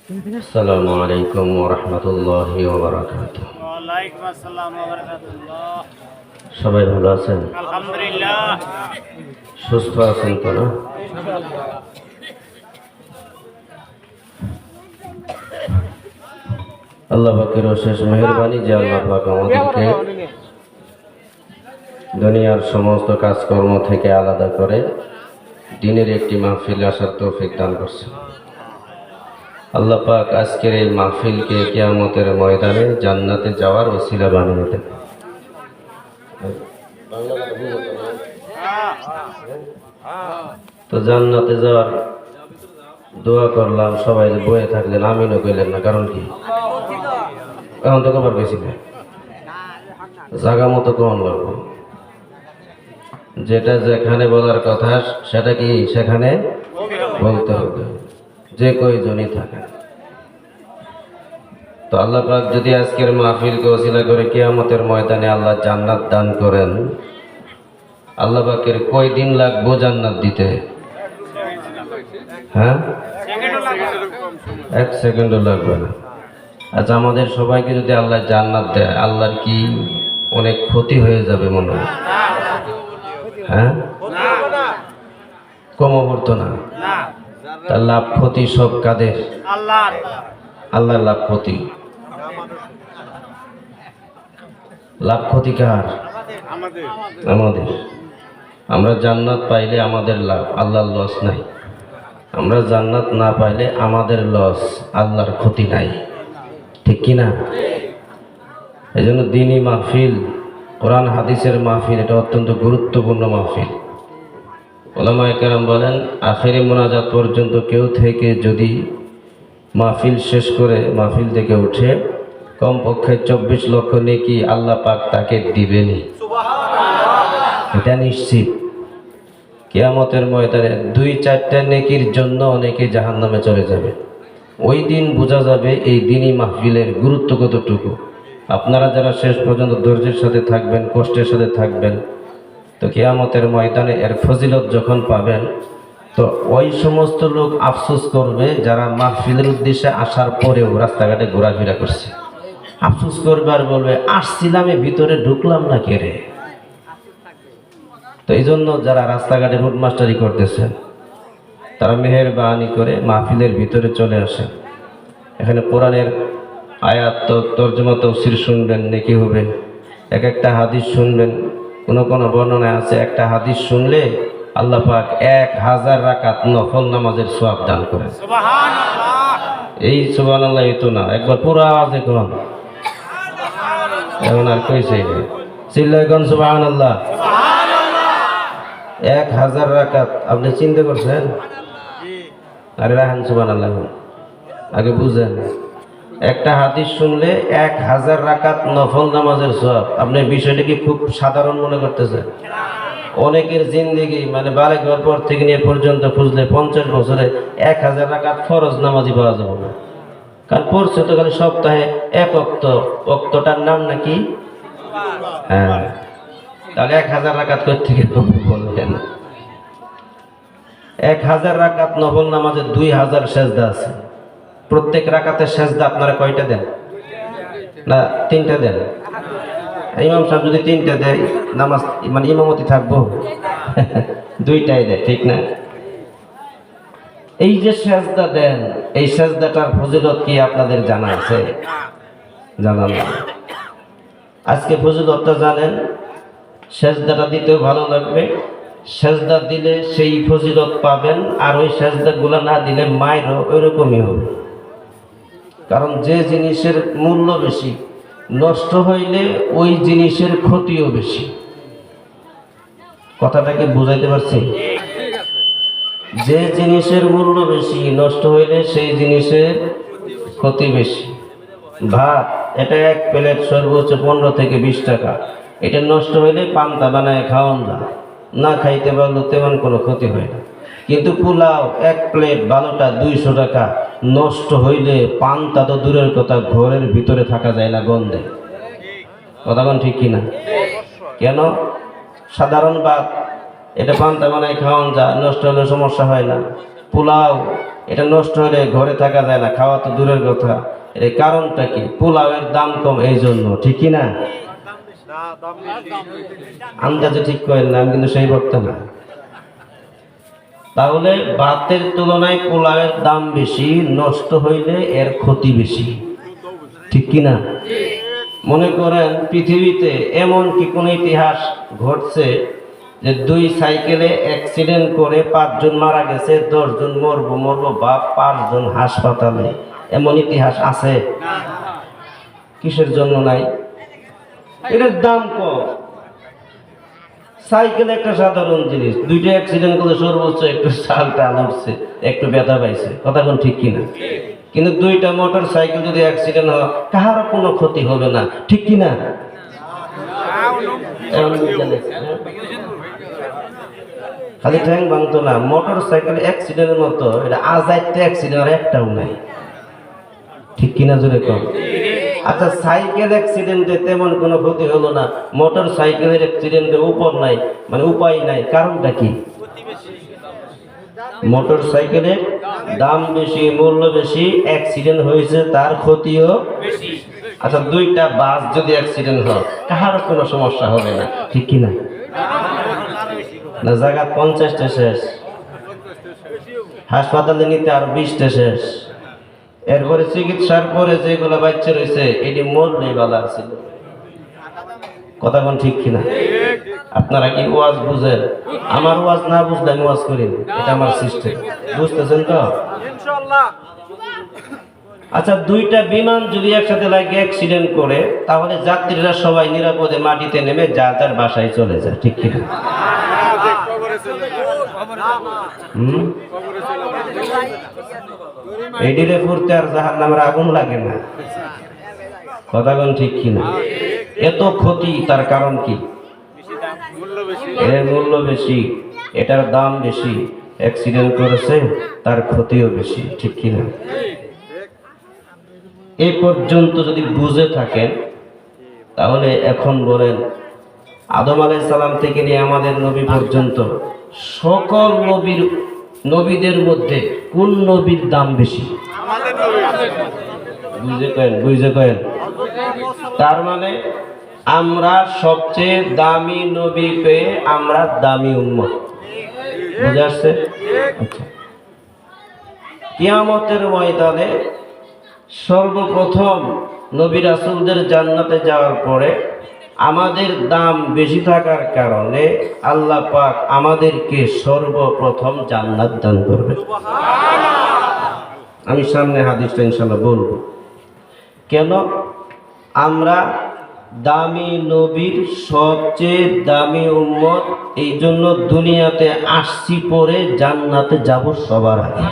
আসসালামু আলাইকুম ওয়া রাহমাতুল্লাহি ওয়া বারাকাতুহু। ওয়ালাইকুম আসসালাম ওয়া বারাকাতুল্লাহ। সবাই ভালো আছেন? আলহামদুলিল্লাহ। সুস্থ আছেন তো না? আল্লাহ পাকের অশেষ মেহেরবানি যে আল্লাহ পাক আমাদেরকে দুনিয়ার সমস্ত কাজকর্ম থেকে আলাদা করে দিনের একটি মাহফিলে আসার তৌফিক দান করছেন। আল্লাহ পাক আজকের এই মাহফিলকে কিয়ামতের ময়দানে জান্নাতে যাওয়ার ওসিলা বানিয়ে দেন। তো জান্নাতে যাওয়ার দোয়া করলাম, সবাই যে বয়ে থাকলেন আমিনও কইলেন না, কারণ কি? এখন তো কবার বেশি না, জাগা মতো কমন লাগবো। যেটা যেখানে বলার কথা সেটা কি সেখানে বলতে হবে, যে কয়জনই থাকে। তো আল্লাহ পাক যদি আজকের মাহফিলকে ওসিলা করে কিয়ামতের ময়দানে আল্লাহ জান্নাত দান করেন, আল্লাহ পাকের কয় দিন লাগবো জান্নাত দিতে? হ্যাঁ, 1 সেকেন্ডও লাগবে না। আচ্ছা, আমাদের সবাইকে যদি আল্লাহ জান্নাত দেয়, আল্লাহর কি অনেক ক্ষতি হয়ে যাবে মনে হয়? হ্যাঁ, কমও পড়তো না। তার লাভ ক্ষতি সব কাদের? আল্লাহর লাভ ক্ষতি। লাভ ক্ষতি কার? আমাদের। আমরা জান্নাত পাইলে আমাদের লাভ, আল্লাহর লস নাই। আমরা জান্নাত না পাইলে আমাদের লস, আল্লাহর ক্ষতি নাই। ঠিক কিনা? এই জন্য দিনী মাহফিল, কোরআন হাদিসের মাহফিল, এটা অত্যন্ত গুরুত্বপূর্ণ মাহফিল। উলামায়ে কেরাম বলেন, আখেরি মোনাজাত পর্যন্ত কেউ থেকে যদি মাহফিল শেষ করে মাহফিল থেকে উঠে, কমপক্ষে 24 লক্ষ নেকি আল্লাহ পাক তাকে দিবেনই, এটা নিশ্চিত। কিয়ামতের ময়দানে 2-4টা নেকির জন্য অনেকে জাহান্নামে চলে যাবে। ওই দিন বোঝা যাবে এই দিনী মাহফিলের গুরুত্ব কতটুকু। আপনারা যারা শেষ পর্যন্ত ধৈর্যের সাথে থাকবেন, কষ্টের সাথে থাকবেন, তো কিয়ামতের ময়দানে এর ফজিলত যখন পাবেন, তো ওই সমস্ত লোক আফসোস করবে যারা মাহফিলের উদ্দেশ্যে আসার পরেও রাস্তাঘাটে ঘোরাফেরা করছে। আফসোস করবে আর বলবে, আসছিলাম ভিতরে ঢুকলাম না কে রে। তো এই জন্য যারা রাস্তাঘাটে রুট মাস্টারি করতেছেন, তারা মেহেরবানি করে মাহফিলের ভিতরে চলে আসেন। এখানে কোরআনের আয়াত তর্জমা তাফসীর শুনবেন, নেকি হবে। এক একটা হাদিস শুনবেন। কোন বর্ণনায় আছে একটা হাদিস শুনলে আল্লাহ পাক 1000 রাকাত নফল নামাজের সওয়াব দান করেন। সুবহানাল্লাহ। এই সুবহানাল্লাহ তো না, একবার পুরো আওয়াজে কোন, এখন আর কইছেই না, চিল্লায় কোন সুবহানাল্লাহ। 1000 রাকাত আপনি চিন্তা করছেন? আরে রাহেন সুবহানাল্লাহ, আগে বুঝেন। একটা হাদিস শুনলে 1000 রাকাত নফল নামাজের সওয়াব। আপনি বিষয়টা কি খুব সাধারণ মনে করতেছেন? অনেকের জিন্দেগি মানে বালেক হওয়ার পর থেকে নিয়ে পর্যন্ত খুঁজলে 50 বছরে 1000 রাকাত ফরজ নামাজই পাওয়া যাবে না। কারণ পড়ছে তো খালি সপ্তাহে 1 ওয়াক্ত, ওয়াক্তটার নাম নাকি? হ্যাঁ, তাহলে 1000 রাকাত কই থেকে বলবেন? 1000 রাকাত নফল নামাজে 2000 সেজদা আছে। প্রত্যেক রাকাতের সেজদা আপনারা কয়টা দেন? না 3টা দেন। ইমাম সাহেব যদি 3টা দেয়, নামাজ মানে ইমামতি থাকবো? 2টাই দেয়, ঠিক না? এই যে সেজদা দেন, এই সেজদাটার ফজিলত কি আপনাদের জানা আছে? জানা না। আজকে ফজিলতটা জানেন, সেজদাটা দিতেও ভালো লাগবে। সেজদা দিলে সেই ফজিলত পাবেন, আর ওই সেজদাগুলো না দিলে মায়েরও ওইরকমই হবে। কারণ যে জিনিসের মূল্য বেশি, নষ্ট হইলে ওই জিনিসের ক্ষতিও বেশি। কথাটাকে বুঝাইতে পারছি? যে জিনিসের মূল্য বেশি, নষ্ট হইলে সেই জিনিসের ক্ষতি বেশি। ভাত, এটা 1 প্লেট সর্বোচ্চ 15 থেকে 20 টাকা। এটা নষ্ট হইলে পান্তা বানায় খাওয়ান যায়, না খাইতে পারলেও তেমন কোনো ক্ষতি হয় না। কিন্তু পোলাও 1 প্লেট ভালোটা 200 টাকা, নষ্ট হইলে পান্তা তো দূরের কথা, ঘরের ভিতরে থাকা যায় না গন্ধে। কথা কোন ঠিক কিনা? কেন? সাধারণ ভাত, এটা পান্তা বানায় খাওয়ান যায়, নষ্ট হলে সমস্যা হয় না। পোলাও এটা নষ্ট হলে ঘরে থাকা যায় না, খাওয়া তো দূরের কথা। এর কারণটা কি? পোলাওয়ের দাম কম এই জন্য, ঠিক কি না? আন্দাজে ঠিক করেন না, আমি কিন্তু সেই বক্তা না। তাহলে ভাতের তুলনায় পোলাওয়ের দাম বেশি, নষ্ট হইলে এর ক্ষতি বেশি, ঠিক কি না? মনে করেন পৃথিবীতে এমন কি কোন ইতিহাস ঘটছে যে 2 সাইকেলে অ্যাক্সিডেন্ট করে 5 জন মারা গেছে, 10 জন মরবো বা 5 জন হাসপাতালে, এমন ইতিহাস আছে? কিসের জন্য নাই? এটার দাম কম। সাইকেল একটা সাধারণ জিনিস, 2টা অ্যাক্সিডেন্ট করলে সর্বোচ্চ একটু চাল টাল উঠছে, একটু ব্যথা পাইছে, কথা কোন ঠিক কিনা? কিন্তু 2টা মোটর সাইকেল যদি অ্যাক্সিডেন্ট হয় কাহারও কোনো ক্ষতি হবে না, ঠিক কিনা? খালি ঠ্যাং ভাঙতো না, মোটর সাইকেল অ্যাক্সিডেন্টের মতো এটা আজাইতে অ্যাক্সিডেন্ট আর একটাও নাই, ঠিক কিনা জোরে কম? আচ্ছা, সাইকেল অ্যাক্সিডেন্টে তেমন কোনো ক্ষতি হলো না, মোটর সাইকেলের অ্যাক্সিডেন্টে উপর নাই, মানে উপায় নাই, কারণটা কি? মোটর সাইকেলের দাম বেশি, মূল্য বেশি, অ্যাক্সিডেন্ট হয়েছে তার ক্ষতিও বেশি। আচ্ছা, 2টা বাস যদি অ্যাক্সিডেন্ট হয় কাহারও কোনো সমস্যা হবে না, ঠিক কিনা? না, জায়গা 50টা শেষ, হাসপাতালে নিতে আর 20টা শেষ, এরপরে চিকিৎসার পরে যেগুলো বাচ্চা রয়েছে এটি মরলেই ভালো ছিল, কথা কোন ঠিক কিনা? আপনারা কি ওয়াজ বুঝেন? আমার ওয়াজ না বুঝলে আমি ওয়াজ করি না, এটা আমার সিস্টেম, বুঝতেছেন তো? আচ্ছা, 2টা বিমান যদি একসাথে লাগে অ্যাক্সিডেন্ট করে তাহলে যাত্রীরা সবাই নিরাপদে মাটিতে নেমে যার যার বাসায় চলে যায়, ঠিক কিনা? এডিরে ফুরতে আর জাহান্নামের আগুন লাগে না, কথা কোন ঠিক কিনা? এত ক্ষতি, তার কারণ কি? এর মূল্য বেশি, এটার দাম বেশি, অ্যাক্সিডেন্ট করেছে তার ক্ষতিও বেশি, ঠিক কিনা? এই পর্যন্ত যদি বুঝে থাকেন তাহলে এখন বলেন, আদম আলাইহিস সালাম থেকে নিয়ে আমাদের নবী পর্যন্ত সকল নবীদের মধ্যে কোন নবীর দাম বেশি? বুঝে কয়েন। তার মানে আমরা সবচেয়ে দামি নবী পেয়ে আমরা দামি উম্মত, বুঝে আসছে? আচ্ছা, কিয়ামতের ময়দানে সর্বপ্রথম নবী রাসূলদের জান্নাতে যাওয়ার পরে আমাদের দাম বেশি থাকার কারণে আল্লাহ পাক আমাদেরকে সর্বপ্রথম জান্নাত দান করবে। আমি সামনে হাদিসটা ইনশাআল্লাহ বলবো। কেন? আমরা দামি নবীর সবচেয়ে দামি উম্মত, এই জন্য দুনিয়াতে আসছি পরে জান্নাতে যাব সবার আগে।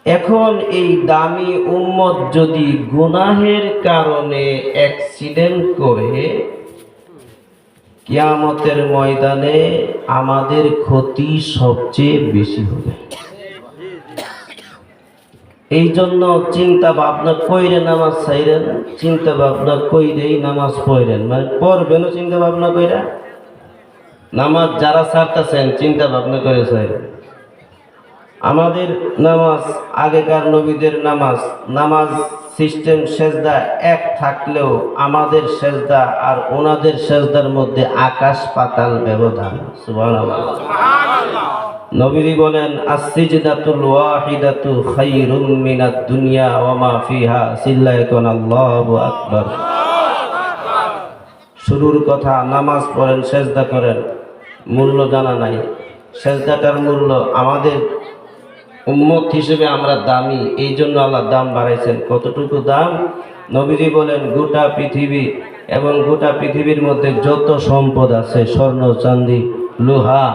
এখন এই দামি উম্মত যদি গুনাহের কারণে অ্যাক্সিডেন্ট করে কিয়ামতের ময়দানে আমাদের ক্ষতি সবচেয়ে বেশি হবে। এই জন্য চিন্তা ভাবনা কইরে নামাজ ছাইরেন, চিন্তা ভাবনা কইরেই নামাজ পড়েন, মানে পড়বেন চিন্তা ভাবনা কইরা। নামাজ যারা ছাড়তেছেন চিন্তা ভাবনা করে ছাইরেন। আমাদের নামাজ, আগেকার নবীদের নামাজ সিস্টেম সেজদা এক থাকলেও আমাদের সেজদা আর ওনাদের সেজদার মধ্যে আকাশ পাতাল ব্যবধান। সুবহানাল্লাহ। নবীজি বলেন, as-সিজদাতুল ওয়াহিদাতু খায়রুম মিনাদ দুনিয়া ওয়া মা ফিহা, সিল্লায়াকুন আল্লাহু আকবার। শুরুর কথা, নামাজ পড়েন, সেজদা করেন, মূল্য জানা নাই। সেজদাটার মূল্য, আমাদের উম্মত হিসেবে আমরা দামি, এই জন্য আল্লাহ দাম বাড়াইছেন। কতটুকু দাম? নবীজি বলেন, গোটা পৃথিবী এবং গোটা পৃথিবীর মধ্যে যত সম্পদ আছে, স্বর্ণ চাঁদি লোহা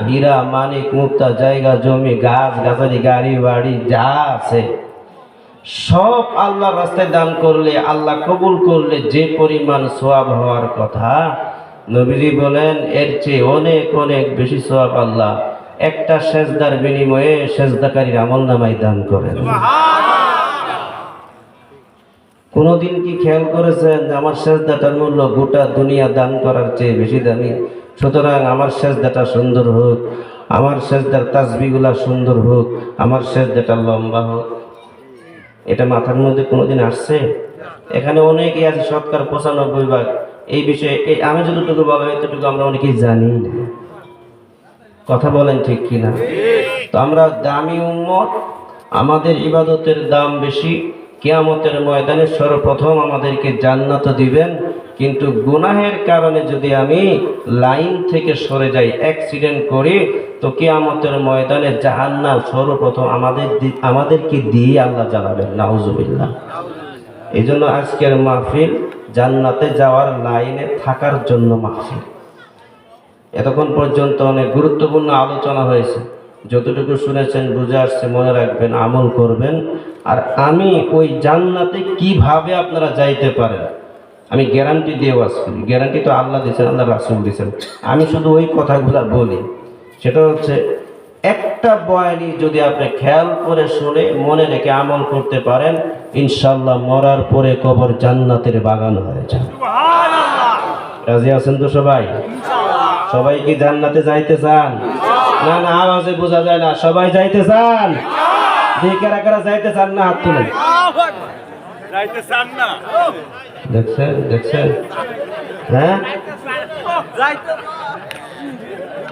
হীরা মানিক মুক্তা জায়গা জমি গাছ গাছালি গাড়ি বাড়ি যা আছে সব আল্লাহর রাস্তায় দান করলে, আল্লাহ কবুল করলে যে পরিমাণ সওয়াব হওয়ার কথা, নবীজি বলেন এর চেয়ে অনেক অনেক বেশি সওয়াব আল্লাহ একটা সেজদার বিনিময়ে সেজদাকারীর আমলনামায় দান করেন। কোনদিন কি খেয়াল করেছেন আমার সেজদাটার মূল্য গোটা দুনিয়া দান করার চেয়ে বেশি দামি? সুতরাং আমার সেজদাটা সুন্দর হোক, আমার সেজদার তাসবিহগুলা সুন্দর হোক, আমার সেজদাটা লম্বা হোক। এটা মাথার মধ্যে কোনোদিন আসছে? এখানে অনেকেই আছে 95% এই বিষয়ে আমি যতটুকু বলা এতটুকু আমরা অনেকেই জানি না। কথা বলেন ঠিক কিনা? তো আমরা দামি উম্মত, আমাদের ইবাদতের দাম বেশি। কিয়ামতের ময়দানে সর্বপ্রথম আমাদেরকে জান্নাত দিবেন, কিন্তু গুনাহের কারণে যদি আমি লাইন থেকে সরে যাই, অ্যাক্সিডেন্ট করি, তো কিয়ামতের ময়দানে জাহান্নাম সর্বপ্রথম আমাদেরকে দিয়ে আল্লাহ জ্বালাবেন। নাউজুবিল্লাহ। এই জন্য আজকের মাহফিল জান্নাতে যাওয়ার লাইনে থাকার জন্য মাহফিল। এতক্ষণ পর্যন্ত অনেক গুরুত্বপূর্ণ আলোচনা হয়েছে, যতটুকু শুনেছেন বুঝে আসছে, মনে রাখবেন, আমল করবেন। আর আমি ওই জান্নাতে কিভাবে আপনারা যাইতে পারেন আমি গ্যারান্টি দিয়ে ওয়াজ করি। গ্যারান্টি তো আল্লাহ দিয়েছেন, আল্লাহ রাসূল দিয়েছেন। আমি শুধু ওই কথাগুলো বলি। সেটা হচ্ছে, একটা বয়ানি যদি আপনি খেয়াল করে শুনে মনে রেখে আমল করতে পারেন, ইনশাআল্লাহ মরার পরে কবর জান্নাতের বাগান হয়ে যাবে। রাজি আছেন তো সবাই? সবাই কি জান্নাতে যাইতে চান? না না, আওয়াজে বোঝা যায় না। সবাই যাইতে চান? কারা কারা যাইতে চান না হাত তুলেন। দেখছেন দেখছেন? হ্যাঁ,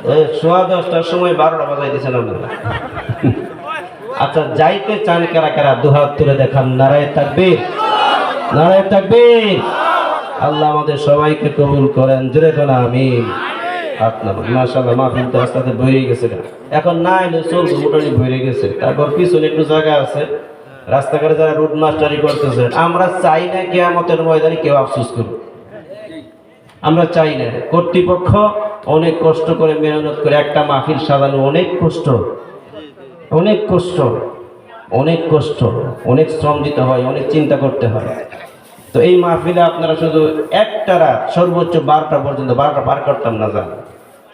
10:15 সময় 12টা বাজাই দিয়েছেন আপনারা। আচ্ছা, যাইতে চান কারা কারা? দুহাত তুলে দেখান। নারায়ে তাকবীর, নারায়ে তাকবীর। আল্লাহ আমাদের সবাইকে কবুল করেন। জোরে বলেন আমিন। মাশাআল্লাহ, মাহফিল তো আস্তে আস্তে ভরে গেছে। এখন না এলে চলবে, মোটামুটি ভরে গেছে। তারপর পিছনে একটু জায়গা আছে, রাস্তাঘাটে যারা রুট মাস্টারি করতেছে, আমরা চাই না কিয়ামতের ময়দানে কেউ আফসোস করুক। আমরা চাই না। কর্তৃপক্ষ অনেক কষ্ট করে, মেহনত করে একটা মাহফিল সাজানো অনেক কষ্ট, অনেক কষ্ট, অনেক কষ্ট, অনেক শ্রম দিতে হয়, অনেক চিন্তা করতে হয়। তো এই মাহফিলে আপনারা শুধু একটা রাত, সর্বোচ্চ 12টা পর্যন্ত, 12টা পার করতাম না জান।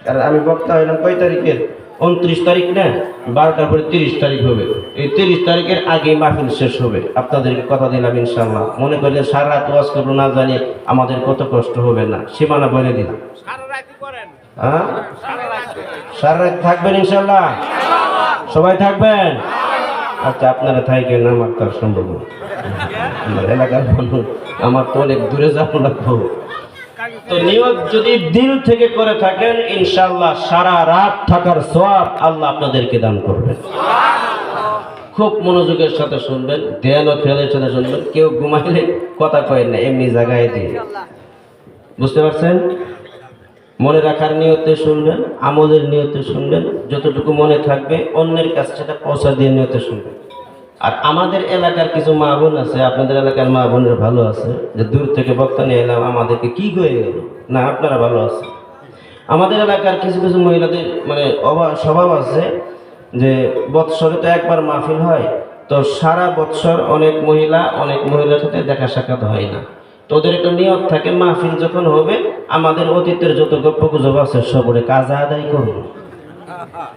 কারণ আমি বক্তা হইলাম কয় তারিখের? 29 তারিখ না, 12টার পরে 30 তারিখ হবে। এই 30 তারিখের আগে মাহফিল শেষ হবে। আপনাদেরকে কথা দিলাম ইনশাআল্লাহ। মনে করলে সারা রাত ওয়াজ করবো না জানি আমাদের কত কষ্ট হবে না, সীমানা বলে দিলাম। হ্যাঁ, সারা রাত থাকবেন ইনশাআল্লাহ? সবাই থাকবেন? আচ্ছা, আপনারা থাকেন, আমার তার সম্ভব না। আমার এলাকার মানুষ, আমার তো অনেক দূরে যাবো লাগবো। তো নিয়ত যদি দিল থেকে করে থাকেন, ইনশাআল্লাহ সারা রাত থাকার সওয়াব আল্লাহ আপনাদেরকে দান করবেন। খুব মনোযোগের সাথে শুনবেন, ধ্যান ও খেয়ালের সাথে শুনবেন। কেউ ঘুমাইলে কথা কয়েন না, এমনি জায়গায় দিয়ে। বুঝতে পারছেন? মনে রাখার নিয়তে শুনবেন, আমলের নিয়তে শুনবেন। যতটুকু মনে থাকবে অন্যের কাছে সেটা পৌঁছা দিয়ে নিয়তে শুনবেন। আর আমাদের এলাকার কিছু মা বোন আছে, আপনাদের এলাকার মা বোনের ভালো আছে, যে দূর থেকে বক্তা নিয়ে এলাম, আমাদেরকে কি হয়ে গেল না, আপনারা ভালো আছে। আমাদের এলাকার কিছু কিছু মহিলাদের মানে স্বভাব আছে যে বৎসরে তো একবার মাহফিল হয়, তো সারা বৎসর অনেক মহিলার সাথে দেখা সাক্ষাৎ হয় না। তো ওদের একটা নিয়ত থাকে, মাহফিল যখন হবে আমাদের অতীতের যত গল্প গুজব আছে সবরে কাজা আদায় করবো।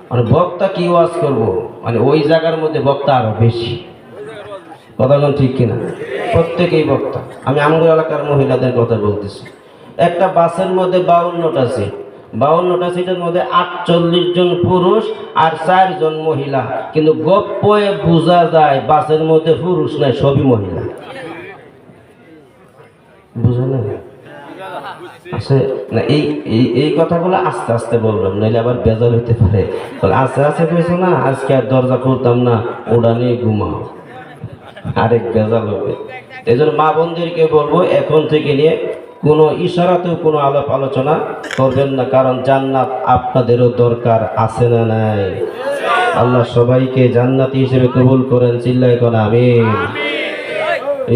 মানে বক্তা কি ওয়াজ করবো, মানে ওই জায়গার মধ্যে বক্তা আরো বেশি। কথা বলেন ঠিক কিনা? প্রত্যেকেই বক্তা। আমি আমগুলো এলাকার মহিলাদের কথা বলতেছি। একটা বাসের মধ্যে 52টা সিট, 52টা সিটের মধ্যে 48 জন পুরুষ আর 4 জন মহিলা, কিন্তু গপ্পয়ে বোঝা যায় বাসের মধ্যে পুরুষ নাই, সবই মহিলা। বুঝো না? আসে না, এই কথাগুলো আস্তে আস্তে বলবেন, নইলে আবার বেজার হইতে পারে। আস্তে আস্তে কইছো না, আজকে আর দরজা খুলতাম না, ওটা নিয়ে ঘুমাও, আরেক বেজাল হবে। এই জন্য মা বোনদেরকে বলবো, এখন থেকে নিয়ে কোনো ইশারাতেও কোনো আলাপ আলোচনা করবেন না, কারণ জান্নাত আপনাদেরও দরকার আছে না নাই? আল্লাহ সবাইকে জান্নাতি হিসেবে কবুল করেন। চিল্লায় কোন আমিন।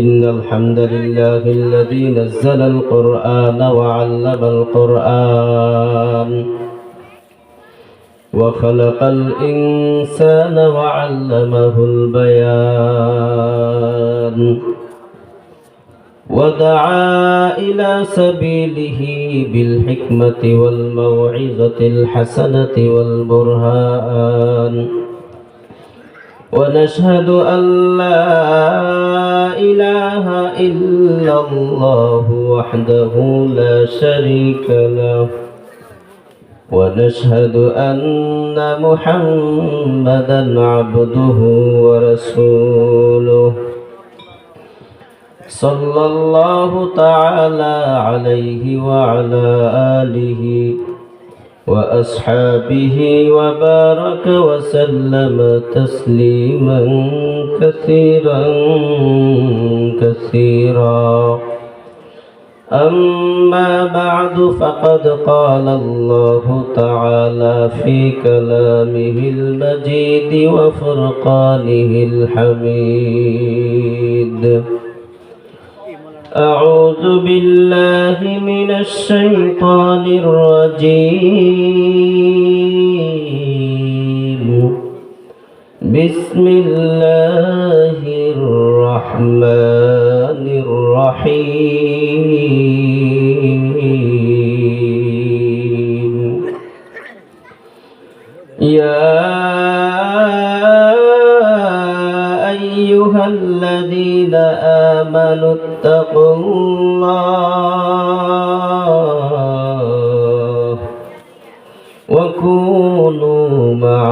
إن الحمد لله الذي نزل القرآن وعلم القرآن وخلق الإنسان وعلمه البيان ودعا إلى سبيله بالحكمة والموعظة الحسنة والبرهان ونشهد أن لا إله إلا الله وحده لا شريك له ونشهد أن محمدا عبده ورسوله صلى الله تعالى عليه وعلى آله وأصحابه وبارك وسلم تسليما كثيرا كثيرا. أما بعد فقد قال الله تعالى في كلامه المجيد وفرقانه الحميد: أعوذ بالله من الشيطان الرجيم. بسم الله الرحمن الرحيم. يا أيها الذين آمنوا اتقوا الله وكونوا مع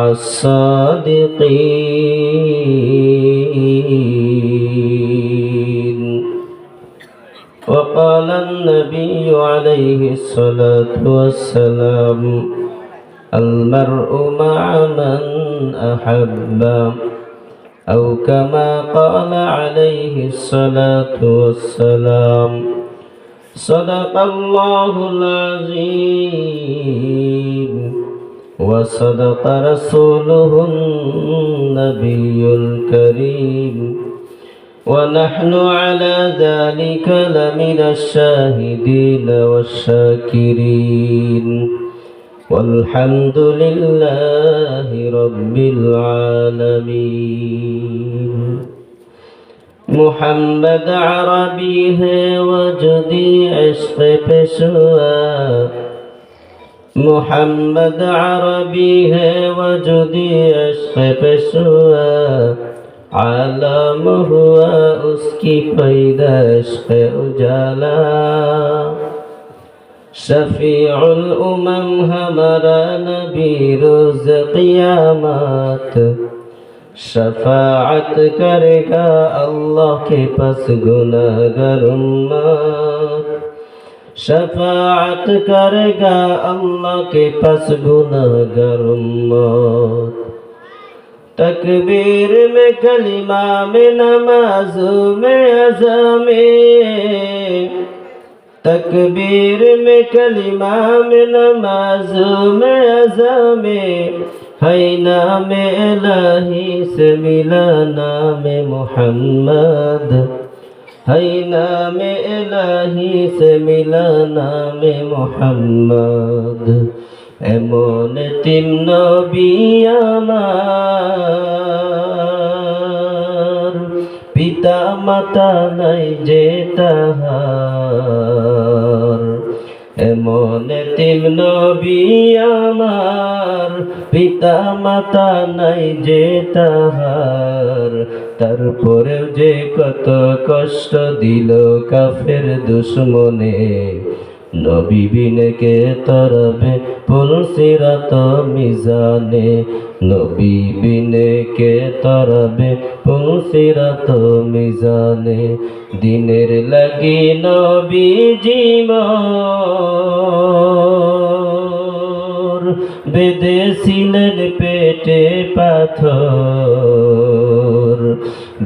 الصادقين. وقال النبي عليه الصلاة والسلام: المرء مع من أحب، أو كما قال عليه الصلاة والسلام. صدق الله العظيم وصدق رسوله النبي الكريم، ونحن على ذلك لمن الشاهدين والشاكرين، والحمد لله رب العالمين. محمد عربی ہے وجدی عشق پیشوا، محمد عربی ہے وجدی عشق پیشوا، عالم ہوا اس کی پیدائش ہے اجالا، شفیع الامم ہمارا نبی روز قیامت، شفاعت کرے گا اللہ کے پاس گناہگار امت، شفاعت کرے گا اللہ کے پاس گناہگار امت۔ تکبیر میں کلمہ میں نماز میں اذان میں، تکبیر میں کلمہ میں نماز میں اذان میں، ہے نام الہی سے ملا نام محمد، ہے نام الہی سے ملا نام محمد۔ এমন তিন নবী আমার, পিতা মাতা নাই যে তাহার। এমন তিন নবী আমার, পিতা মাতা নাই যে তাহার। তারপরেও যে কত কষ্ট দিল কাফের দুশ্মনে, নবী বিনে কে তরবে পুলসিরাত মিজানে, নবী বিনে কে তরবে পুলসিরাত মিজানে। দিনের লাগি নবীজি মোর বেঁধেছিলেন পেটে পাথর,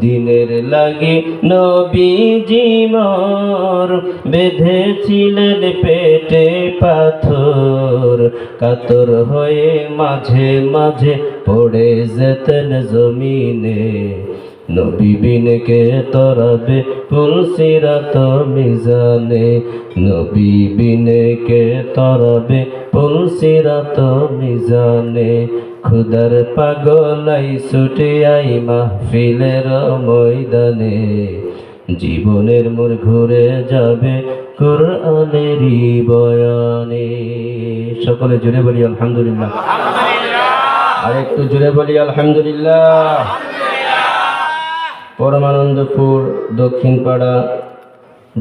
দিনের লাগি নবীজি মোর বেঁধেছিলেন পেটে পাথর। কাতর হয়ে মাঝে মাঝে পড়ে যেতেন জমিনে, নবী বিনে কে তরাবে পুলসিরাত মিজানে, নবী বিনে কে তরাবে পুলসিরাত মিজানে। খুদার পাগলাই ছুটে আই মাহফিলের ময়দানে, জীবনের মোড় ঘুরে যাবে কোরআনেরই বয়ানে। সকলে জুড়ে বলি আলহামদুলিল্লাহ, আর একটু জুড়ে বলি আলহামদুলিল্লাহ। পরমানন্দপুর দক্ষিণ পাড়া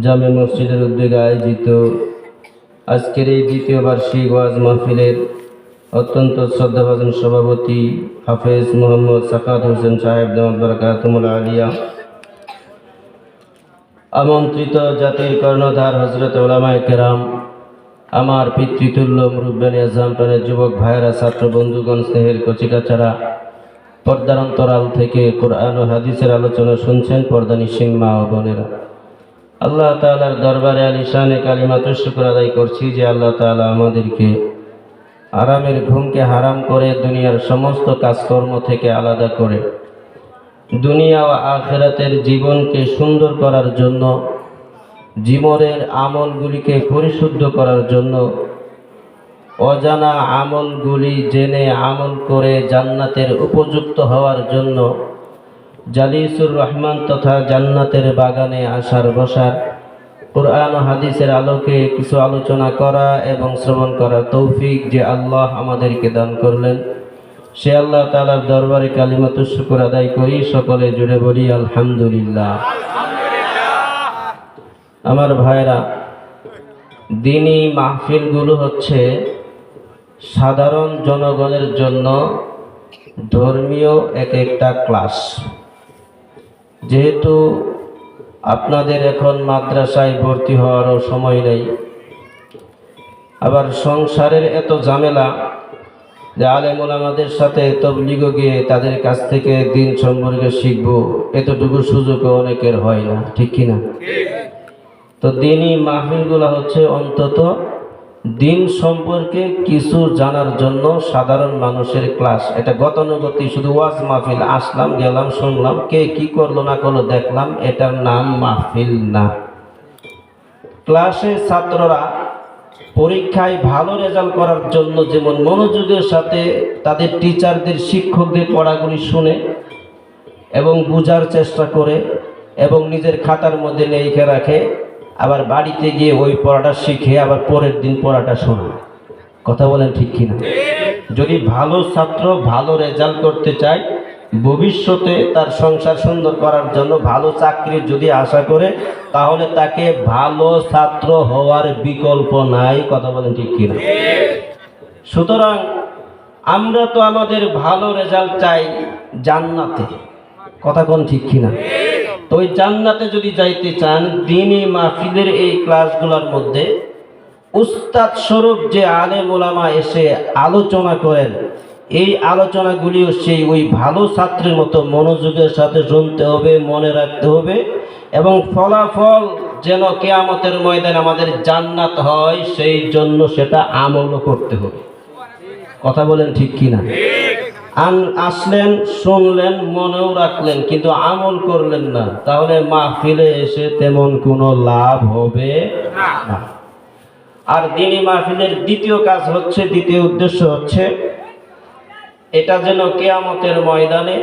জামে মসজিদের উদ্যোগে আয়োজিত আজকের এই দ্বিতীয় বার্ষিক ওয়াজ মাহফিলের অত্যন্ত শ্রদ্ধাভাজন সভাপতি হাফেজ মোহাম্মদ সাকাত হোসেন সাহেব দামাত বারাকাতুহুল আলিয়া, আমন্ত্রিত জাতির কর্ণধার হযরত উলামায়ে কেরাম, আমার পিতৃতুল্য মুরব্বিয়ানে আজম, প্রাণের যুবক ভাইয়েরা, ছাত্র বন্ধুগণ, স্নেহের কচিকাচারা, পর্দার অন্তরাল থেকে কোরআন ও হাদিসের আলোচনা শুনছেন পর্দা নিশিন মা ও বোনেরা, আল্লাহ তাআলার দরবারে আলিশানে কালিমাতুশ শুকর আদায় করছি যে আল্লাহ তাআলা আমাদেরকে আরামের ঘুমকে হারাম করে দুনিয়ার সমস্ত কাজকর্ম থেকে আলাদা করে দুনিয়া ও আখিরাতের জীবনকে সুন্দর করার জন্য, জীবনের আমলগুলিকে পরিশুদ্ধ করার জন্য, অজানা আমলগুলি জেনে আমল করে জান্নাতের উপযুক্ত হওয়ার জন্য জালিসুর রহমান তথা জান্নাতের বাগানে আসার বসার, কোরআন ও হাদিসের আলোকে কিছু আলোচনা করা এবং শ্রবণ করার তৌফিক যে আল্লাহ আমাদেরকে দান করলেন, সে আল্লাহ তাআলার দরবারে কালিমাতুশ শুকর আদায় করি। সকলে জুড়ে বলি আলহামদুলিল্লাহ। আমার ভাইরা, দ্বীনি মাহফিলগুলো হচ্ছে সাধারণ জনগণের জন্য ধর্মীয় একটা ক্লাস। যেহেতু আপনাদের এখন মাদ্রাসায় ভর্তি হওয়ারও সময় নেই, আবার সংসারের এত ঝামেলা যে আলেম ওলামাদের সাথে তবলিগ গিয়ে তাদের কাছ থেকে দিন সম্পর্কে শিখব, এতটুকু সুযোগও অনেকের হয় না, ঠিক কিনা? তো দ্বীনি মাহফিলগুলো হচ্ছে অন্তত দিন সম্পর্কে কিছু জানার জন্য সাধারণ মানুষের ক্লাস। এটা গতানুগতিক শুধু ওয়াজ মাহফিল, আসলাম গেলাম শুনলাম, কে কি করলো না করলো দেখলাম, এটার নাম মাহফিল না। ক্লাসে ছাত্ররা পরীক্ষায় ভালো রেজাল্ট করার জন্য যেমন মনোযোগের সাথে তাদের টিচারদের শিক্ষকদের পড়াগুলি শুনে এবং বোঝার চেষ্টা করে এবং নিজের খাতার মধ্যে লিখে রাখে, আবার বাড়িতে গিয়ে ওই পড়াটা শিখে আবার পরের দিন পড়াটা শোনে। কথা বলেন ঠিক কিনা? যদি ভালো ছাত্র ভালো রেজাল্ট করতে চায়, ভবিষ্যতে তার সংসার সুন্দর করার জন্য ভালো চাকরি যদি আশা করে, তাহলে তাকে ভালো ছাত্র হওয়ার বিকল্প নাই। কথা বলেন ঠিক কিনা? সুতরাং আমরা তো আমাদের ভালো রেজাল্ট চাই জান্নাতে। কথা কোন ঠিক কিনা? তো ওই জান্নাতে যদি যাইতে চান, দ্বীনি মাহফিলের এই ক্লাসগুলোর মধ্যে উস্তাদ স্বরূপ যে আলেম ওলামা এসে আলোচনা করেন, এই আলোচনাগুলিও সেই ওই ভালো ছাত্রের মতো মনোযোগের সাথে শুনতে হবে, মনে রাখতে হবে, এবং ফলাফল যেন কিয়ামতের ময়দানে আমাদের জান্নাত হয়, সেই জন্য সেটা আমলও করতে হবে। কথা বলেন ঠিক কিনা? আসলেন, শুনলেন, মনেও রাখলেন, কিন্তু আমল করলেন না, তাহলে মাহফিলে এসে তেমন কোনো লাভ হবে না। আর দ্বীনি মাহফিলের দ্বিতীয় কাজ হচ্ছে, দ্বিতীয় উদ্দেশ্য হচ্ছে, এটা যেন কিয়ামতের ময়দানে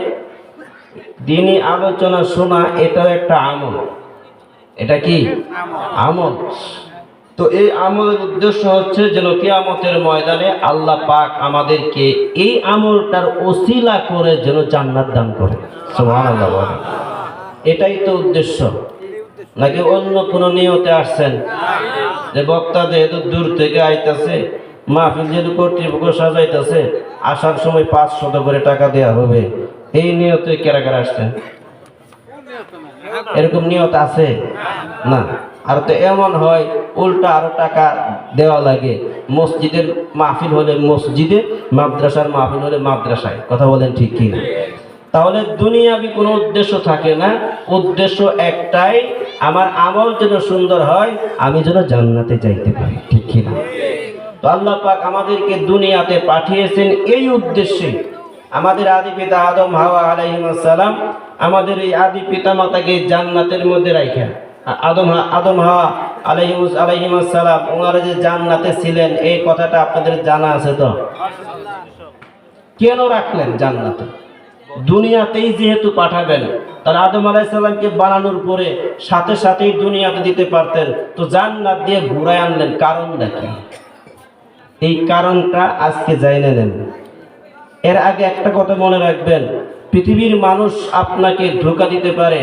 দ্বীনি আলোচনা শোনা, এটাও একটা আমল। এটা কি আমল? তো এই আমলের উদ্দেশ্য হচ্ছে যেন কিয়ামতের ময়দানে আল্লাহ পাক আমাদেরকে এই আমলটার ওসিলা করে যেন জান্নাত দান করে। সুবহানাল্লাহ বলেন। এটাই তো উদ্দেশ্য, নাকি অন্য কোনো নিয়তে আসছেন? যে বক্তা যেহেতু দূর থেকে আইতাছে, মাহফিল যেহেতু কর্তৃপক্ষ সাজাইতেছে, আসার সময় 500 করে টাকা দেওয়া হবে, এই নিয়তে কারা কারা আসছেন? এরকম নিয়ত আছে না? আর তো এমন হয় উল্টা আরো টাকা দেওয়া লাগে। মসজিদের মাহফিল হলে মসজিদে, মাদ্রাসার মাহফিল হলে মাদ্রাসায়। কথা বলেন ঠিক কি না? তাহলে দুনিয়াবি কোনো উদ্দেশ্য থাকে না, উদ্দেশ্য একটাই, আমার আমল যেন সুন্দর হয়, আমি যেন জান্নাতে যাইতে পারি, ঠিক কি না? তো আল্লাহ পাক আমাদেরকে দুনিয়াতে পাঠিয়েছেন এই উদ্দেশ্যে। আমাদের আদি পিতা আদম হাওয়া আলাইহিস সালাম, আমাদের এই আদি পিতা মাতাকে জান্নাতের মধ্যে রাখা, আদম হাওয়া আলাইহিস সালাম ওনারা যে জান্নাতে ছিলেন, এই কথাটা আপনাদের জানা আছে তো? কেন রাখলেন জান্নাতে? দুনিয়াতেই যেহেতু পাঠাবেন, তাহলে আদম আলাইহিস সালামকে বানানোর পরে সাথে সাথেই দুনিয়াতে দিতে পারতেন, তো জান্নাত দিয়ে ঘুরায় আনলেন, কারণ দেখেন। এই কারণটা আজকে জানিয়ে নেন। এর আগে একটা কথা মনে রাখবেন, পৃথিবীর মানুষ আপনাকে ধোঁকা দিতে পারে,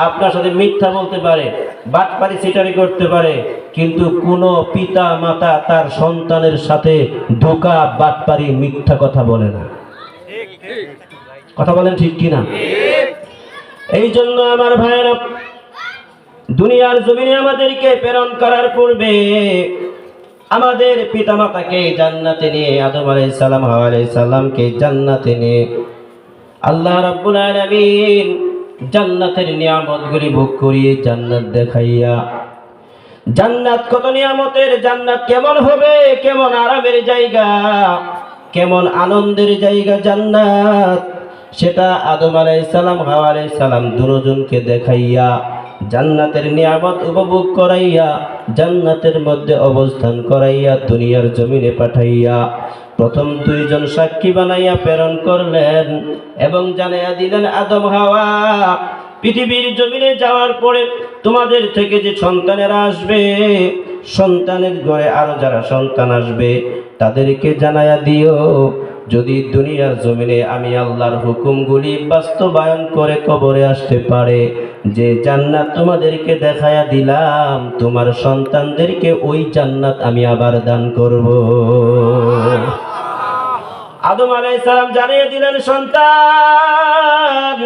আপনার সাথে মিথ্যা বলতে পারে, বাটপারি সিটারি করতে পারে, কিন্তু কোনো পিতা মাতা তার সন্তানের সাথে ধোঁকা বাটপারি মিথ্যা কথা বলে না। কথা বলেন ঠিক কিনা? এই জন্য আমার ভাইয়েরা, দুনিয়ার জমিনে আমাদেরকে প্রেরণ করার পূর্বে আমাদের পিতামাতাকে জান্নাতে নিয়ে, আদম আলাইহিস সালাম হাওয়া আলাইহিস সালামকে জান্নাতে নিয়ে আল্লাহ রাব্বুল আলামিন জান্নাতের নিয়ামতগুলি ভোগ করিয়ে জান্নাত দেখাইয়া, জান্নাত কত নিয়ামতের, জান্নাত কেমন হবে, কেমন আরামের জায়গা, কেমন আনন্দের জায়গা জান্নাত, সেটা আদম আলাইহিস সালাম হাওয়া আলাইহিস সালাম দুজনকে দেখাইয়া, জান্নাতের নিয়ামত উপভোগ করাইয়া, জান্নাতের মধ্যে অবস্থান করাইয়া দুনিয়ার জমিনে পাঠাইয়া প্রথম দুইজন সাক্ষী বানাইয়া প্রেরণ করলেন এবং জানাইয়া দিলেন, আদম হাওয়া, পৃথিবীর জমিনে যাওয়ার পরে তোমাদের থেকে যে সন্তানেরা আসবে, সন্তানের ঘরে আরো যারা সন্তান আসবে তাদেরকে জানাইয়া দিও, যদি দুনিয়ার জমিনে আমি আল্লাহর হুকুমগুলি বাস্তবায়ন করে কবরে আসতে পারে, যে জান্নাত তোমাদেরকে দেখায়া দিলাম, তোমার সন্তানদেরকে ওই জান্নাত আমি আবার দান করব। আদম আলাইহিস সালাম জানিয়ে দিলেন, সন্তান,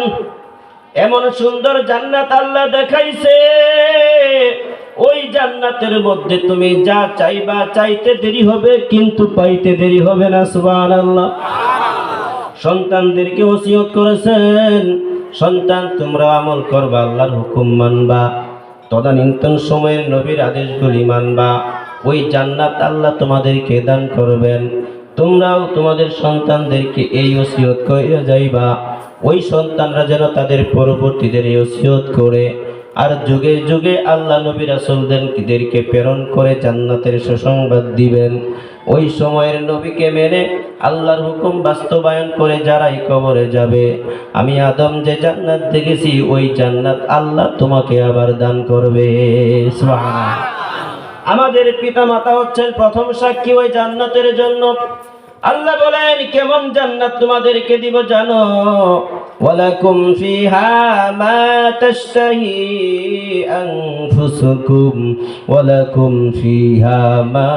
এমন সুন্দর জান্নাত আল্লাহ দেখাইছে, ওই জান্নাতের মধ্যে তুমি যা চাইবা, চাইতে দেরি হবে কিন্তু পাইতে দেরি হবে না। সুবহানাল্লাহ। সন্তানদেরকে ওসিয়ত করেছেন, সন্তান তোমরা আমল করবা, আল্লাহর হুকুম মানবা, তদানীন্তন সময়ের নবীর আদেশগুলি মানবা, ওই জান্নাত আল্লাহ তোমাদেরকে দান করবেন। তোমরাও তোমাদের সন্তানদেরকে এই ওসিয়ত করে যাইবা, ওই সন্তানরা যেন তাদের পরবর্তীদের এই ওসিয়ত করে, আর যুগে যুগে আল্লাহ নবী রাসূলদেরকে প্রেরণ করে জান্নাতের সুসংবাদ দিবেন। ওই সময়ের নবীকে মেনে আল্লাহর হুকুম বাস্তবায়ন করে যারাই কবরে যাবে, আমি আদম যে জান্নাত দেখেছি ওই জান্নাত আল্লাহ তোমাকে আবার দান করবে। সুবহানাল্লাহ। আমাদের পিতা মাতা হচ্ছেন প্রথম সাক্ষী ওই জান্নাতের জন্য। আল্লাহ বলেন, কেমন জান্নাত তোমাদেরকে দিব জানো? ওয়ালাকুম ফিহা মা তাশতাহি আনফুসুকুম ওয়ালাকুম ফিহা মা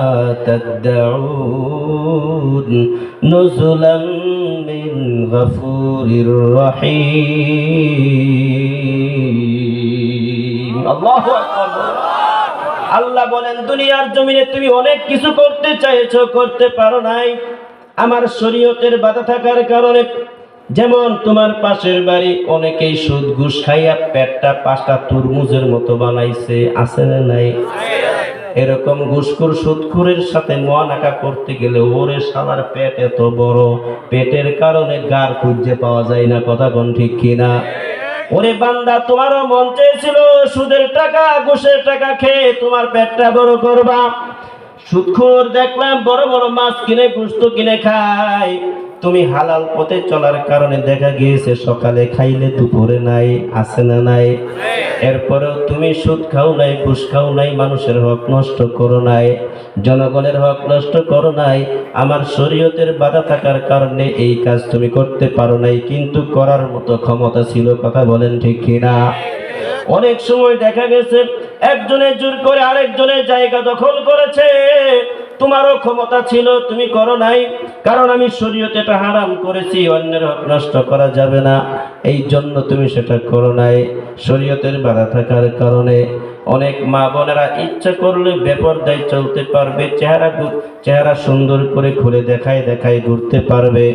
তাদউন নুজুলাম মিন গফুরির রহিম। আল্লাহু আকবার। আল্লাহ বলেন, দুনিয়ার জমিনে তুমি অনেক কিছু করতে চাইছো, করতে পারো নাই আমার শরীয়তের বাধা থাকার কারণে। যেমন তোমার পাশের বাড়ি অনেকেই সুদ ঘুষ খাইয়া পেটটা 5টা তরমুজের মতো বানাইছে, আছে না নাই? এরকম ঘুষখোর সুদখোরের সাথে মোয়ানাকা করতে গেলে ওরে শালার পেট এত বড়, পেটের কারণে গার খুঁজে পাওয়া যায় না। কথা কোন ঠিক কিনা? ওরে বান্দা, তোমারও মন চেয়েছিল সুদের টাকা ঘুষের টাকা খেয়ে তোমার পেটটা বড় করবা। সুদখোর দেখলাম বড় বড় মাছ কিনে গোশত কিনে খায়, তুমি হালাল পথে চলার কারণে দেখা গিয়েছে সকালে খাইলে দুপুরে নাই, আছে না নাই? এরপরেও তুমি সুদ খাও নাই, ঘুষ খাও নাই, মানুষের হক নষ্ট করো নাই, জনগণের হক নষ্ট করো নাই। আমার শরীয়তের বাধা থাকার কারণে এই কাজ তুমি করতে পারো নাই, কিন্তু করার মতো ক্ষমতা ছিল। কথা বলেন ঠিক কিনা? অনেক সময় দেখা গেছে একজনের জোর করে আরেকজনের জায়গা দখল করেছে, তোমারও ক্ষমতা ছিল, তুমি করো নাই, কারণ আমি শরীয়তে এটা হারাম করেছি, অন্যের হক নষ্ট করা যাবে না, এই জন্য তুমি সেটা করো নাই। শরীয়তের বাধা থাকার কারণে অনেক মা বোনেরা ইচ্ছা করলে বেপরদায় চলতে পারবে, চেহারা সুন্দর করে খুলে দেখায় ঘুরতে পারবে,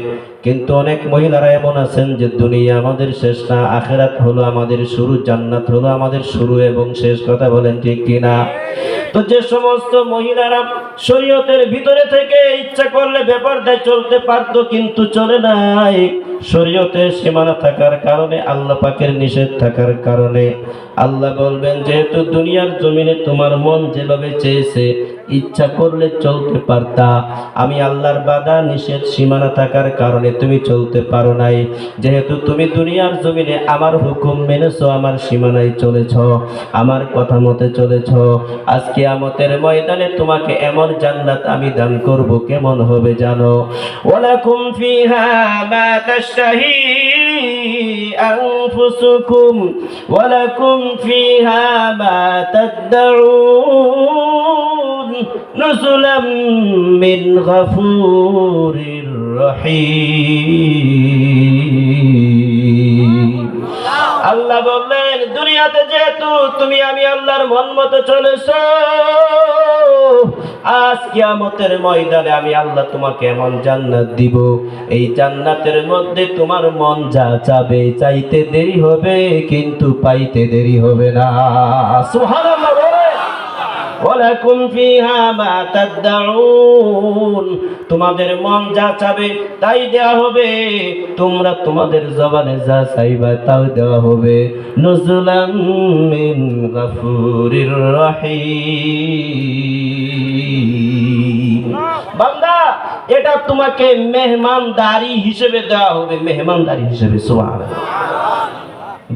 কিন্তু অনেক মহিলারা এমন আছেন যে দুনিয়া আমাদের শেষ না, আখিরাত হলো আমাদের শুরু, জান্নাত হলো আমাদের শুরু এবং শেষ। কথা বলেন ঠিক কিনা? তো যে সমস্ত মহিলারা শরীয়তের ভিতরে থেকে ইচ্ছা করলে বেপরদায় চলতে পারতো কিন্তু চলে নাই, শরীয়তের সীমানা থাকার কারণে, আল্লাহ পাকের নিষেধ থাকার কারণে, আল্লাহ বলবেন যেহেতু দুনিয়ার জমিনে তোমার মন যেভাবে চেয়েছে ইচ্ছা করলে চলতে পারতা, আমি আল্লাহর বাধা নিষেধ সীমানা থাকার কারণে তুমি চলতে পারো নাই। যেহেতু তুমি দুনিয়ার জমিনে আমার হুকুম মেনেছো, আমার সীমানায় চলেছ, আমার কথা মতে চলেছ, আজকে কিয়ামতের ময়দানে তোমাকে এমন জান্নাত আমি দান করব, কেমন হবে জানো? ওয়ালাকুম ফিহা মা তাশতাহি أنفسكم ولكم فيها ما تدعون نزلا من غفور رحيم আল্লাহ বললেন দুনিয়াতে যেহেতু তুমি আমি আল্লাহর মন মতো চলেছো, আজ কিয়ামতের ময়দানে আমি আল্লাহ তোমাকে এমন জান্নাত দিব, এই জান্নাতের মধ্যে তোমার মন যা চাবে চাইতে দেরি হবে কিন্তু পাইতে দেরি হবে না। সুবহানাল্লাহ বলেন ওয়ালাকুম ফিহা মা তাদউন, তোমাদের মন যা চাবে তাই দেওয়া হবে, তোমরা তোমাদের জবানে যা চাইবা তাও দেওয়া হবে। নুজুলাম মিন গাফুরির রহিম। বান্দা এটা তোমাকে মেহমানদারি হিসেবে দেওয়া হবে, মেহমানদারি হিসেবে। সুবহানাল্লাহ।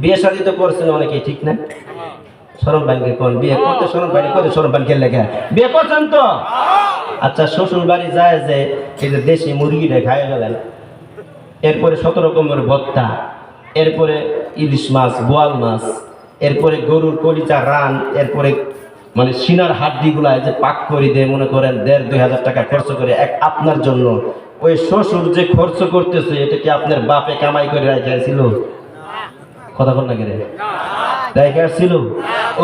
বিয়ে শাদী তো করছেন অনেকেই, ঠিক না? শরম বানকে কোন বিয়ে করতে শরম বানি করতে শরম বানকে লেগে বিয়ে করছেন তো? আচ্ছা, শ্বশুর বাড়ি যায় যে এই যে দেশি মুরগিটা খাইয়ে গেলেন, এরপরে 17 রকমের ভর্তা, এরপরে ইলিশ মাছ, বোয়াল মাছ, এরপরে গরুর কলিজা রান, এরপরে মানে সিনার হাড্ডিগুলা যে পাক করে দেয়, মনে করেন 1,500-2 হাজার টাকা খরচ করে এক আপনার জন্য। ওই শ্বশুর যে খরচ করতেছে এটা কি আপনার বাপে কামাই করে রাখছিল? কথা বল না কে রেখে আসছিল?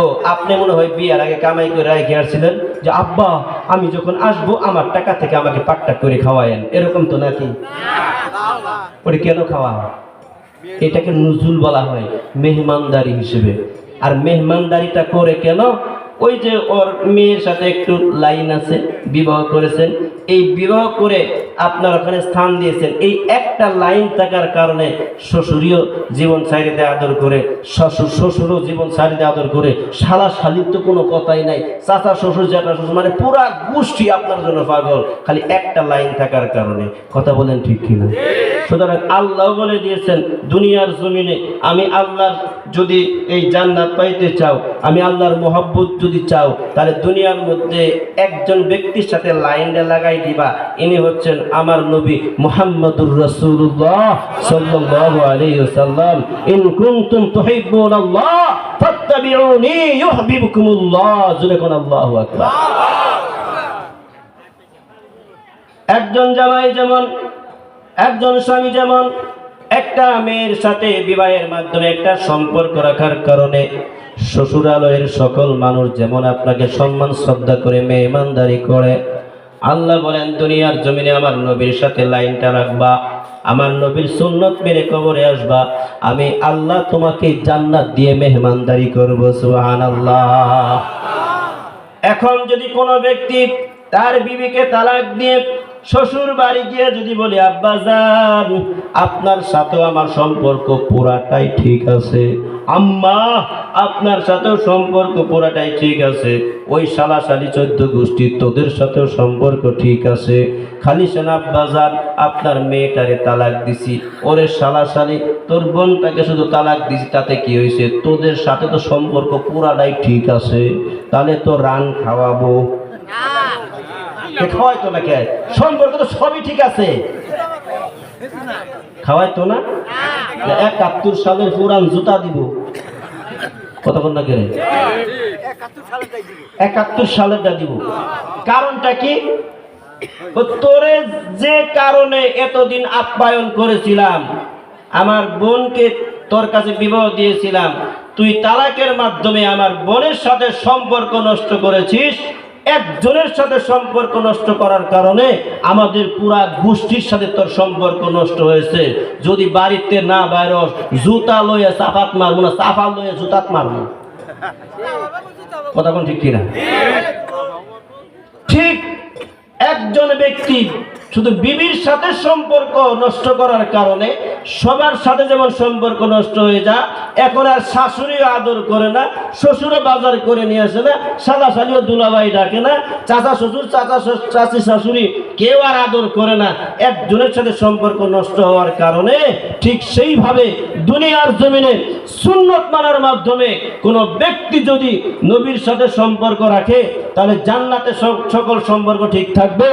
ও আপনি মনে হয় বিয়ার আগে কামাই করে রেখে আসছিলেন যে আব্বা আমি যখন আসবো আমার টাকা থেকে আমাকে পাকটা করে খাওয়ায়েন, এরকম তো নাকি? ওটা কেন খাওয়া? এটাকে নুজুল বলা হয়, মেহমানদারি হিসেবে। আর মেহমানদারিটা করে কেন? ওই যে ওর মেয়ের সাথে একটু লাইন আছে, বিবাহ করেছেন, এই বিবাহ করে আপনার ওখানে স্থান দিয়েছেন, এই একটা লাইন থাকার কারণে শ্বশুরীয় জীবন সারিতে আদর করে, শ্বশুরও জীবন সারিতে আদর করে, শালা শালির তো কোনো কথাই নাই, চাচা শ্বশুর জ্যাঠা শ্বশুর মানে পুরা গোষ্ঠী আপনার জন্য পাগল, খালি একটা লাইন থাকার কারণে। কথা বলেন ঠিক কিনা? সুতরাং আল্লাহ বলে দিয়েছেন দুনিয়ার জমিনে আমি আল্লাহর যদি এই জান্নাত পাইতে চাও, আমি আল্লাহর মহব্বত যদি চাও, তাহলে দুনিয়ার মধ্যে একজন ব্যক্তির সাথে লাইনটা লাগাই দিবা, ইনি হচ্ছেন আমার নবী মুহাম্মদুর রাসূলুল্লাহ সাল্লাল্লাহু আলাইহি ওয়াসাল্লাম। ইন কুনতুম তুহিব্বুনাল্লাহ ফাত্তাবিউনি ইউহিব্বুকুমুল্লাহ। জোরে কোন আল্লাহু আকবার। একজন জামাই যেমন, একজন স্বামী যেমন একটা মেয়ের সাথে বিবাহের মাধ্যমে একটা সম্পর্ক রাখার কারণে শ্বশুরালয়ের সকল মানুষ যেমন আপনাকে সম্মান শ্রদ্ধা করে মেহমানদারি করে, আল্লাহ বলেন দুনিয়ার জমিনে আমার নবীর সাথে লাইনটা রাখবা, আমার নবীর সুন্নত মেনে কবরে আসবা, আমি আল্লাহ তোমাকে জান্নাত দিয়ে মেহমানদারি করব। সুবহানাল্লাহ। এখন যদি কোনো ব্যক্তি তার বিবিকে তালাক দিয়ে শ্বশুর বাড়ি গিয়ে যদি বলে আব্বা জান আপনার সাথে আমার সম্পর্ক পুরাটাই ঠিক আছে, আম্মা আপনার সাথেও সম্পর্ক পুরাটাই ঠিক আছে, ওই শালাশালি 14 গোষ্ঠী তোদের সাথেও সম্পর্ক ঠিক আছে, খালি সেন আব্বা জান আপনার মেয়েটারে তালাক দিছি, ওরে শালাশালি তোর বোনটাকে শুধু তালাক দিছি, তাতে কি হয়েছে? তোদের সাথে তো সম্পর্ক পুরাটাই ঠিক আছে, তাহলে তো রান খাওয়াবো। খাওয়াই তো না, কে সম্পর্ক তো সবই ঠিক আছে, খাওয়াই তো না। 71 সালের পুরান জুতা দিব, কতক্ষণ না কে 71 সালেরটা দিব। কারণটা কি? তোরে যে কারণে এতদিন আপ্যায়ন করেছিলাম, আমার বোনকে তোর কাছে বিবাহ দিয়েছিলাম, তুই তালাকের মাধ্যমে আমার বোনের সাথে সম্পর্ক নষ্ট করেছিস। একজনের সাথে সম্পর্ক নষ্ট করার কারণে আমাদের পুরা গোষ্ঠীর সাথে তোর সম্পর্ক নষ্ট হয়েছে। যদি বাড়িতে না বাইরস, জুতা লইয়া চাপাত মারবো না, চাপা লইয়া জুতাত মারবো। কথা কোন ঠিক কিনা? ঠিক একজন ব্যক্তি শুধু বিবির সাথে সম্পর্ক নষ্ট করার কারণে সবার সাথে যেমন সম্পর্ক নষ্ট হয়ে যায়, এখন আর শাশুড়িও আদর করে না, শ্বশুরও বাজার করে নিয়ে আসে না, শালা শালিও দুলাভাই ডাকে না, চাচা শ্বশুর চাচি শাশুড়ি কেউ আর আদর করে না, একজনের সাথে সম্পর্ক নষ্ট হওয়ার কারণে। ঠিক সেইভাবে দুনিয়ার জমিনে সুন্নত মানার মাধ্যমে কোনো ব্যক্তি যদি নবীর সাথে সম্পর্ক রাখে, তাহলে জান্নাতের সকল সম্পর্ক ঠিক থাকবে,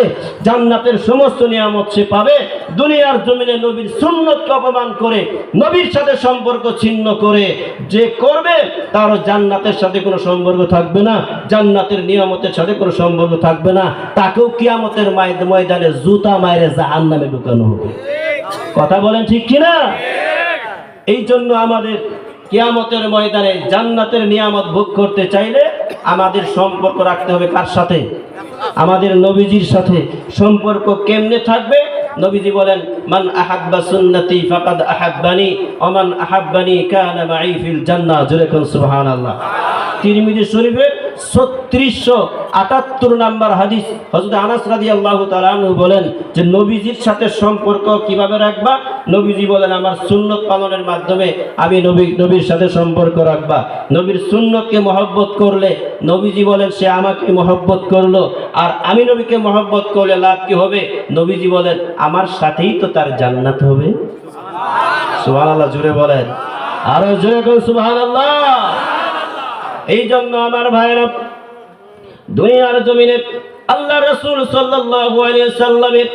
জান্নাতের সমস্ত নিয়ামত সে পাবে। দুনিয়ার জমিনে নবীর সুন্নতকে অপমান করে, নবীর সাথে সম্পর্ক ছিন্ন করে যে করবে, তার জান্নাতের সাথে কোনো সম্পর্ক থাকবে না, জান্নাতের নিয়ামতের সাথে কোনো সম্পর্ক থাকবে না, তাকেও কিয়ামতের ময়দানে জুতা মাইরে জাহান্নামে ঢুকানো হবে। কথা বলেন ঠিক কিনা? এই জন্য আমাদের কিয়ামতের ময়দানে জান্নাতের নিয়ামত ভোগ করতে চাইলে আমাদের সম্পর্ক রাখতে হবে কার সাথে? আমাদের নবীজির সাথে। সম্পর্ক কেমনে থাকবে? নবীজি বলেন, মান আহাব্বা সুন্নতি ফাকাদ আহাব্বানি ওয়া মান আহাব্বানি কানা মাই ফিল জান্নাহ। জোরে কোন সুবহানাল্লাহ। তিরমিজি শরীফের 3678 নাম্বার হাদিস, হযরত আনাস রাদিয়াল্লাহু তাআলা আনহু বলেন যে নবীজির সাথে সম্পর্ক কিভাবে রাখবা? নবীজি বলেন, আমার সুন্নত পালনের মাধ্যমে আমি নবীর সাথে সম্পর্ক রাখবা। নবীর সুন্নতকে মহব্বত করলে নবীজি বলেন সে আমাকে মহব্বত করলো, আর আমি নবীকে মহব্বত করলে লাভ কি হবে? নবীজি বলেন আমার সাথেই তো তার জান্নাত হবে। সুবহানাল্লাহ, জোরে বলেন, আরো জোরে বলেন সুবহানাল্লাহ। এই জন্য আমার ভাইরা, দুনিয়ার জমিনে আল্লাহ রাসূল সাল্লাল্লাহু আলাইহি সাল্লামের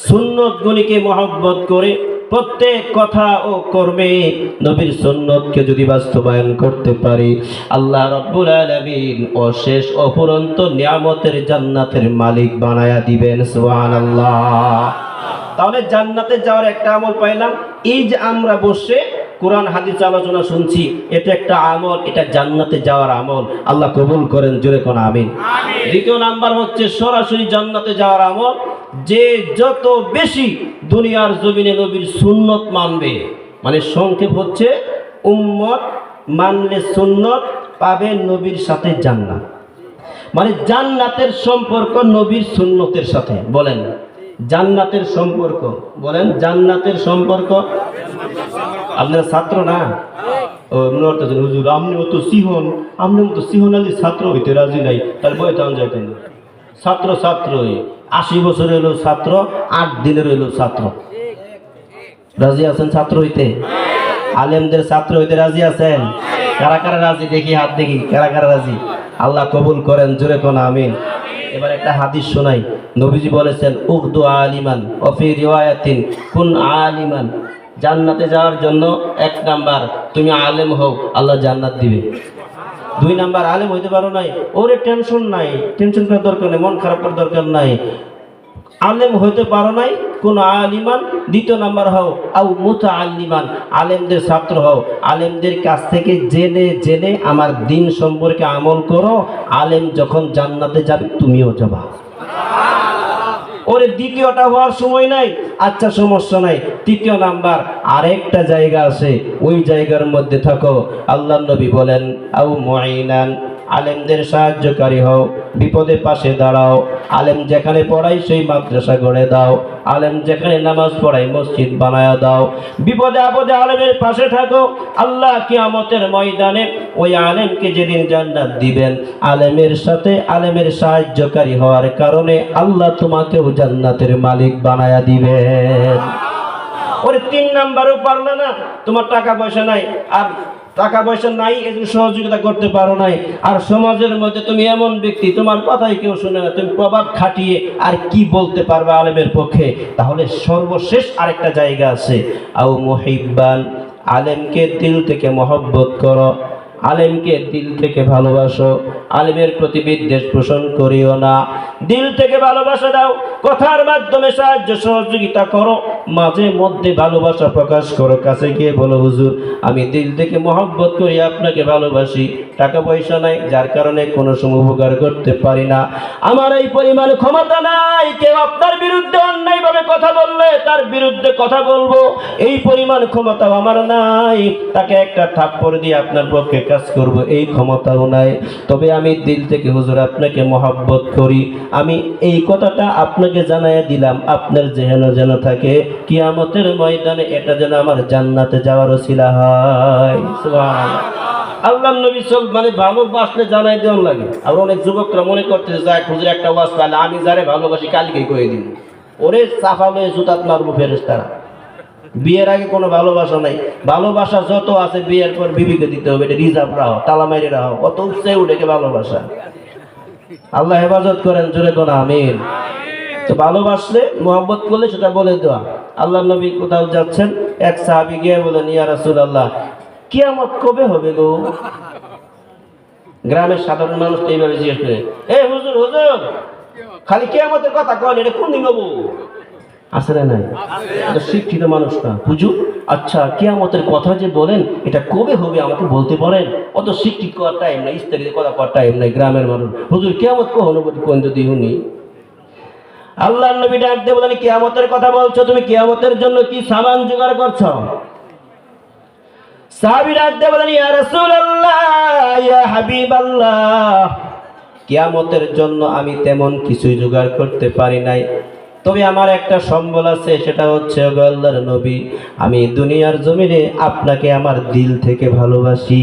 সুন্নতগুলিকে মহব্বত করে প্রত্যেক কথা ও কর্মে নবীর সুন্নতকে যদি বাস্তবায়ন করতে পারি, আল্লাহ রাব্বুল আলামিন অশেষ অফুরন্ত নিয়ামতের জান্নাতের মালিক বানায়া দিবেন। সুবহানাল্লাহ। তাহলে জান্নাতে যাওয়ার একটা আমল পাইলাম, এই যে আমরা বসে কোরআন হাদিস আলোচনা শুনছি, এটা একটা আমল, এটা জান্নাতে যাওয়ার আমল। আল্লাহ কবুল করেন, জোরে কোন আমিন। দ্বিতীয় নাম্বার হচ্ছে সরাসরি জান্নাতে যাওয়ার আমল, যে যত বেশি দুনিয়ার জমিনে নবীর সুন্নত মানবে, মানে সংক্ষেপ হচ্ছে উম্মত মানলে সুন্নত পাবে নবীর সাথে জান্নাত। মানে জান্নাতের সম্পর্ক নবীর সুন্নতের সাথে। বলেন জান্নাতের সম্পর্ক, বলেন জান্নাতের সম্পর্ক। আপনারা ছাত্র না? ও মনে করতেছেন হুজুর আপনিও তো সিহন, আপনিও তো সিহন আলী ছাত্র হইতে রাজি নাই, তার বই টাউন যাইতেন। ছাত্র ছাত্র 80 বছরের হলো ছাত্র, 8 দিনের হইল ছাত্র। রাজি আছেন ছাত্র হইতে? আলেমদের ছাত্র হইতে রাজি আছেন? কারা কারা রাজি? দেখি হাত দেখি, কারা কারা রাজি? আল্লাহ কবুল করেন, জোরে কোন আমিন। এবার একটা হাদিস শোনাই। নবীজি বলেছেন উগদু আলিমান ওয়া ফি রিওয়ায়াতিন কুন আলিমান। জান্নাতে যাওয়ার জন্য 1 নাম্বার তুমি আলেম হও, আল্লাহ জান্নাত দিবে। 2 নাম্বার আলেম হইতে পারো নাই, ওরে টেনশন নাই, টেনশন করার দরকার নেই, মন খারাপ করার দরকার নাই। আলেম হইতে পারো নাই, কোন আলিমান। 2 নাম্বার হও আও মুতাআল্লিমান, আলেমদের ছাত্র হও, আলেমদের কাছ থেকে জেনে জেনে আমার দিন সম্পর্কে আমল করো। আলেম যখন জান্নাতে যাবে তুমিও যাবা। ওরে দ্বিতীয়টা হওয়ার সময় নাই, আচ্ছা সমস্যা নাই। 3 নাম্বার আরেকটা জায়গা আছে, ওই জায়গার মধ্যে থাকো। আল্লাহ নবী বলেন আও মুঈনান, আলেমদের সাহায্যকারী হও, বিপদে পাশে দাঁড়াও। আলেম যেখানে পড়াই সেই মাদ্রাসা গড়ে দাও, আলেম যেখানে নামাজ পড়াই মসজিদ বানায়া দাও। বিপদে আপদে আলেমের পাশে থাকো। আল্লাহ কিয়ামতের ময়দানে ওই আলেমকে যেদিন জান্নাত দিবেন, আলেমের সাথে আলেমের সাহায্যকারী হওয়ার কারণে আল্লাহ তোমাকেও জান্নাতের মালিক বানায়া দিবেন। ওরে 3 নাম্বারও পারলে না, তোমার টাকা পয়সা নাই, আর টাকা পয়সা নাই এজন্য সহযোগিতা করতে পারো নাই, আর সমাজের মধ্যে তুমি এমন ব্যক্তি তোমার কথাই কেউ শুনে না, তুমি প্রভাব খাটিয়ে আর কি বলতে পারবে আলেমের পক্ষে, তাহলে সর্বশেষ আরেকটা জায়গা আছে আও মুহিব্বান, আলেমকে দিল থেকে মহব্বত করো, আলেমকে দিল থেকে ভালোবাসো, আলেমের প্রতি বিদ্বেষ পোষণ করিও না, দিল থেকে ভালোবাসা দাও, কথার মাধ্যমে সাহায্য সহযোগিতা করো, মাঝে মধ্যে ভালোবাসা প্রকাশ করো, কাছে গিয়ে বলো হুজুর আমি দিল থেকে মহব্বত করি, আপনাকে ভালোবাসি, টাকা পয়সা নাই যার কারণে কোনো সময় উপকার করতে পারি না, আমার এই পরিমাণ ক্ষমতা নাই, কেউ আপনার বিরুদ্ধে অন্যায়ভাবে কথা বললে তার বিরুদ্ধে কথা বলবো, এই পরিমাণ ক্ষমতাও আমার নাই, তাকে একটা থাপ্পড় দিয়ে আপনার পক্ষে কাজ করব এই ক্ষমতাও নাই, তবে আমি দিল থেকে হুজুর আপনাকে মহব্বত করি, আমি এই কথাটা আপনাকে জানাইয়া দিলাম, আপনার যেন যেন থাকে কিয়ামতের ময়দানে এটা যেন আমার জান্নাতে যাওয়ার ওসিলা হয়। সুবহানাল্লাহ। আল্লাহ নবী মানে ভালোবাসলে জানাই দেওয়ার লাগে। আর অনেক যুবকরা মনে করতেছে যায় হুজুর একটা ওয়াজ পাইলে আমি যারে ভালোবাসি কালকে কয়ে দিন, ওরে সাফা লয়ে জুতাত মারবো ফেরেশতারা। বিয়ের আগে কোনো ভালোবাসা নাই, ভালোবাসা যত আছে বিয়ের পর বিবিকে দিতে হবে, এটা রিজার্ভ রাখো, তালা মাইরে রাখো, অত উৎসাহে উঠে ভালোবাসা। আল্লাহ হেফাজত করেন, জোরে কোন আমিন। তো তো ভালোবাসলে মোহাব্বত করলে সেটা বলে দেওয়া। আল্লাহ নবী কোথাও যাচ্ছেন, এক সাহাবী গিয়ে বলেন, ইয়া রাসূলুল্লাহ, কিয়ামত কবে হবে গো? গ্রামের সাধারণ মানুষ এইভাবে জিজ্ঞেস করে, এ হুজুর হুজুর, খালি কিয়ামতের কথা কন, এটা কোন দিন হবো? আসলে নাই, এটা শিক্ষিত মানুষ না। হুজুর আচ্ছা কিয়ামতের কথা যে বলেন এটা কবে হবে আমাকে বলতে পারেন? অত শিক্ষিত করার টাইম নাই, ইস্তারিত কথা করার টাইম নাই। গ্রামের মানুষ, হুজুর কিয়ামত কখন হবে কোন যদি শুনি? আল্লাহর নবী ডাক দিয়ে বলেন, কিয়ামতের কথা বলছো, তুমি কিয়ামতের জন্য কি সামান জোগাড় করছো? সাহাবী ডাক দিয়ে বলেন, ইয়া রাসূলুল্লাহ, ইয়া হাবিবাল্লাহ, কিয়ামতের জন্য আমি তেমন কিছুই জোগাড় করতে পারি নাই, তবে আমার একটা সম্বল আছে, সেটা হচ্ছে আল্লাহর নবী, আমি দুনিয়ার জমিনে আপনাকে আমার দিল থেকে ভালোবাসি।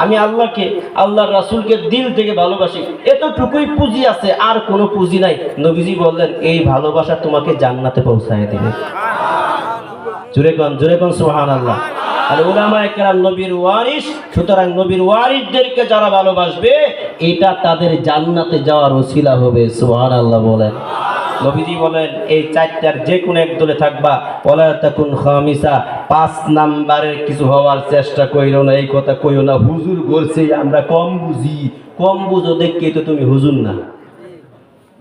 আমি আল্লাহকে, আল্লাহর রাসূলকে দিল থেকে ভালোবাসি, এতটুকুই পুঁজি আছে, আর কোনো পুঁজি নাই। নবীজি বললেন, এই ভালোবাসা তোমাকে জান্নাতে পৌঁছায় দিবে। জোরে কোন সুবহানাল্লাহ। আর উলামায়ে কেরাম নবীর ওয়ারিস, সুতরাং নবীর ওয়ারিসদেরকে যারা ভালোবাসবে এটা তাদের জান্নাতে যাওয়ার ওসিলা হবে। সুবহানাল্লাহ বলেন। নবীজি বলেন, এই চারটার যে কোনো এক দলে থাকবা, ওয়ালা তাকুন খামিসা, 5 নাম্বারের কিছু হওয়ার চেষ্টা কইরো না। এই কথা কইও না, হুজুর বলছে আমরা কম বুঝি, কম বুঝো দেখে তো তুমি হুজুর না।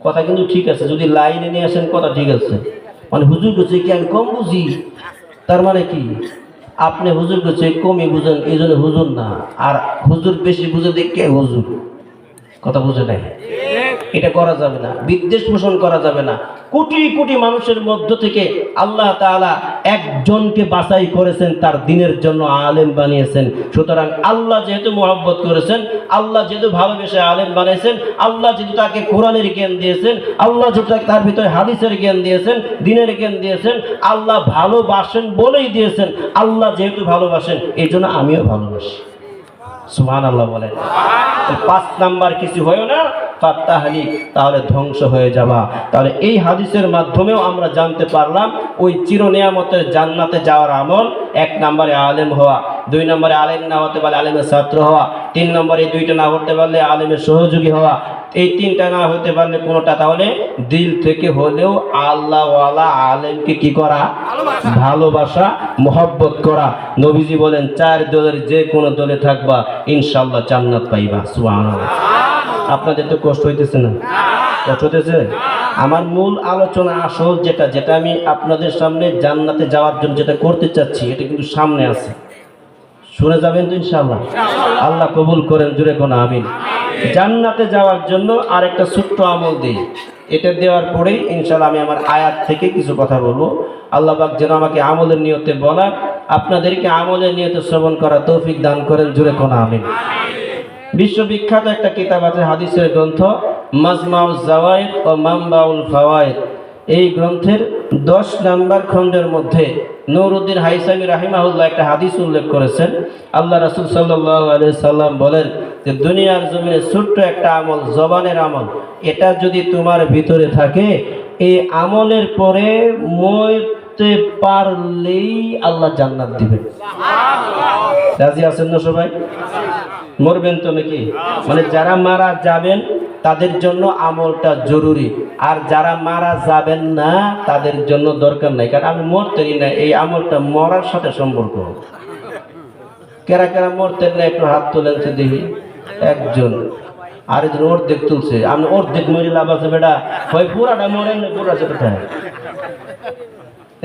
কথা কিন্তু ঠিক আছে, যদি লাইনে নিয়ে আসেন কথা ঠিক আছে। মানে হুজুর বলছে কি আমি কম বুঝি, তার মানে কি আপনি হুজুর বলছে কমই বুঝেন, এই জন্য হুজুর না। আর হুজুর বেশি বুঝে দেখে হুজুর, কথা বুঝে নাই। এটা করা যাবে না, বিদ্বেষ পোষণ করা যাবে না। কোটি কোটি মানুষের মধ্য থেকে আল্লাহ তাআলা একজনকে বাছাই করেছেন, তার দ্বীনের জন্য আলেম বানিয়েছেন। সুতরাং আল্লাহ যেহেতু মহব্বত করেছেন, আল্লাহ যেহেতু ভালোবেসে আলেম বানিয়েছেন, আল্লাহ যেহেতু তাকে কোরআনের জ্ঞান দিয়েছেন, আল্লাহ যেহেতু তার ভিতরে হাদিসের জ্ঞান দিয়েছেন, দ্বীনের জ্ঞান দিয়েছেন, আল্লাহ ভালোবাসেন বলেই দিয়েছেন। আল্লাহ যেহেতু ভালোবাসেন, এই জন্য আমিও ভালোবাসি। সুবহানাল্লাহ বলেন। 5 নাম্বার কিছু হয় না ফাত্তাহলি, তাহলে ধ্বংস হয়ে যাবা। তাহলে এই হাদিসের মাধ্যমেও আমরা জানতে পারলাম ওই চির নিয়ামতের জান্নাতে যাওয়ার আমল, 1 নম্বরে আলেম হওয়া, 2 নম্বরে আলেম না হতে পারলে আলেমের ছাত্র হওয়া, 3 নম্বরে 2টা না হতে পারলে আলেমের সহযোগী হওয়া, এই 3টা না হতে পারলে কোনোটা, তাহলে দিল থেকে হলেও আল্লাহওয়ালা আলেমকে কি করা? ভালোবাসা, মহব্বত করা। নবীজি বলেন 4 দলের যে কোনো দলে থাকবা ইনশাআল্লাহ জান্নাত পাইবা। সুবহানাল্লাহ। আপনাদের তো কষ্ট হইতেছে না? কষ্ট হইতেছে? আমার মূল আলোচনা আসল যেটা আমি আপনাদের সামনে জান্নাতে যাওয়ার জন্য যেটা করতে চাচ্ছি, এটা কিন্তু সামনে আছে, শুনে যাবেন তো ইনশাআল্লাহ। আল্লাহ কবুল করেন, জুড়ে কোন আমিন। জান্নাতে যাওয়ার জন্য আরেকটা ছোট্ট আমল দিই, এটা দেওয়ার পরেই ইনশাআল্লাহ আমি আমার আয়াত থেকে কিছু কথা বলবো। আল্লাহ পাক যেন আমাকে আমলের নিয়তে বলা, আপনাদেরকে আমলের নিয়তে শ্রবণ করা তৌফিক দান করেন, জুড়ে কোন আমিন। বিশ্ববিখ্যাত একটা কিতাব আছে, হাদিসের গ্রন্থ মাজমাউজ জাওয়ায়েদ ও মামবাউল ফাওয়ায়েদ। এই গ্রন্থের 10 নম্বর খণ্ডের মধ্যে নুরউদ্দিন হাইসামি রাহিমাহুল্লাহ একটা হাদিস উল্লেখ করেছেন। আল্লাহ রাসূল সাল্লাল্লাহু আলাইহি সাল্লাম বলেন যে দুনিয়ার জমিনে ছোট্ট একটা আমল, জবানের আমল, এটা যদি তোমার ভিতরে থাকে, এই আমলের পরে মরতে পারলেই আল্লাহ জান্নাত দিবেন। রাজি আছেন না সবাই? মরবেন তো নাকি? মানে যারা মারা যাবেন তাদের জন্য আমলটা জরুরি, আর যারা মারা যাবেন না তাদের জন্য দরকার নাই, কারণ আমি মরতেই না, এই আমলটা মরার সাথে সম্পর্ক। কেরা কেরা মরতেন না একটু হাত তোলেন দেখি। একজন, আরেকজন অর্ধেক তুলছে। আমি অর্ধেক মরে লাভ আছে বেটা, হয় পুরাটা মরেন না পুরা কোথায়।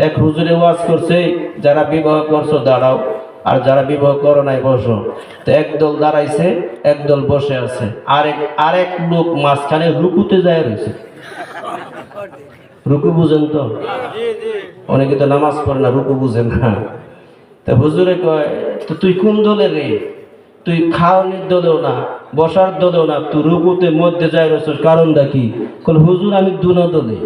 এক হুজুরে ওয়াজ করছে, যারা বিবাহ করছো দাঁড়াও, আর যারা বিবাহ করো নাই বসো। তো একদল দাঁড়াইছে, একদল বসে আছে, আরেক লোক মাঝখানে রুকুতে যায় রয়েছে। রুকু বুঝেন তো? অনেকে তো নামাজ পড়ে না, রুকু বুঝেন না। তা হুজুরে কয়, তো তুই কোন দলে রে? তুই খাওয়ানির দলেও না, বসার দলেও না, তুই রুকুতে মধ্যে যায় রয়েছ, কারণটা কি? বলে হুজুর আমি দুনো দলে।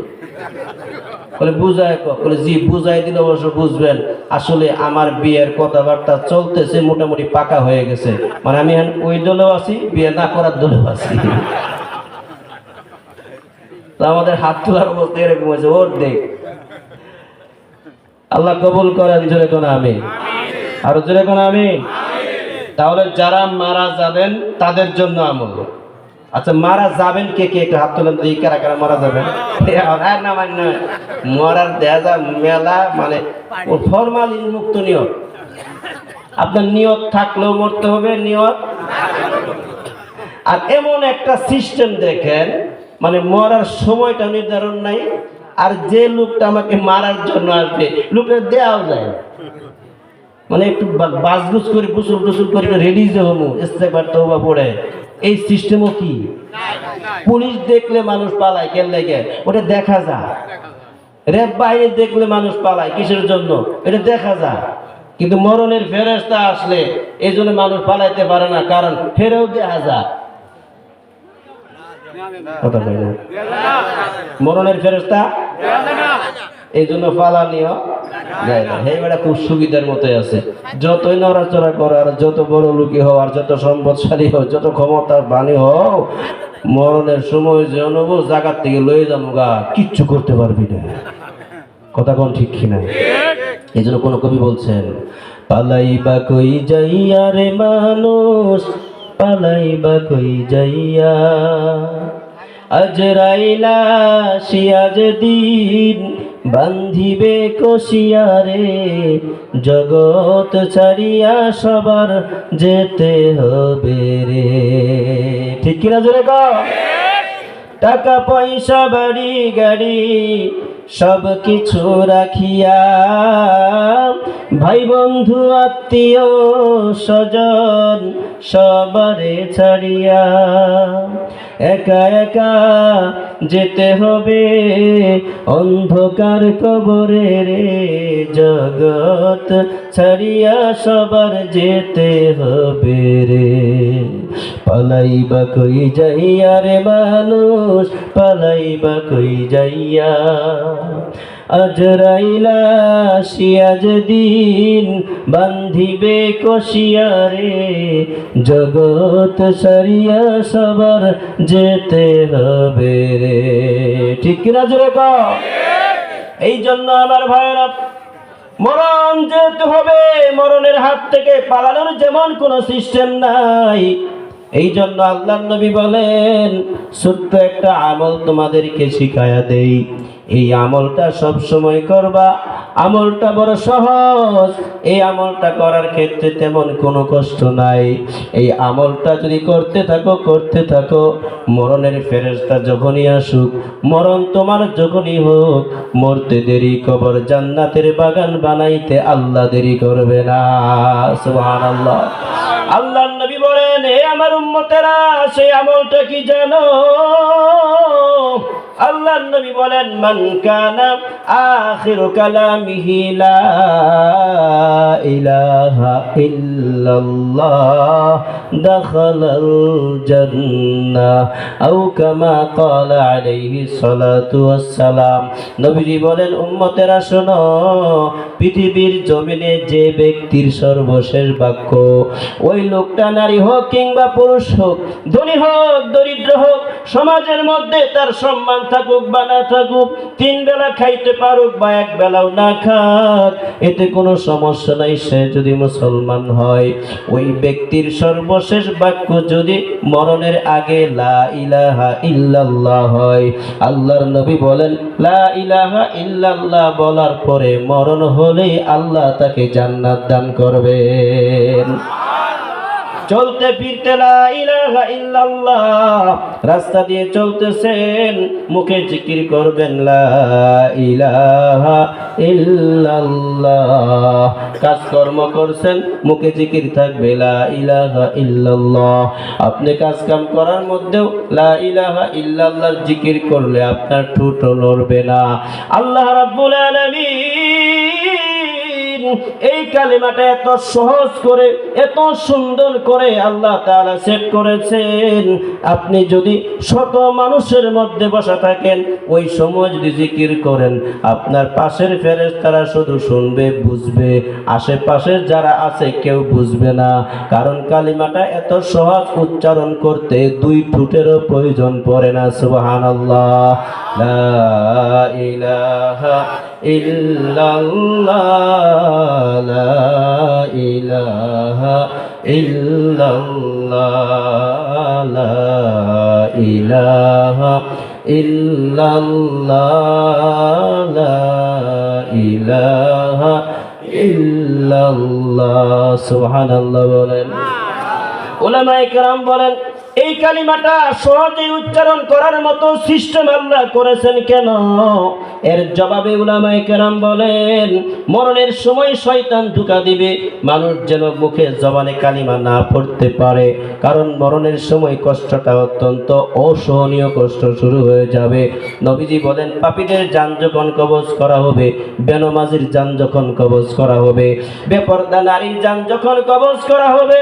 বলে বুঝায়, বলে জি বুঝাই দিলে অবশ্য বুঝবেন, আসলে আমার বিয়ের কথাবার্তা চলতেছে, মোটামুটি পাকা হয়ে গেছে, মানে আমি ওই দলেও আছি, বিয়ে না করার দলেও আছি। আমাদের হাত তোলার অবস্থা এরকম হয়েছে, ওর দেখ। আল্লাহ কবুল করেন, জোরে কোন আমিন। আরো জোরে কোন আমিন। তাহলে যারা মারা যাবেন তাদের জন্য আমল, আচ্ছা মারা যাবেন কে কে একটু হাত তোলেন তো, এই কারা কারা মারা যাবেন? আর না মানে মরার দেখা যায় মেলা, মানে ফরমালিন মুক্ত নিয়ত। আপনার নিয়ত থাকলেও মরতে হবে, নিয়ত। আর এমন একটা সিস্টেম দেখেন, মানে মরার সময়টা নির্ধারণ নাই, আর যে লোকটা আমাকে মারার জন্য আসবে লোকটা দেওয়াও যায়, মানে একটু বাসগুস করে গোসল টোসল করে রেডি যে হমু ইস্তেগফার তওবা পড়ে, এই সিস্টেমও কি? পুলিশ দেখলে মানুষ পালায় কেন লাগে? ওটা দেখা যায়। র্যাব বাহিনী দেখলে মানুষ পালায় কিসের জন্য? এটা দেখা যায়। কিন্তু মরণের ফেরেশতা আসলে এই জন্য মানুষ পালাইতে পারে না, কারণ ফেরেও দেখা যায়। কথা বলে না, মরণের ফেরেশতা এই জন্য পালানিও যায় না। এই বেটা খুব সুবিধার মতোই আছে, যতই নড়াচড়া করো আর যত বড় লোকই হও আর যত সম্পদশালী হও, যত ক্ষমতার বাণী হও, মরণের সময় যে অনুভব জায়গার থেকে লয়ে যাবো গা, কিচ্ছু করতে পারবি না। কথা কোন ঠিক কিনা? এই জন্য কোন কবি বলছেন, পালাইবা কই যাইয়া রে মানুষ, পালাইবা কই যাইয়া, আজরাইলা সিয়াজ দিন বান্ধিবে কষিয়ারে, জগৎ ছাড়িয়া সবার যেতে হবে রে। ঠিক কিনা জোরে কও? টাকা পয়সা বাড়ি গাড়ি সব কিছু রাখিয়া, ভাই বন্ধু আত্মীয় স্বজন সবারে ছাড়িয়া, একা একা যেতে হবে অন্ধকার কবরে রে, জগৎ ছাড়িয়া সবার যেতে হবে রে। পালাইবা কই যাইয়া রে মানুষ, পালাইবা কই যাইয়া, আজরাইলা সিয়াজ দিন বান্ধিবে কষিয়ারে, জগৎ সারিয়া সবার যেতে হবে রে। ঠিক কিনা জোরে কও? এই জন্য আমার ভাইয়েরা, মরণ যেতে হবে, মরণের হাত থেকে পালানোর যেমন কোনো সিস্টেম নাই। এই জন্য আল্লাহর নবী বলেন, ছোট্ট একটা আমল তোমাদেরকে শিখায়া দেই, এই আমলটা সব সময় করবা। আমলটা বড় সহজ, এই আমলটা করার ক্ষেত্রে তেমন কোনো কষ্ট নাই। এই আমলটা যদি করতে থাকো, মরণের ফেরেশতা যখনই আসুক, মরণ তোমার যখনই হোক, মরতে দেরি, কবর জান্নাতের বাগান বানাইতে আল্লাহ দেরি করবে না। সুবহানাল্লাহ। আল্লাহর নবী বলেন, হে আমার উম্মতেরা, সেই আমলটা কি জানো? আল্লাহর নবী বলেন, মান কানা আখিরু কালামিহি লা ইলাহা ইল্লাল্লাহ দাখালাল জান্নাহ, আও কামা ক্বালা আলাইহিস সালাতু ওয়াস সালাম। নবীজি বলেন, উম্মতেরা শোনো, পৃথিবীর জমিনে যে ব্যক্তির সর্বশেষ বাক্য, ওই লোকটা নারী হোক কিংবা পুরুষ হোক, ধনী হোক দরিদ্র হোক, সমাজের মধ্যে তার সম্মান থাকুক বা না থাকুক, 3 বেলা খাইতে পারুক বা 1 বেলাও না খাক, এতে কোনো সমস্যা নাই। সে যদি মুসলমান হয়, ওই ব্যক্তির সর্বশেষ বাক্য যদি মরণের আগে লা ইলাহা ইল্লাল্লাহ হয়, আল্লাহর নবী বলেন, লা ইলাহা ইল্লাল্লাহ বলার পরে মরণ হলেই আল্লাহ তাকে জান্নাত দান করবেন। চলতে ফিরতে লা ইলাহা ইল্লাল্লাহ, রাস্তা দিয়ে চলতেছেন, মুখে জিকির করবেন লা ইলাহা ইল্লাল্লাহ। কাজকর্ম করছেন, মুখে জিকির থাকবে লা ইলাহা ইল্লাল্লাহ। আপনি কাজ কাম করার মধ্যেও লা ইলাহা ইল্লাল্লাহ জিকির করলে আপনার ঠোঁট নড়বে না। আল্লাহ রাব্বুল আলামিন এই কালিমাটা এত সহজ করে, এত সুন্দর করে আল্লাহ তাআলা সেট করেছেন। আপনি যদি শত মানুষের মধ্যে বসা থাকেন, ওই সময় যদি জিকির করেন, আপনার পাশের ফেরেশতারা শুধু শুনবে, বুঝবে, আশেপাশের যারা আছে কেউ বুঝবে না। কারণ কালিমাটা এত সহজ, উচ্চারণ করতে 2 ঠোঁটেরও প্রয়োজন পড়ে না। সুবহানাল্লাহ। লা ইলাহা ইল্লাল্লাহ, লা ইলাহা ইল্লাল্লাহ, লা ইলাহা ইল্লাল্লাহ লা ইলাহা ইল্লাল্লাহ সুবহানাল্লাহ বলেন। উলামায়ে কেরাম বলেন এই কালিমাটা সহজে উচ্চারণ করার মতো সিস্টেম আল্লাহ করেছেন কেন? এর জবাবে উলামায়ে কেরাম বলেন মরণের সময় শয়তান ধোঁকা দিবে মানুষ যেন মুখে জবানে কালিমা না পড়তে পারে, কারণ মরণের সময় কষ্টটা অত্যন্ত অসহনীয় কষ্ট শুরু হয়ে যাবে। নবীজি বলেন পাপীদের জান যখন কবজ করা হবে, বেনমাজির জান যখন কবজ করা হবে, বেপরদা নারীর জান যখন কবজ করা হবে,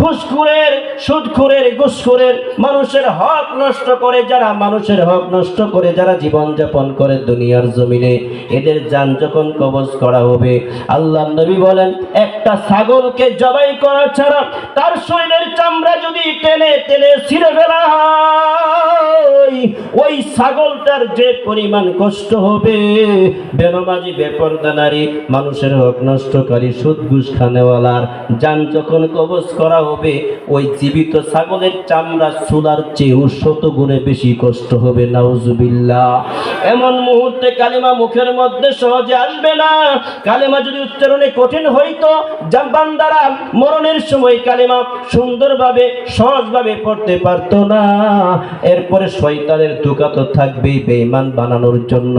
ঘুষখোরের, সুদখোরের, ঘুষখোরের, মানুষের হক নষ্ট করে যারা, মানুষের হক নষ্ট করে যারা জীবন যাপন করে দুনিয়ার জমিনে, এদের জান যখন কবজ করা হবে, আল্লাহ নবী বলেন একটা ছাগলকে জবাই করা ছাড়া তার শরীরের চামড়া যদি টেনে টেনে ছিঁড়ে ফেলা হয়, ওই ছাগলটার যে পরিমাণ কষ্ট হবে, বেনমাজি, বেপরদা নারী, মানুষের হক নষ্টকারী, সুদ ঘুষ খানেওয়ালার জান যখন কবজ করা হবে, ওই জীবিত ছাগলের চামড়া চুলার চেয়েও 100 গুণে বেশি কষ্ট হবে। নাউজুবিল্লাহ। এমন মুহূর্তে কালিমা মুখের মধ্যে সহজে আসবে না। কালিমা যদি উচ্চারণে কঠিন হইতো, বান্দারা মরণের সময় কালিমা সুন্দরভাবে সহজভাবে পড়তে পারতো না। এরপরে শয়তানের ধোঁকা তো থাকবেই বেঈমান বানানোর জন্য।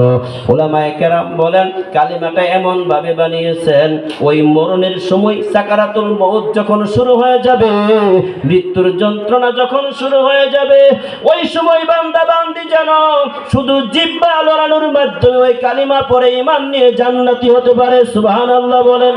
উলামায়ে কেরাম বলেন কালিমাটা এমন ভাবে বানিয়েছেন ওই মরণের সময় সাকারাতুল মউত যখন শুরু হয়ে যাবে, মৃত্যুর যন্ত্রণা যখন শুরু হয়ে যাবে, ওই সময় বান্দা বান্দি যেন শুধু জিহ্বা লড়ানোর মাধ্যমে ওই কালিমা পড়ে ঈমান নিয়ে জান্নাতি হতে পারে। সুবহানাল্লাহ বলেন।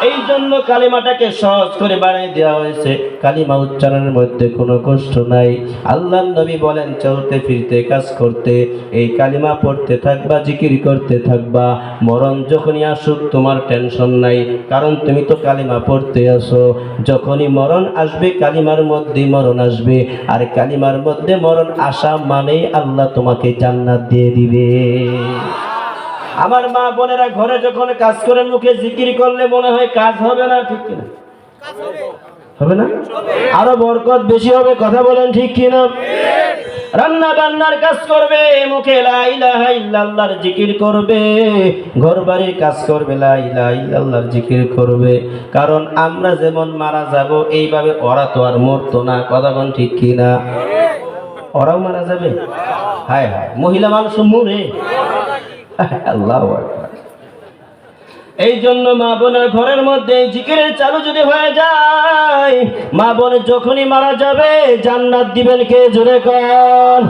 এই জন্য কালিমাটাকে সহজ করে বানিয়ে দেওয়া হয়েছে। কালিমা উচ্চারণের মধ্যে কোনো কষ্ট নাই। আল্লাহর নবী বলেন চলতে ফিরতে কাজ করতে এই কালিমা পড়তে থাকবা, জিকির করতে থাকবা, মরণ যখনই আসুক তোমার টেনশন নাই, কারণ তুমি তো কালিমা পড়তে আসো। যখনই মরণ আসবে কালিমার মধ্যেই মরণ আসবে, আর কালিমার মধ্যে মরণ আসা মানেই আল্লাহ তোমাকে জান্নাত দিয়ে দিবে। আমার মা বোনেরা ঘরে যখন কাজ করে মুখে জিকির করলে মনে হয় কাজ হবে না, ঠিক কিনা? হবে না? আরো বরকত বেশি হবে। কথা বলেন ঠিক কিনা? রান্না বান্নার কাজ করবে মুখে লা ইলাহা ইল্লাল্লাহর জিকির করবে, ঘর বাড়ির কাজ করবে লা ইলাহা ইল্লাল্লাহর জিকির করবে। কারণ আমরা যেমন মারা যাব এইভাবে ওরা তো আর মরতো না। কথা বলেন ঠিক কিনা? ওরাও মারা যাবে। হায় হায়, মহিলা মানুষ মরে। আল্লাহু আকবার। এই জন্য মা বোনের ঘরের মধ্যে জিকিরের চালু যদি হয়ে যায়, মা বোন যখনই মারা যাবে জান্নাত দিবেন কে? জোরে কোন।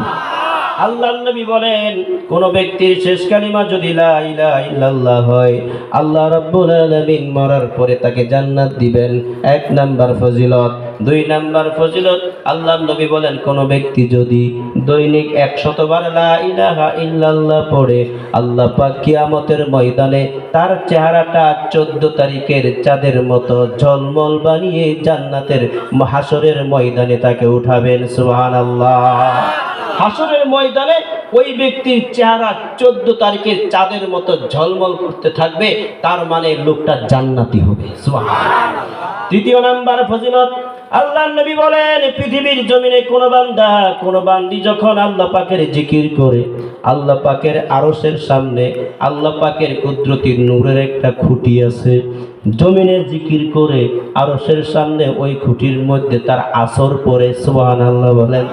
আল্লাহর নবী বলেন কোন ব্যক্তির শেষ কালিমা যদি লা ইলাহা ইল্লাল্লাহ হয়, আল্লাহ রাব্বুল আলামিন মরার পরে তাকে জান্নাত দিবেন। 1 নাম্বার ফজিলত। 2 নাম্বার ফজিলত, আল্লাহর নবী বলেন কোন ব্যক্তি যদি দৈনিক 100 বার লা ইলাহা ইল্লাল্লাহ পড়ে, আল্লাহ পাক কিয়ামতের ময়দানে তার চেহারাটা 14 তারিখের চাঁদের মতো ঝলমল বানিয়ে জান্নাতের হাসরের ময়দানে তাকে উঠাবেন। সুবহানাল্লাহ। হাসরের ময়দানে ওই ব্যক্তির চেহারা 14 তারিখের চাঁদের মতো ঝলমল করতে থাকবে, তার মানে লোকটা জান্নাতি হবে। সুবহানাল্লাহ। 3 নাম্বার ফজিলত, আল্লাহর নবী বলেন পৃথিবীর জমিনে কোন বান্দা, কোন বান্দি যখন আল্লাহ পাকের জিকির করে, আল্লাহ পাকের আরশের সামনে আল্লাহ পাকের কুদরতির নূরের একটা খুঁটি আছে, জমিনের জিকির করে আরশের সামনে ওই খুঁটির মধ্যে তার আসর পড়ে। সুবহানাল্লাহ বলেন।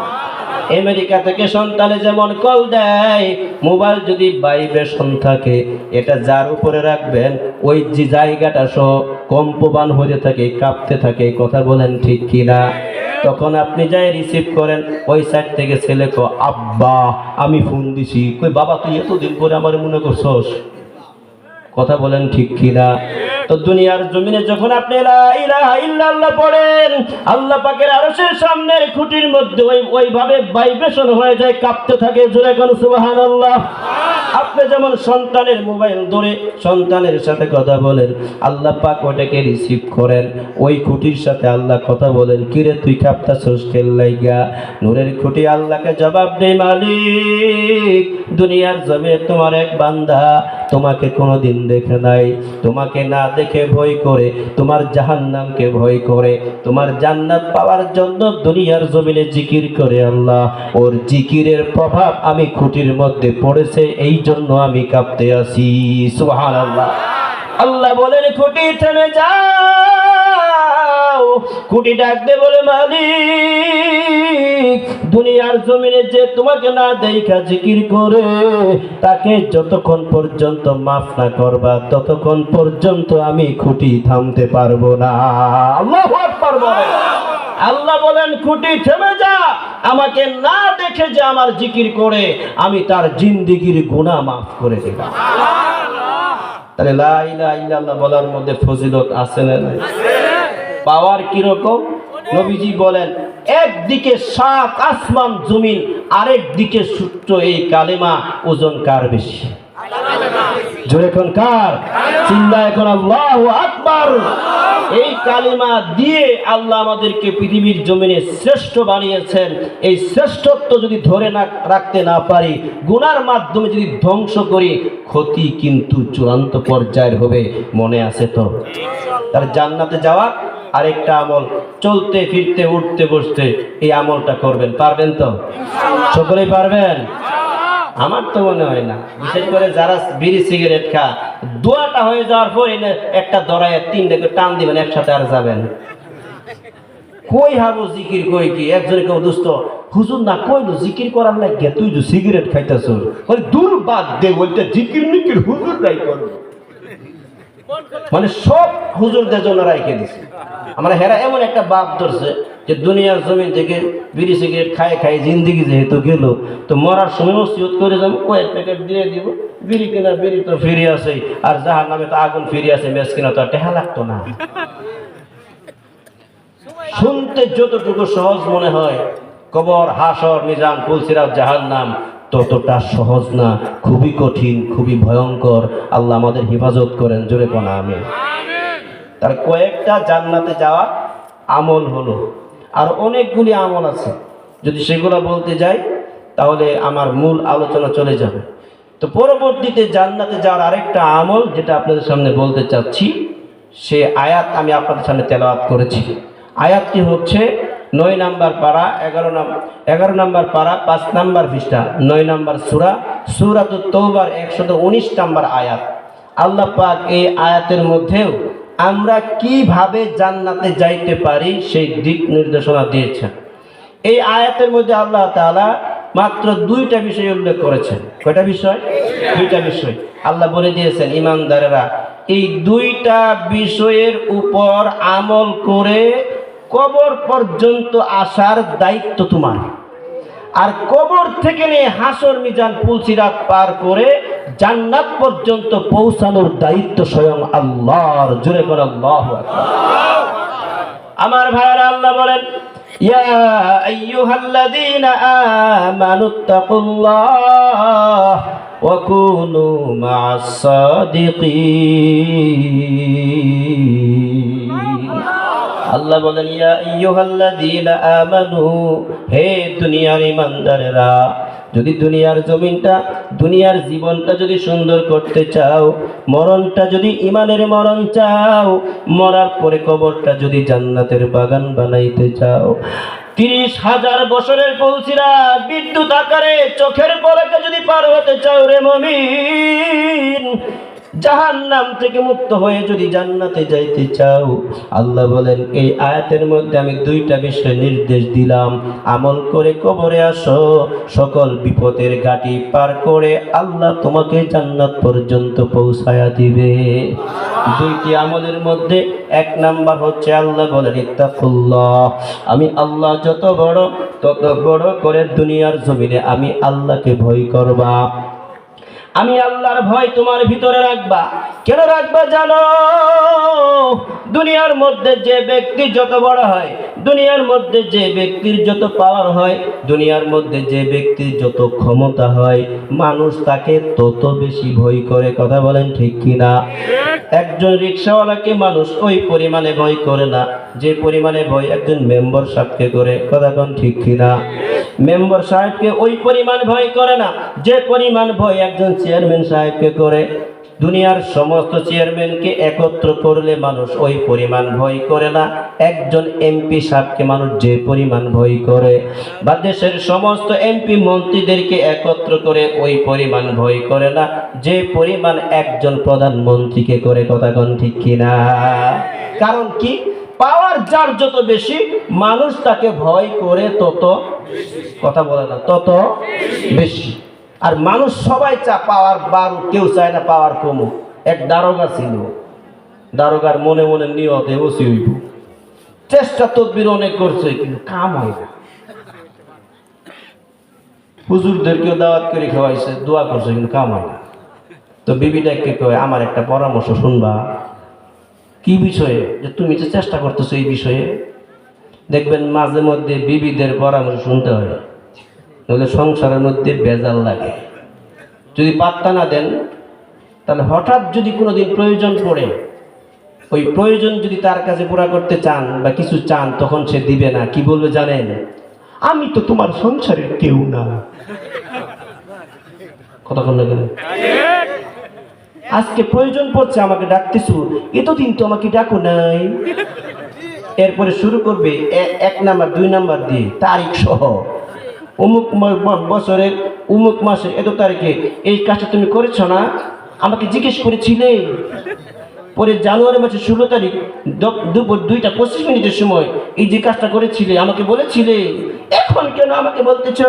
আমেরিকা থেকে সন্তানে যেমন কল দেয়, মোবাইল যদি ভাইব্রেশন থাকে, এটা যার উপরে রাখবেন ওই যে জায়গাটা সহ কম্পমান হতে থাকে, কাঁপতে থাকে। কথা বলেন ঠিক কিনা? তখন আপনি যাই রিসিভ করেন, ওই সাইড থেকে ছেলে কো আব্বা আমি ফোন দিছি, কই বাবা তুই এতদিন পরে আমার মনে করছস। কথা বলেন ঠিক কিনা? তো দুনিয়ার জমিনে যখন আপনি লা ইলাহা ইল্লাল্লাহ পড়েন, আল্লাহ পাকের আরশের সামনের খুঁটির মধ্যে ওইভাবে ভাইব্রেশন হয়ে যায়, কাঁপতে থাকে। জোরে কোন সুবহানাল্লাহ। আপনি যেমন সন্তানের মোবাইল ধরে সন্তানের সাথে কথা বলেন, আল্লাহ পাক ওটাকে রিসিভ করেন, ওই খুঁটির সাথে আল্লাহ কথা বলেন, কিরে তুই কাঁপতাছস কেন লাইগা? নূরের খুঁটি আল্লাহকে জবাব দেয়, মালিক দুনিয়ার জমিনে তোমার এক বান্দা তোমাকে কোনোদিন দেখে নাই, তোমাকে না দেখে ভয় করে, তোমার জাহান্নামকে ভয় করে, তোমার জান্নাত পাওয়ার জন্য দুনিয়ার জমিনে জিকির করে আল্লাহ, ওর জিকিরের প্রভাব আমি খুঁটির মধ্যে পড়েছে, এই জন্য আমি কাঁপতে আছি। সুবহানাল্লাহ। আল্লাহ বলেন খুঁটি থেমে যাও। খুঁটি ডাকতে বলে মালিক, দুনিয়ার জমিনে যে তোমাকে না দেখা জিকির করে, তাকে যতক্ষণ পর্যন্ত মাফ না করবা ততক্ষণ পর্যন্ত আমি খুঁটি থামতে পারবো না। আল্লাহু আকবার বলেন। আল্লাহ বলেন খুঁটি থেমে যা, আমাকে না দেখে যে আমার জিকির করে, আমি তার জিন্দেগির গুনাহ মাফ করে দিলাম। তাহলে লা ইলাহা ইল্লাল্লাহ বলার মধ্যে ফজিলত আছে না নাই? পাওয়ার কিরকম? নবীজি বলেন একদিকে 7 আসমান জমিন, আরেক দিকে সূত্র, এই কালেমা ওজন কার বেশি? জোরে কোন কার? চিল্লা এখন আল্লাহু আকবার। এই কালিমা দিয়ে আল্লাহ আমাদেরকে পৃথিবীর জমিনে শ্রেষ্ঠ বানিয়েছেন। এই শ্রেষ্ঠত্ব যদি ধরে রাখতে না পারি, গুনার মাধ্যমে যদি ধ্বংস করি, ক্ষতি কিন্তু চূড়ান্ত পর্যায়ের হবে। মনে আছে তো? তার জান্নাতে যাওয়া আরেকটা আমল, চলতে ফিরতে উঠতে বসতে এই আমলটা করবেন। পারবেন তো? সকলেই পারবেন? আমার তো মনে হয় না। বিশেষ করে যারা বিড়ি সিগারেট খা, দোয়াটা হয়ে যাওয়ার পর একটা দরায় 3টাকে টান দিবেন, একসাথে আর যাবেন। কই হাবো জিকির কই কি? একজনে কেউ দুস্থ, হুজুর না কইলো জিকির করার লাগে, তুই যে সিগারেট খাইতেছ, ওই দূর বাদ দে, বলতে জিকির নিকির হুজুর নাই করবো। মানে সব হুজুরদের জন্য রাইখে দিছে। আমরা হেরা এমন একটা বাপ ধরছে যে দুনিয়ার জমিন থেকে বিড়ি সিগারেট খায় খায় জিন্দিগি যেহেতু গেল, তো মরার সময় ওসিয়ত করে যাবো, কয়েক প্যাকেট দিয়ে দিব, বিড়ি কেনা বিড়ি তো ফিরে আসে, আর জাহার নামে তো আগুন ফিরে আসে, মেস কিনা তো আর টেহা লাগতো না। শুনতে যতটুকু সহজ মনে হয়, কবর, হাসর, মিজান, পুলসিরাত, জাহান্নাম ততটা সহজ না, খুবই কঠিন, খুবই ভয়ঙ্কর। আল্লাহ আমাদের হেফাজত করেন। জোরে কোন আমিন। তার কয়েকটা জান্নাতে যাওয়া আমল হলো, আর অনেকগুলি আমল আছে। যদি সেগুলো বলতে যাই তাহলে আমার মূল আলোচনা চলে যাবে। তো পরবর্তীতে জান্নাতে যাওয়ার আরেকটা আমল যেটা আপনাদের সামনে বলতে চাচ্ছি, সে আয়াত আমি আপনাদের সামনে তেলাওয়াত করেছি। আয়াতটি হচ্ছে 9 নম্বর পারা, 11 নম্বর পারা, 5 নম্বর পৃষ্ঠা, 9 নম্বর সূরা, সূরাতুত তাওবার 119 নম্বর আয়াত। আল্লাহ পাক এই আয়াতের মধ্যেও আমরা কিভাবে জান্নাতে যাইতে পারি সেই দিক নির্দেশনা দিয়েছেন। এই আয়াতের মধ্যে আল্লাহ তাআলা মাত্র 2টা বিষয় উল্লেখ করেছেন। কয়টা বিষয়? 2টা বিষয় আল্লাহ বলে দিয়েছেন, ঈমানদারেরা এই 2টা বিষয়ের উপর আমল করে কবর পর্যন্ত আসার দায়িত্ব তোমার, আর কবর থেকে নিয়ে হাসর, মিজান, পুলসিরাত পার করে জান্নাত পর্যন্ত পৌঁছানোর দায়িত্ব স্বয়ং আল্লাহর। জোরে করে আল্লাহু আকবার। আমার ভাইরা, আল্লাহ বলেন ইয়া আইয়ুহাল্লাযীনা আমানুত্তাকুল্লাহ ওয়া কুনু মা'আস সাদিকিন। আল্লাহ বলেন ইয়া আইয়ুহাল্লাযীনা আমানু, হে দুনিয়ার ঈমানদারেরা, যদি দুনিয়ার জমিনটা, দুনিয়ার জীবনটা যদি সুন্দর করতে চাও, মরণটা যদি ঈমানের মরণ চাও, মরার পরে কবরটা যদি জান্নাতের বাগান বানাইতে চাও, 30,000 বছরের পুলসিরাত বিদ্যুৎ আকারে চোখের পলকে যদি পার হতে চাও রে মুমিন, জাহান্নাম থেকে মুক্ত হয়ে যদি জান্নাতে যাইতে চাও, আল্লাহ বলেন এই আয়াতের মধ্যে আমি 2টা বিষয় নির্দেশ দিলাম। আমল করে কবরে আসো, সকল বিপদের ঘাটি পার করে আল্লাহ তোমাকে জান্নাত পর্যন্ত পৌঁছায়া দিবে। 2টি আমলের মধ্যে 1 নাম্বার হচ্ছে আল্লাহ বলেন ইত্তাকুল্লাহ, আমি আল্লাহ যত বড় করে দুনিয়ার জমিনে আমি আল্লাহকে ভয় করবা। আমি আল্লাহর ভয় তোমার ভিতরে রাখবা। কেন রাখবা জানো? দুনিয়ার মধ্যে যে ব্যক্তি যত বড় হয়, দুনিয়ার মধ্যে যে ব্যক্তির যত পাওয়ার হয়, দুনিয়ার মধ্যে যে ব্যক্তির যত ক্ষমতা হয়, মানুষ তাকে তত বেশি ভয় করে। কথা বলেন ঠিক কিনা? একজন রিকশাওয়ালাকে মানুষ ওই পরিমাণে ভয় করে না যে পরিমাণে ভয় একজন মেম্বার সাহেবকে করে। কথা বলেন ঠিক কিনা? মেম্বার সাহেবকে ওই পরিমাণ ভয় করে না যে পরিমাণ ভয় একজন চেয়ারম্যান সাহেবকে করে। দুনিয়ার সমস্ত চেয়ারম্যানকে একত্র করলে মানুষ ওই পরিমাণ ভয় করে না একজন এমপি সাহেবকে মানুষ যে পরিমাণ ভয় করে, বা দেশের সমস্ত এমপি মন্ত্রীদেরকে একত্র করে ওই পরিমাণ ভয় করে না যে পরিমাণ একজন প্রধানমন্ত্রীকে করে। কথা কোন ঠিক কিনা? কারণ কি? পাওয়ার যার যত বেশি মানুষ তাকে ভয় করে তত, কথা বলে না, তত বেশি। আর মানুষ সবাই চায় পাওয়ার বাড়ুক, কেউ চায় না পাওয়ার কমুক। এক দারোগা ছিল, দারোগার মনে মনে নিয়তে ওসি হইব, চেষ্টা তদবির অনেক করছে কিন্তু কাম হয় না। হুজুরদেরকেও দাওয়াত করে খাওয়াইছে, দোয়া করছে কিন্তু কাম হয় না। তো বিবিটাকে কয় আমার একটা পরামর্শ শুনবা। কি বিষয়ে? যে তুমি যে চেষ্টা করতেছো এই বিষয়ে। দেখবেন মাঝে মধ্যে বিবিদের পরামর্শ শুনতে হয়, তাহলে সংসারের মধ্যে বেজাল লাগে। যদি পাত্তা না দেন তাহলে হঠাৎ যদি কোনোদিন প্রয়োজন পড়ে, ওই প্রয়োজন যদি তার কাছে পুরা করতে চান বা কিছু চান, তখন সে দিবে না। কি বলবে জানেন? আমি তো তোমার সংসারের কেউ না। কথা বল না কেন? আজকে প্রয়োজন পড়ছে আমাকে ডাকতেছো, এতদিন তো আমাকে ডাকো নাই। এরপরে শুরু করবে 1 নাম্বার 2 নাম্বার দিয়ে তারিখ সহ, অমুক বছরের অমুক মাসে এত তারিখে এই কাজটা তুমি করেছো না, আমাকে জিজ্ঞেস করেছিলে। পরে জানুয়ারি মাসের 16 তারিখ দুপুর 2টা 25 মিনিটের সময় এই যে কাজটা করেছিলে আমাকে বলেছিলে, এখন কেন আমাকে বলতেছো?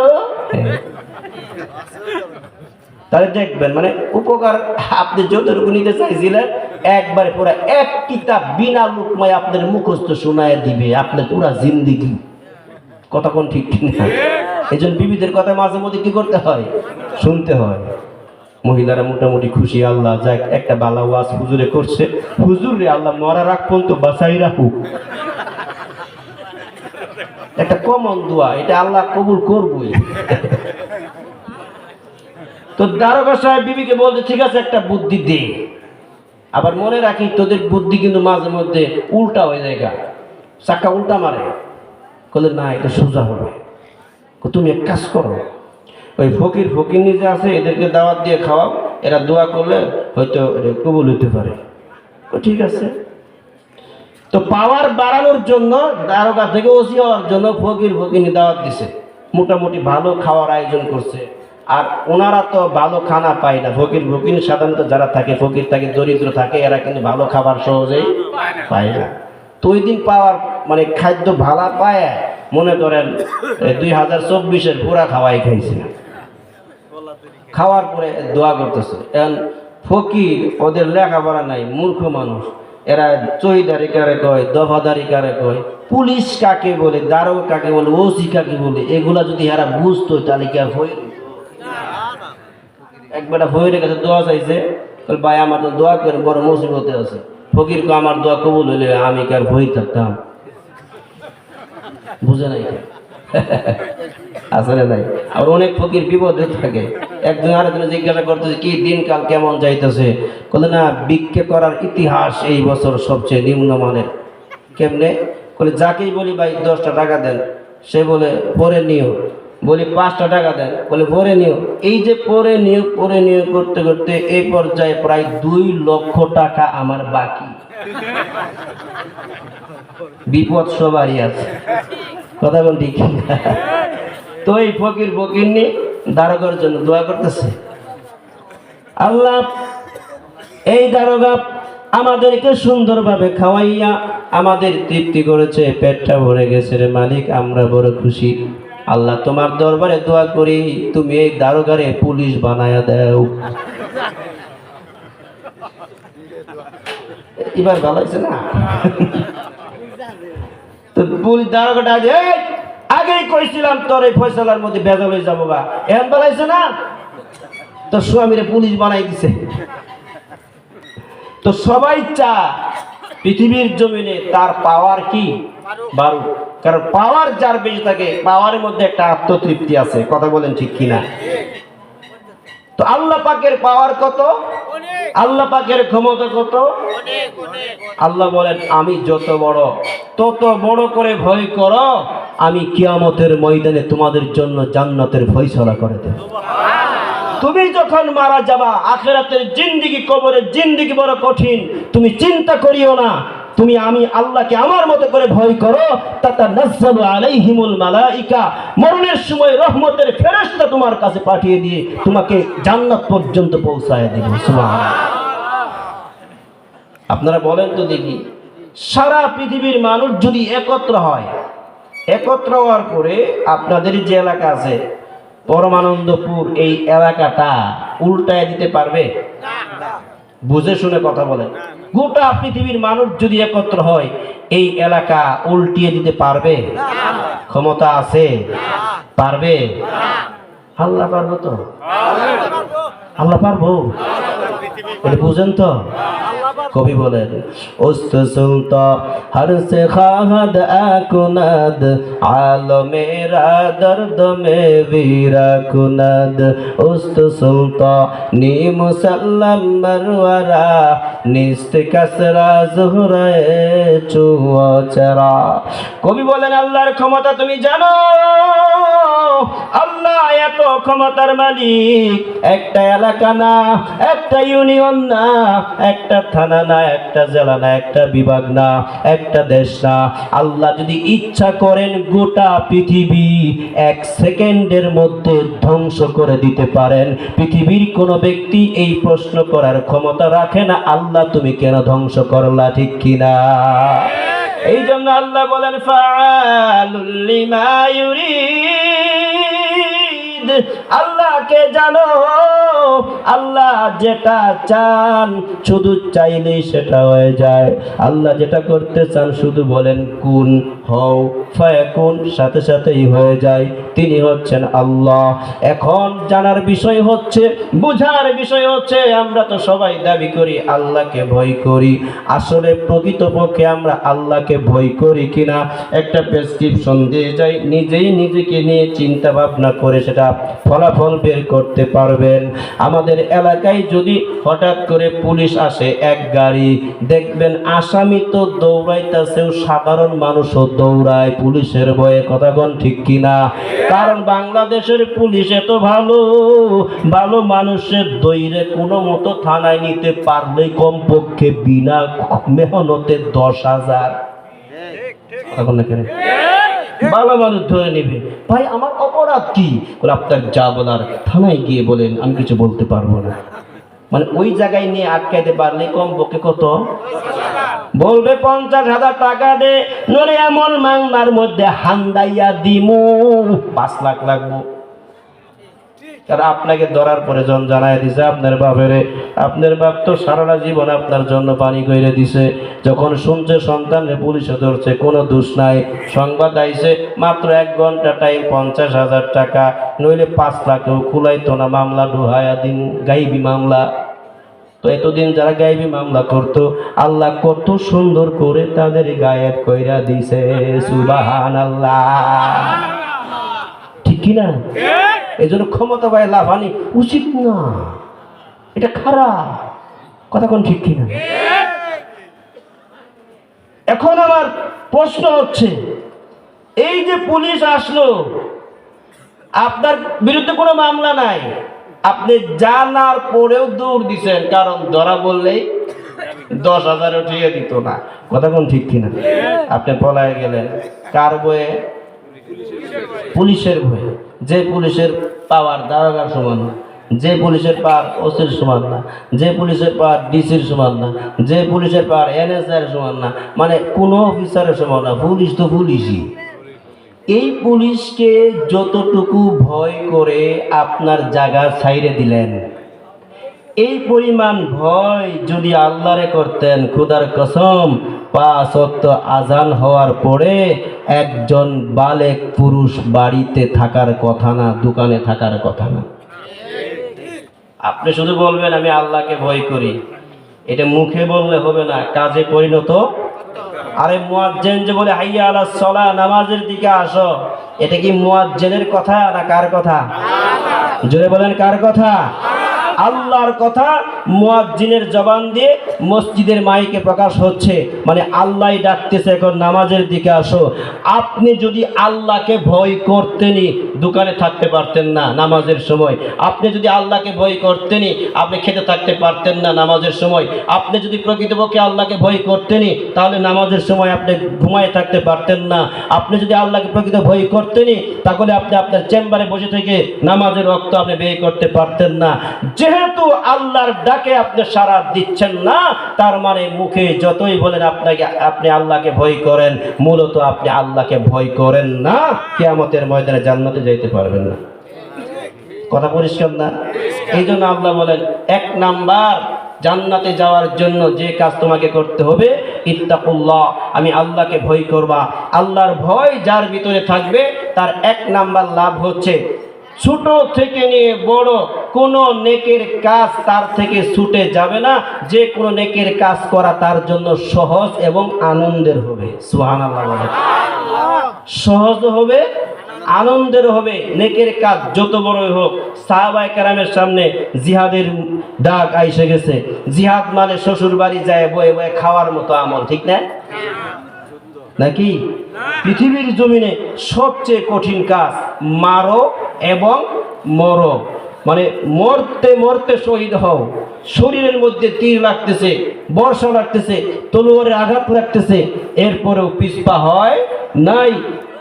তাহলে দেখবেন মানে উপকার আপনি যতটুকু নিতে চাইছিলেন একবারে পুরো এক কিতাব বিনা লুকমায় আপনার মুখস্থ শোনায় দিবে আপনার পুরা জিন্দিগি। কথা কোন ঠিক না? এই জন্য বিবিদের কথা মাঝে মধ্যে কি করতে হয়? শুনতে হয়। মহিলারা মোটামুটি খুশি, আল্লাহ যাক একটা বালা ওয়াজ হুজুরে করছে, হুজুর রে আল্লাহ মরা রাখ পর্যন্ত বাঁচাই রাখুক। একটা কমন দোয়া, এটা আল্লাহ কবুল করবই। তো দারোগা সাহেব বিবিকে বলতে, ঠিক আছে একটা বুদ্ধি দে। আবার মনে রাখি তোদের বুদ্ধি কিন্তু মাঝে মধ্যে উল্টা হয়ে যায়, চাক্কা উল্টা মারে। বলে না, এটা সোজা হবে। তুমি এক কাজ করো, ওই ফকির নিজে আছে এদেরকে দাওয়াত দিয়ে খাওয়াও, এরা দোয়া করলে হয়তো কবুল হইতে পারে। ঠিক আছে। তো পাওয়ার বাড়ানোর জন্য দারোগা থেকে ওসি হওয়ার জন্য ফকির দাওয়াত দিছে, মোটামুটি ভালো খাওয়ার আয়োজন করছে। আর ওনারা তো ভালো খানা পায় না। ফকির সাধারণত যারা থাকে, ফকির থাকে, দরিদ্র থাকে, এরা কিন্তু ভালো খাবার সহজেই পায় না। তো ওই দিন পাওয়ার মানে খাদ্য ভালো পায়, মনে করেন 2024-এর পুরা খাওয়াই খাইছে। খাওয়ার পরে দোয়া করতেছে। এখন ফকির ওদের লেখাপড়া নাই, মূর্খ মানুষ, এরা চৈদারি কারে কয়, দফাদারি কারে কয়, পুলিশ কাকে বলে, দারোগা কাকে বলে, ওসি কাকে বলে, এগুলা যদি এরা বুঝতো তাহলে কি আর হয়ে একবার ফকিরের কাছে দোয়া চাইছে, ভাই আমার তো দোয়া করে বড় মুসিবতে আছে। ফকির কো আমার দোয়া কবুল হইলে আমি কি আর ভয় থাকতাম? বুঝে নাই আসলে নাই। আর অনেক ফকির বিপদে থাকে, একজন আরেকজন জিজ্ঞাসা করতেছে কি দিনকাল কেমন যাইতেছে? বলে না, ভিক্ষে করার ইতিহাস এই বছর সবচেয়ে নিম্নমানের। কেমনে? বলে যাকেই বলি ভাই 10টা টাকা দেন, সে বলে পরে নিও। বলি 5টা টাকা দেন, বলে পরে নিও। এই যে পরে নিও করতে করতে এই পর্যায়ে প্রায় 2 লক্ষ টাকা আমার বাকি। বিপদ সবারই আছে, কথা বল ঠিক। তো এই ফকির নিয়ে দারোগার জন্য দোয়া করতেছে, আল্লাহ এই দারোগা আমাদেরকে সুন্দরভাবে খাওয়াইয়া আমাদের তৃপ্তি করেছে, পেটটা ভরে গেছে রে মালিক, আমরা বড় খুশি। আল্লাহ তোমার দরবারে দোয়া করি, তুমি এই দারোগারে পুলিশ বানায়া দাও। এবার ভালো হয়েছে না? তো পুলিশ দারোগাটা আগেই কইছিলাম তোর এই ফয়সালার মধ্যে বেজাল হয়ে যাবো গা, এখন বলাইছে না তোর স্বামীরে পুলিশ বানাই দিছে। তো সবাই চা পৃথিবীর জমিনে তার পাওয়ার কি বাড়ুক, কারণ পাওয়ার যার বেশি থাকে পাওয়ারের মধ্যে একটা আত্মতৃপ্তি আছে। কথা বলেন ঠিক কিনা? তো আল্লাহ পাকের পাওয়ার কত, আল্লাহ পাকের ক্ষমতা কত। আল্লাহ বলেন আমি যত বড় তত বড় করে ভয় করো, আমি কিয়ামতের ময়দানে তোমাদের জন্য জান্নাতের ফয়সালা করে দেব। তুমি যখন মারা যাবা, আখিরাতের জিন্দেগি, কবরের জিন্দেগি বড় কঠিন, তুমি চিন্তা করিও না। তুমি আমি আল্লাহকে আমার মতো করে ভয় করো। তাতানাজ্জালু আলাইহিমুল মালাইকা, মরণের সময় রহমতের ফেরেশতা তোমার কাছে পাঠিয়ে দিয়ে তোমাকে জান্নাত পর্যন্ত পৌঁছায় দেবে। সুবহানাল্লাহ। আপনারা বলেন তো দেখি, সারা পৃথিবীর মানুষ যদি একত্র হয়, একত্র হওয়ার পরে আপনাদের যে এলাকা আছে পরমানন্দপুর, এই এলাকাটা উল্টায় দিতে পারবে? বুঝে শুনে কথা বলেন। গোটা পৃথিবীর মানুষ যদি একত্র হয়, এই এলাকা উল্টিয়ে দিতে পারবে? ক্ষমতা আছে? পারবে? আল্লাহ পারবো তো? আল্লাহ পারবো? এটা বুঝেন তো? কবি বলেন, উস্ত সুলতা হর সে খাহাদ আকুনাদ, আলমেরা দর্দ মে বীরা কুনাদ, উস্ত সুলতা নি মুসাল্লাম মরওয়ারা, নিস্ত কাসরা জুহরায়ে চুয়াচরা। কবি বলেন, আল্লাহর ক্ষমতা তুমি জানো? আল্লাহ এত ক্ষমতার মালিক। একটা এলাকা না, একটা ইউনিয়ন না, একটা থানা না, একটা জেলা না, একটা বিভাগ না, একটা দেশ না। আল্লাহ যদি ইচ্ছা করেন গোটা পৃথিবী এক সেকেন্ডের মধ্যে ধ্বংস করে দিতে পারেন। পৃথিবীর কোন ব্যক্তি এই প্রশ্ন করার ক্ষমতা রাখে না, আল্লাহ তুমি কেন ধ্বংস করলা, ঠিক কিনা? এই জন্য আল্লাহ বলেন, ফাআলুল লিমা ইউরিদ। আল্লাহকে জানো, আল্লাহ যেটা চান শুধু চাইলেই সেটা হয়ে যায়। আল্লাহ যেটা করতে চান শুধু বলেন কুন হও ফায়াকুন, সাথে সাথেই হয়ে যায়। তিনি হচ্ছেন আল্লাহ। এখন জানার বিষয় হচ্ছে, বুঝার বিষয় হচ্ছে, আমরা তো সবাই দাবি করি আল্লাহকে ভয় করি, আসলে প্রকৃতপক্ষে আমরা আল্লাহকে ভয় করি কিনা একটা প্রেসক্রিপশন দিয়ে যাই, নিজেই নিজেকে নিয়ে চিন্তা ভাবনা করে সেটা ফলাফল বের করতে পারবেন। আমাদের এলাকায় যদি হঠাৎ করে পুলিশ আসে এক গাড়ি, দেখবেন আসামি তো দৌড়াইতেছেও, সাধারণ মানুষও দৌড়ায় পুলিশের ভয়ে। কথা কোন ঠিক কিনা? কারণ বাংলাদেশের পুলিশ এত ভালো, ভালো মানুষের দৈরে কোনো মতো থানায় নিতে পারলেই কমপক্ষে বিনা মেহনতে 10,000 এখন এখানে ভালো মানুষ ধরে নেবে। ভাই আমার অপরাধ কি? আপনার যা বলার থানায় গিয়ে বলেন, আমি কিছু বলতে পারবো না। মানে ওই জায়গায় নিয়ে আটকাইতে পারলে কমপক্ষে কত বলবে? 50,000 টাকা দে, নরে এমন মাংনার মধ্যে হান্দাইয়া দিমু 5 লাখ লাগবো। কারণ আপনাকে ধরার পরে জন জানাই দিছে আপনার বাপেরে, আপনার বাপ তো সারাটা জীবন আপনার জন্য পানি কইরে দিছে। যখন শুনছে সন্তানরে পুলিশে ধরছে, কোনো দোষ নাই, সংবাদ আইছে, মাত্র 1 ঘন্টা টাইম, 50,000 টাকা, নইলে 5 লাখেও খুলাইতো না। মামলা ঢুহায়া দিন, গাইবি মামলা। তো এতদিন যারা গাইবি মামলা করতো, আল্লাহ কত সুন্দর করে তাদের গায়েব কইরা দিছে। সুবহানাল্লাহ, ঠিক কিনা? এই জন্য ক্ষমতা পায় লাভানি উচিত না, এটা খারাপ। কথা কোন ঠিক কিনা? এখন আমার প্রশ্ন হচ্ছে, এই যে পুলিশ আসলো, আপনার বিরুদ্ধে কোনো মামলা নাই, আপনি জানার পরেও দৌড় দিছেন, কারণ ধরা বললেই 10,000 উঠিয়ে দিত না। কথা কোন ঠিক কিনা? আপনি পলায় গেলেন কার বয়ে? পুলিশের ভয়ে। যে পুলিশের পাওয়ার দারোগার সমান না, যে পুলিশের পাওয়ার ওসির সমান না, যে পুলিশের পাওয়ার ডিসির সমান না, যে পুলিশের পাওয়ার এনএসআই সমান না, মানে কোনো অফিসারের সমান না। পুলিশ তো পুলিশই। এই পুলিশকে যতটুকু ভয় করে আপনার জায়গা ছাইড়ে দিলেন, এই পরিমাণ ভয় যদি আল্লাহরে করতেন, খোদার কসম 5 ওয়াক্ত আজান হওয়ার পরে একজন বালেক পুরুষ বাড়িতে থাকার কথা না, দোকানে থাকার কথা না। আপনি শুধু বলবেন আমি আল্লাহকে ভয় করি, এটা মুখে বললে হবে না, কাজে পরিণত। আরে মুয়াজ্জিন যে বলে হাইয়া আলাস সালাহ, নামাজের দিকে আসো, এটা কি মুয়াজ্জিনের কথা না কার কথা? জোরে বলেন, কার কথা? আল্লাহর কথা মুয়াজ্জিনের জবান দিয়ে মসজিদের মাইকে প্রকাশ হচ্ছে, মানে আল্লাহই ডাকতেছে এখন নামাজের দিকে আসো। আপনি যদি আল্লাহকে ভয় করতেনই দোকানে থাকতে পারতেন না নামাজের সময়। আপনি যদি আল্লাহকে ভয় করতেনই আপনি খেতে থাকতে পারতেন না নামাজের সময়। আপনি যদি প্রকৃতপক্ষে আল্লাহকে ভয় করতেনই তাহলে নামাজের সময় আপনি ঘুমায় থাকতে পারতেন না। আপনি যদি আল্লাহকে প্রকৃত ভয় করতেনই তাহলে আপনি আপনার চেম্বারে বসে থেকে নামাজের রক্ত আপনি ব্যয় করতে পারতেন না। যেহেতু আল্লাহর ডাকে আপনি সাড়া দিচ্ছেন না, তার মানে মুখে যতই বলেন আপনি আল্লাহকে ভয় করেন, মূলত আপনি আল্লাহকে ভয় করেন না, কিয়ামতের ময়দানে জান্নাতে যাইতে পারবেন না। কথা পরিষ্কার না? এই জন্য আল্লাহ বলেন 1 নাম্বার জান্নাতে যাওয়ার জন্য যে কাজ তোমাকে করতে হবে, ইত্তাকুল্লাহ, আমি আল্লাহকে ভয় করবা। আল্লাহর ভয় যার ভিতরে থাকবে তার 1 নাম্বার লাভ হচ্ছে ছোট থেকে নিয়ে বড় কোনো নেকের কাজ তার থেকে ছুটে যাবে না। যে কোনো নেকের কাজ করা তার জন্য সহজ এবং আনন্দের হবে। সুবহানাল্লাহ বলেন। সহজ হবে, আনন্দের হবে। নেকের কাজ যত বড়ই হোক। সাহাবায়ে কেরামের সামনে জিহাদের ডাক আইসে গেছে। জিহাদ মানে শ্বশুর বাড়ি যায় বয়ে বয়ে খাওয়ার মতো আমল, ঠিক না নাকি? পৃথিবীর জমিনে সবচেয়ে কঠিন কাজ মারো এবং মরো, মানে মরতে মরতে শহীদ হও। শরীরের মধ্যে তীর লাগতেছে, বর্ষা লাগতেছে, তলোয়ারের আঘাত লাগতেছে, এরপরেও পিছপা হয় নাই।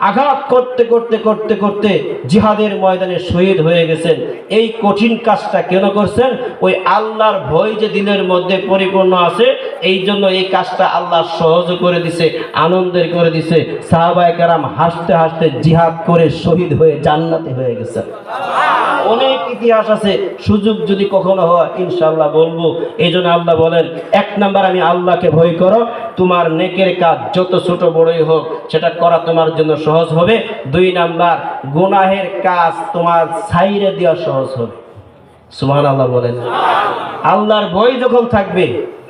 আঘাত করতে করতে করতে করতে জিহাদের ময়দানে শহীদ হয়ে গেছেন। এই কঠিন কাজটা কেন করছেন? ওই আল্লাহর ভয় যে দিলের মধ্যে পরিপূর্ণ আছে, এই জন্য এই কাজটা আল্লাহ সহজ করে দিছে, আনন্দের করে দিছে। সাহাবায়ে কেরাম হাসতে হাসতে জিহাদ করে শহীদ হয়ে জান্নাতে হয়ে গেছেন। অনেক ইতিহাস আছে, সুযোগ যদি কখনো হয় ইনশাআল্লাহ বলবো। এই জন্য আল্লাহ বলেন 1 নাম্বার আমি আল্লাহকে ভয় করো, তোমার নেকের কাজ যত ছোট বড়ই হোক সেটা করা তোমার জন্য সহজ হবে। 2 নাম্বার গুনাহের কাজ তোমার ছাইরে দেওয়া সহজ হবে। সুবহানাল্লাহ বলেন। আল্লাহর ভয় যখন থাকবে,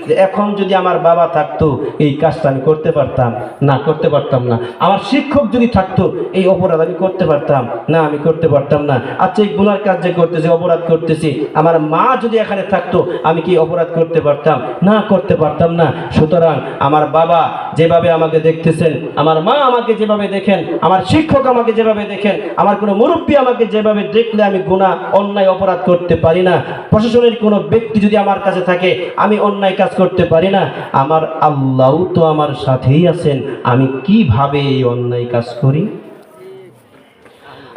যে এখন যদি আমার বাবা থাকতো এই কাজটা আমি করতে পারতাম না, করতে পারতাম না। আমার শিক্ষক যদি থাকতো এই অপরাধ আমি করতে পারতাম না, আমি করতে পারতাম না। আচ্ছা এই গুনার কাজ যে করতেছি, অপরাধ করতেছি, আমার মা যদি এখানে থাকতো আমি কি অপরাধ করতে পারতাম না, করতে পারতাম না। সুতরাং আমার বাবা যেভাবে আমাকে দেখতেছেন, আমার মা আমাকে যেভাবে দেখেন, আমার শিক্ষক আমাকে যেভাবে দেখেন, আমার কোনো মুরব্বী আমাকে যেভাবে দেখলে আমি গুনাহ অন্যায় অপরাধ করতে পারি না, প্রশাসনের কোনো ব্যক্তি যদি আমার কাছে থাকে আমি অন্যায় কাজ করতে পারি না, আমার আল্লাহ তো আমার সাথেই আছেন, আমি কিভাবে এই অন্যায় কাজ করি?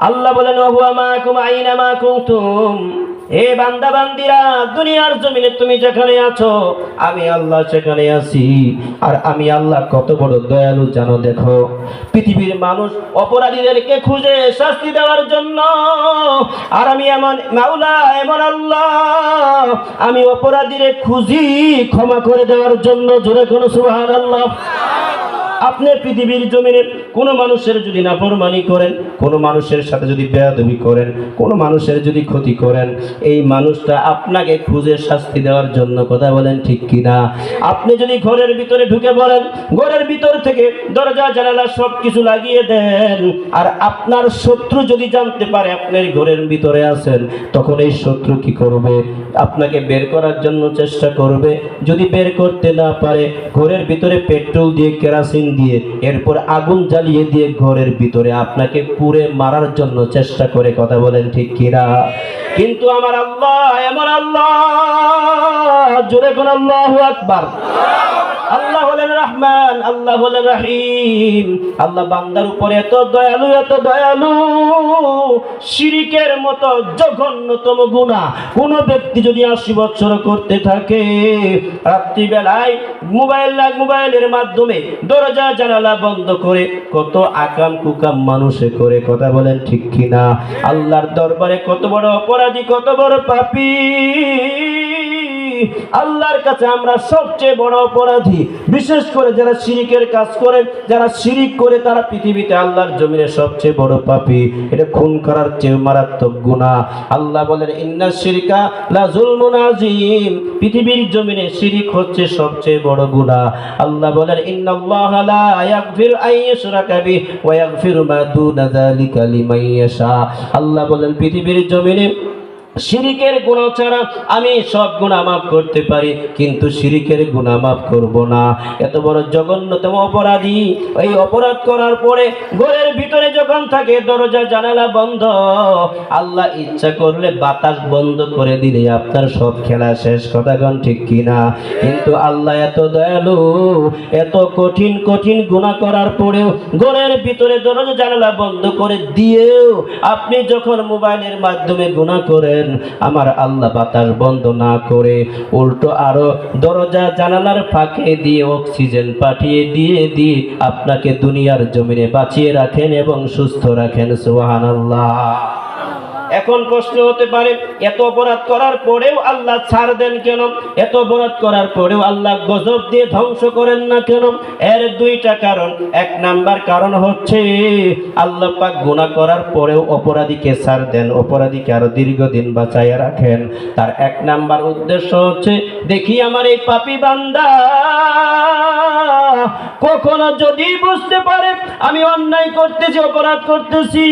আল্লাহ বলেন ওয়া হুয়া মাআকুম আইনামা কুনতুম। হে বান্দা বান্দিরা, দুনিয়ার জমিনে তুমি যেখানে আছো আমি আল্লাহ সেখানে আছি। আর আমি আল্লাহ কত বড় দয়ালু জানো দেখো। পৃথিবীর মানুষ অপরাধীদেরকে খুঁজে শাস্তি দেওয়ার জন্য, আর আমি এমন মাওলা, এমন আল্লাহ, আমি অপরাধীদের খুঁজি ক্ষমা করে দেওয়ার জন্য। জোরে কোনো সুবহানাল্লাহ। আপনি পৃথিবীর জমিনে কোনো মানুষের যদি নাফরমানি করেন, কোনো মানুষের সাথে যদি বেয়াদবি করেন, কোনো মানুষের যদি ক্ষতি করেন, এই মানুষটা আপনাকে খুঁজে শাস্তি দেওয়ার জন্য। কথা বলেন ঠিক কিনা? আপনি যদি ঘরের ভিতরে ঢুকে পড়েন, ঘরের ভিতর থেকে দরজা জানালা সব কিছু লাগিয়ে দেন, আর আপনার শত্রু যদি জানতে পারে আপনার ঘরের ভিতরে আছেন, তখন এই শত্রু কি করবে? আপনাকে বের করার জন্য চেষ্টা করবে। যদি বের করতে না পারে, ঘরের ভিতরে পেট্রোল দিয়ে, কেরোসিন দিয়ে, এরপর আগুন জ্বালিয়ে দিয়ে ঘরের ভিতরে আপনাকে পুড়ে মারার জন্য চেষ্টা করে। কথা বলেন ঠিক কিনা? কিন্তু আমার আল্লাহ এমন আল্লাহ, জোরে কোন আল্লাহু আকবার। আল্লাহ হলেন রহমান, আল্লাহ হলেন রহিম। আল্লাহ বান্দার উপরে এত দয়ালু, এত দয়ালু। শিরিকের মতো জঘন্যতম গুনাহ কোন ব্যক্তি যদি 80 বছর করতে থাকে, রাত্রিবেলায় মোবাইলের মাধ্যমে দরজা জানালা বন্ধ করে কত আকাম কুকাম মানুষে করে। কথা বলেন ঠিক কিনা? আল্লাহর দরবারে কত বড় অপরাধী, কত বড় পাপী। আল্লাহর কাছে আমরা সবচেয়ে বড় অপরাধী। বিশেষ করে যারা শিরিকের কাজ করে, যারা শিরিক করে, তারা পৃথিবীতে আল্লাহর জমিনে সবচেয়ে বড় পাপী। এটা খুন করার চেয়ে মারাত্মক গুনাহ। আল্লাহ বলেন ইন্নাশ শিরকা লা যুলমুন আযীম। পৃথিবীর জমিনে শিরিক হচ্ছে সবচেয়ে বড় গুনাহ। আল্লাহ বলেন ইন্নাল্লাহা লা ইয়াগফিরু আন ইউশরাকা বিহি ওয়া ইয়াগফিরু মা দুনা যালিকা লিমান ইয়াশা। আল্লাহ বলেন পৃথিবীর জমিনে শিরিকের গুনাহ ছাড়া আমি সব গুনাহ মাফ করতে পারি, কিন্তু শিরিকের গুনাহ মাফ করব না। এত বড় জঘন্যতম অপরাধী, এই অপরাধ করার পরে ঘরের ভিতরে যখন থাকে দরজা জানালা বন্ধ, আল্লাহ ইচ্ছা করলে বাতাস বন্ধ করে দিলে আপনার সব খেলা শেষ। কথাগণ ঠিক কিনা? কিন্তু আল্লাহ এত দয়ালু, এত কঠিন কঠিন গুনাহ করার পরেও ঘরের ভিতরে দরজা জানালা বন্ধ করে দিয়েও আপনি যখন মোবাইলের মাধ্যমে গুনাহ করেন, আমার আল্লাহ বাতাস বন্ধ না করে উল্টো আরো দরজা জানালার ফাঁকে দিয়ে অক্সিজেন পাঠিয়ে দিয়ে আপনাকে দুনিয়ার জমিনে বাঁচিয়ে রাখেন এবং সুস্থ রাখেন। সুবহানাল্লাহ। এখন প্রশ্ন হতে পারে, এত অপরাধ করার পরেও আল্লাহ ছাড় দেন কেন? এত অপরাধ করার পরেও আল্লাহ গজব দিয়ে ধ্বংস করেন না কেন? এর দুইটা কারণ। এক নাম্বার কারণ হচ্ছে আল্লাহ পাক গুনাহ করার পরেও অপরাধীকে ছাড় দেন, অপরাধীকে আরো দীর্ঘদিন বাঁচাইয়া রাখেন। তার এক নাম্বার উদ্দেশ্য হচ্ছে, দেখি আমার এই পাপী বান্দা কখনো যদি বুঝতে পারে আমি অন্যায় করতেছি, অপরাধ করতেছি,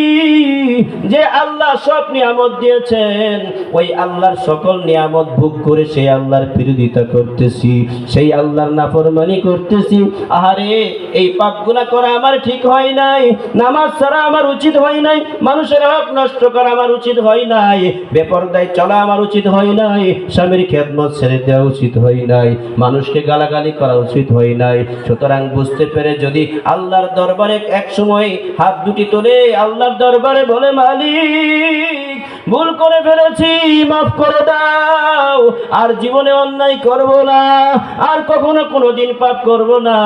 যে আল্লাহ সব নিয়ামত দিয়েছেন, ওই আল্লাহর সকল নিয়ামত ভোগ করে সেই আল্লাহর বিরোধিতা করতেছি, সেই আল্লাহর নাফরমানি করতেছি। আহারে, এই পাপগুলা করা আমার ঠিক হয় নাই, নামাজ ছাড়া আমার উচিত হয় নাই, মানুষের হক নষ্ট করা আমার উচিত হয় নাই, বেপরদায় চলা আমার উচিত হয় নাই, স্বামীর খেদমত ছেড়ে দেওয়া উচিত হয় নাই, মানুষকে গালাগালি করা উচিত হয় নাই। সুতরাং বুঝতে পেরে যদি আল্লাহর দরবারে এক সময় হাত দুটি তুলে আল্লাহর দরবারে বলে, মালিক ভুল করে ফেলেছি, মাফ করে দাও, আর জীবনে অন্যায় করব না, আর কখনো কোনোদিন পাপ করব না,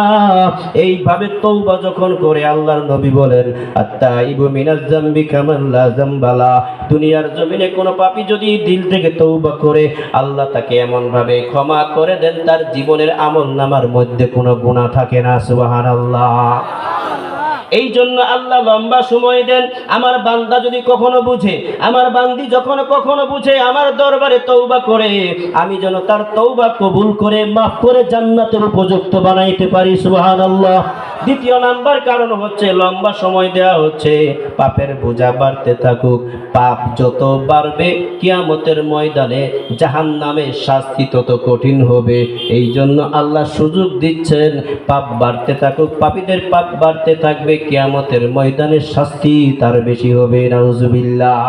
এইভাবে তওবা যখন করে আল্লাহর নবী বলেন, আত্তাইবু মিনাজ যামবি কামান লা যামবালা। দুনিয়ার জমিনে কোনো পাপী যদি দিল থেকে তওবা করে, আল্লাহ তাকে এমন ভাবে ক্ষমা করে দেন তার জীবনের আমলনামার মধ্যে কোনো গুনাহ থাকে না। সুবহানাল্লাহ। এই জন্য আল্লাহ লম্বা সময় দেন। আমার বান্দা যদি কখনো বুঝে, আমার বান্দি যখন কখনো বুঝে আমার দরবারে তওবা করে, আমি যেন তার তওবা কবুল করে মাফ করে জান্নাতের উপযুক্ত বানাইতে পারি। সুবহানাল্লাহ। দ্বিতীয় নাম্বার কারণ হচ্ছে, লম্বা সময় দেওয়া হচ্ছে পাপের বোঝা বাড়তে থাকুক। পাপ যত বাড়বে কিয়ামতের ময়দানে জাহান্নামের শাস্তি তত কঠিন হবে। এই জন্য আল্লাহ সুযোগ দিচ্ছেন, পাপ বাড়তে থাকুক, পাপীদের পাপ বাড়তে থাকবে, কিয়ামতের ময়দানে শাস্তি তার বেশি হবে। নাউজুবিল্লাহ।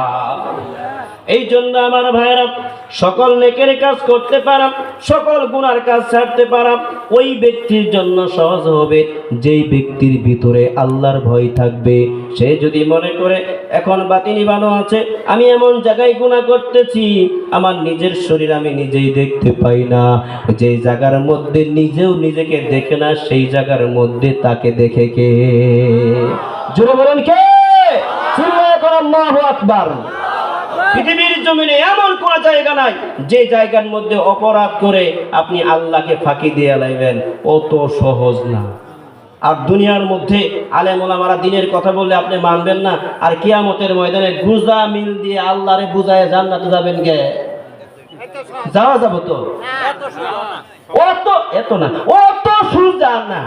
এই জন্য আমার ভাইরা, সকল নেকের কাজ করতে পারা, সকল গুনার কাজ ছাড়তে পারা ওই ব্যক্তির জন্য সহজ হবে যেই ব্যক্তির ভিতরে আল্লাহর ভয় থাকবে। সে যদি মনে করে এখন বাতি নিবানো আছে, আমি এমন জায়গায় গুনাহ করতেছি আমার নিজের শরীর আমি নিজেই দেখতে পাই না, যেই জায়গার মধ্যে নিজেও নিজেকে দেখে না, সেই জায়গার মধ্যে তাকে দেখে কে? জোরে বলেন কে? চিল্লায়ে বলেন আল্লাহু আকবার। পৃথিবীর জমিনে এমন কোন জায়গা নাই যে জায়গার মধ্যে অপরাধ করে আপনি আল্লাহকে ফাঁকি দিয়ে লাইবেন, অত সহজ না। আর দুনিয়ার মধ্যে আলেম ওলামারা দিনের কথা বললে আপনি মানবেন না, আর কিয়ামতের ময়দানে গুজা মিল দিয়ে আল্লাহরে বুঝায় জান্নাতে যাবেন কে? যাওয়া যাব তো? এত না, অত সুজা না।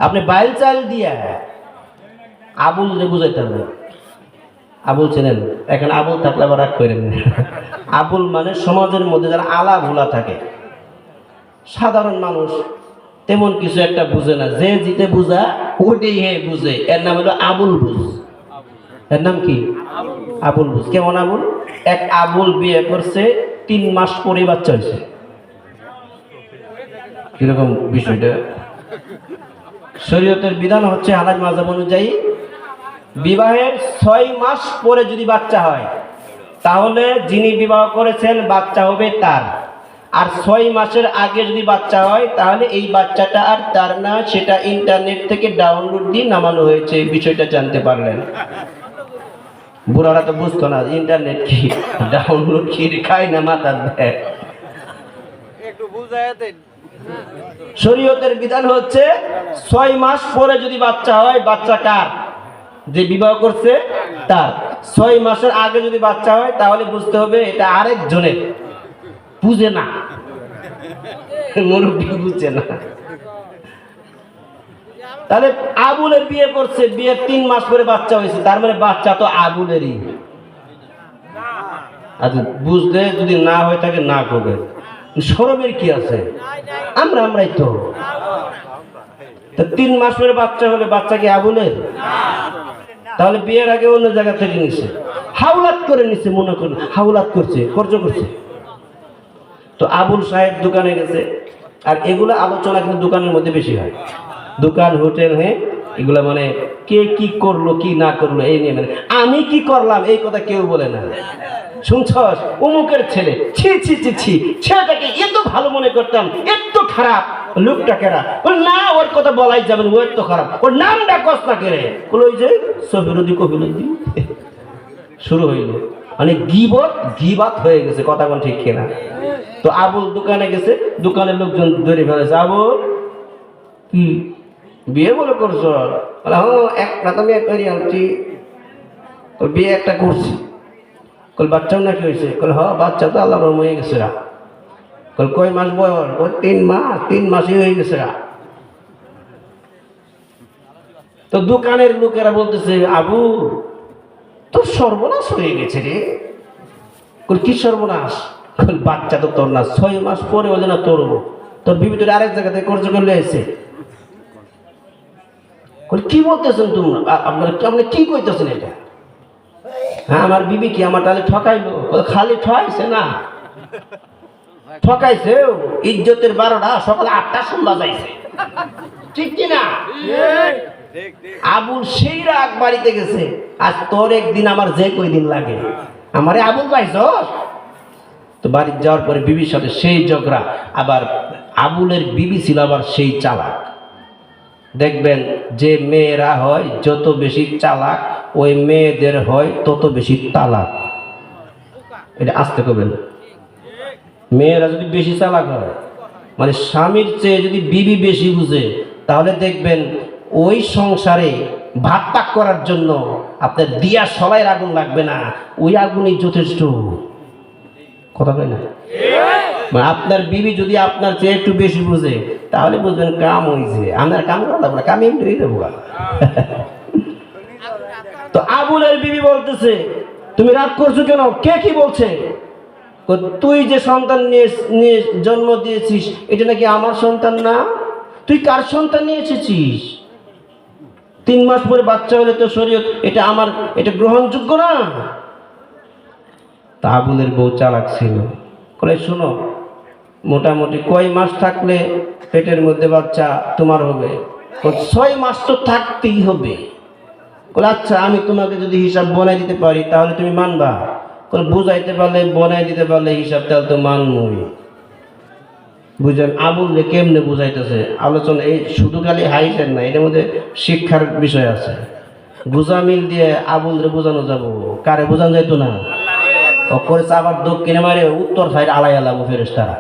আপনি বাইল চাল দিয়া আবুল যে বুঝাইতে পারবেন। আবুল চেনেন? এখন আবুল থাকলে আবার রাগ করেন। আবুল মানে সমাজের মধ্যে যারা আলা ভোলা থাকে, সাধারণ মানুষ, তেমন কিছু একটা বুঝে না, যে জিতে বুঝা ওটাই হে বুঝে, এর নাম হলো আবুল বুঝ। এর নাম কি? আবুল বুঝ। কেমন আবুল? এক আবুল বিয়ে করছে, 3 মাস পরে বাচ্চা হয়েছে। কিরকম বিষয়টা? শরীয়তের বিধান হচ্ছে হানাফি মাযহাব অনুযায়ী বিবাহের 6 মাস পরে যদি বাচ্চা হয় তাহলে যিনি বিবাহ করেছেন বাচ্চা হবে তার, আর 6 মাসের আগে যদি বাচ্চা হয় তাহলে এই বাচ্চাটা আর তার না, সেটা ইন্টারনেট থেকে ডাউনলোড দিয়ে নামানো হয়েছে। এই বিষয়টা জানতে পারলেন? বুড়ারা তো বুঝতো না ইন্টারনেট কি, ডাউনলোড কি, খায় না মাথা দেয়। একটু বুঝায় দেন। শরীয়তের বিধান হচ্ছে 6 মাস পরে যদি বাচ্চা হয়, বাচ্চা কার? যে বিবাহ করছে তার। 6 মাসের আগে যদি বাচ্চা হয় তাহলে বুঝতে হবে এটা আরেকজনের। বুঝে না, মুরব্বী বুঝে না। তাহলে আবুলের বিয়ে করছে, বিয়ের 3 মাস পরে বাচ্চা হয়েছে, তার মানে বাচ্চা তো আবুলেরই। আচ্ছা বুঝলে যদি না হয় তাকে না করবে, শরমের কি আছে? আমরাই তো। তা 3 মাস পরে বাচ্চা হলে বাচ্চা কি আবুলের? তাহলে বিয়ের আগে অন্য জায়গা থেকে নিছে, হাওলাত করে নিছে, মনে করুন হাওলাত করছে, খরচ করছে। তো আবুল সাহেব দোকানে গেছে, আর এগুলো আলোচনা কিন্তু দোকানের মধ্যে বেশি হয়, দোকান হোটেল, হ্যাঁ এগুলা মানে কে কি করলো কি না করলো এই নিয়ে, মানে আমি কি করলাম এই কথা কেউ বলে না। শুনছস অমুকের ছেলে, ছি ছি ছি ছি, ছেলেটাকে এত ভালো মনে করতাম, এত খারাপ লোকটা কেরা, ওর না ওর কথা বলাই যাবে না, ও এত খারাপ, ওর নামটা কস না কেড়ে বলো, ওই যে সফিরুদ্দি কফিলুদ্দি শুরু হইল, মানে গিবাত হয়ে গেছে, কথা কোন ঠিক কিনা? তো আবুল দোকানে গেছে, দোকানের লোকজন ধরে ফেলেছে, আবুল কি বিয়ে বলে করছো? একটা তো মেয়ে তৈরি আনছি, বিয়ে একটা করছি। কল বাচ্চাও নাকি হয়েছে? কল বাচ্চা তো আল্লাহ রহম হয়ে গেছে। কল কয় মাস বয়স? ওই 3 মাসই হয়ে গেছে। তো দোকানের লোকেরা বলতেছে, আবু তোর সর্বনাশ হয়ে গেছে রে। কল কি সর্বনাশ? কল বাচ্চা তো তোর না, 6 মাস পরে হলে না তোর, তোর বিবি তোর আরেক জায়গা থেকে খরচ করলে এসে। কি বলতেছেন তোমরা? আপনি কি কইতেছেন এটা? হ্যাঁ আমার বিবি কি আমার তাহলে ঠকাইলো? খালি ঠকাইছে না, ঠকাইছে ইজ্জতের 12টা সকালে 8টার সময় বাজাইছে, ঠিক কিনা? আবুল সেই রাগ বাড়িতে গেছে, আজ তোর একদিন আমার যে কই দিন লাগে, আমারে আবুল পাইছ। তো বাড়ি যাওয়ার পরে বিবির সাথে সেই ঝগড়া, আবার আবুলের বিবি ছিল আবার সেই চালাক। দেখবেন যে মেয়েরা হয় যত বেশি চালাক, ওই মেয়েদের হয় তত বেশি তালাক। এটা আসতে করবেন, মেয়েরা যদি বেশি চালাক হয়, মানে স্বামীর চেয়ে যদি বিবি বেশি বুঝে, তাহলে দেখবেন ওই সংসারে ভাত পাক করার জন্য আপনার দিয়া সবাই আগুন লাগবে না, ওই আগুনই যথেষ্ট। কথা বলে না? মানে আপনার বিবি যদি আপনার চেয়ে একটু বেশি বুঝে, তাহলে বুঝবেন কাম হয়েছে, আপনার কাম করা লাগবে না, কাম এমনি হয়ে যাবো। তো আবুলের বিবি বলতেছে, তুমি রাগ করছো কেন? কে কি বলছে? তুই যে সন্তান নিয়ে জন্ম দিয়েছিস, এটা নাকি আমার সন্তান না, তুই কার সন্তান নিয়ে এসেছিস? 3 মাস পরে বাচ্চা হলে তো শরীয়ত এটা আমার, এটা গ্রহণযোগ্য না। তা আবুলের বউ চালাক ছিল, বলে শোনো মোটামুটি কয় মাস থাকলে পেটের মধ্যে বাচ্চা তোমার হবে? 6 মাস তো থাকতেই হবে। বলে আচ্ছা আমি তোমাকে যদি হিসাব বনাই দিতে পারি তাহলে তুমি মানবা? বুঝাইতে পারলে, বনাই দিতে পারলে হিসাব, তাহলে তো মানবই। বুঝলেন আবুল যে কেমনে বুঝাইতেছে? আলোচনা এই শুধু খালি হাইসেন না, এটার মধ্যে শিক্ষার বিষয় আছে। গুজামিল দিয়ে আবুল রে বোঝানো যাবো, কারে বোঝানো যাইতো না? করেছে আবার দক্ষিণে মারে উত্তর সাইড আলাই আলাবো ফেরেশতারা।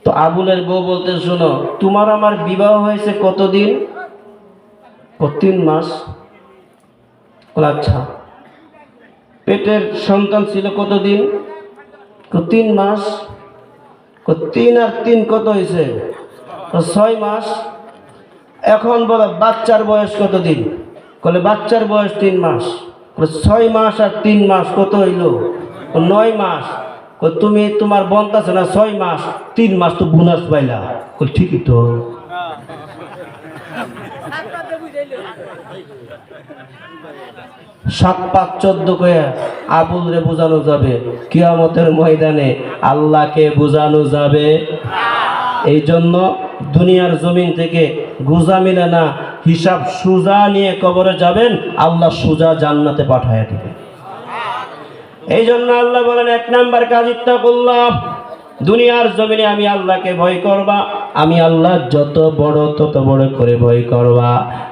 তো আবুলের বউ বলতে, শোনো তোমার আমার বিবাহ হয়েছে কতদিন? 3 মাস। আচ্ছা পেটের সন্তান ছিল কতদিন? 3 মাস। 3 আর 3 কত হয়েছে? 6 মাস। এখন বলো বাচ্চার বয়স কতদিন? বলে বাচ্চার বয়স 3 মাস। 6 মাস আর 3 মাস কত হইল? 9 মাস। তুমি তোমার বন্ধ আছে না 6 মাস, 3 মাস তো বোনাস পাইলা। ঠিকই তো। 7 5 14 কয়ে আবুল রে বোঝানো যাবে, কিয়ামতের ময়দানে আল্লাহকে বোঝানো যাবে। এই জন্য দুনিয়ার জমিন থেকে গুজা মিলে না, হিসাব সুজা নিয়ে কবরে যাবেন, আল্লাহ সুজা জান্নাতে পাঠায় দিবে। এই জন্য আল্লাহ বলেন 1 নাম্বার কাজ ইত্তাকুল্লাহ, দুনিয়ার জমিনে আমি আল্লাহকে ভয় করবা, আমি আল্লাহ যত বড় তত বড় করে ভয় করবা।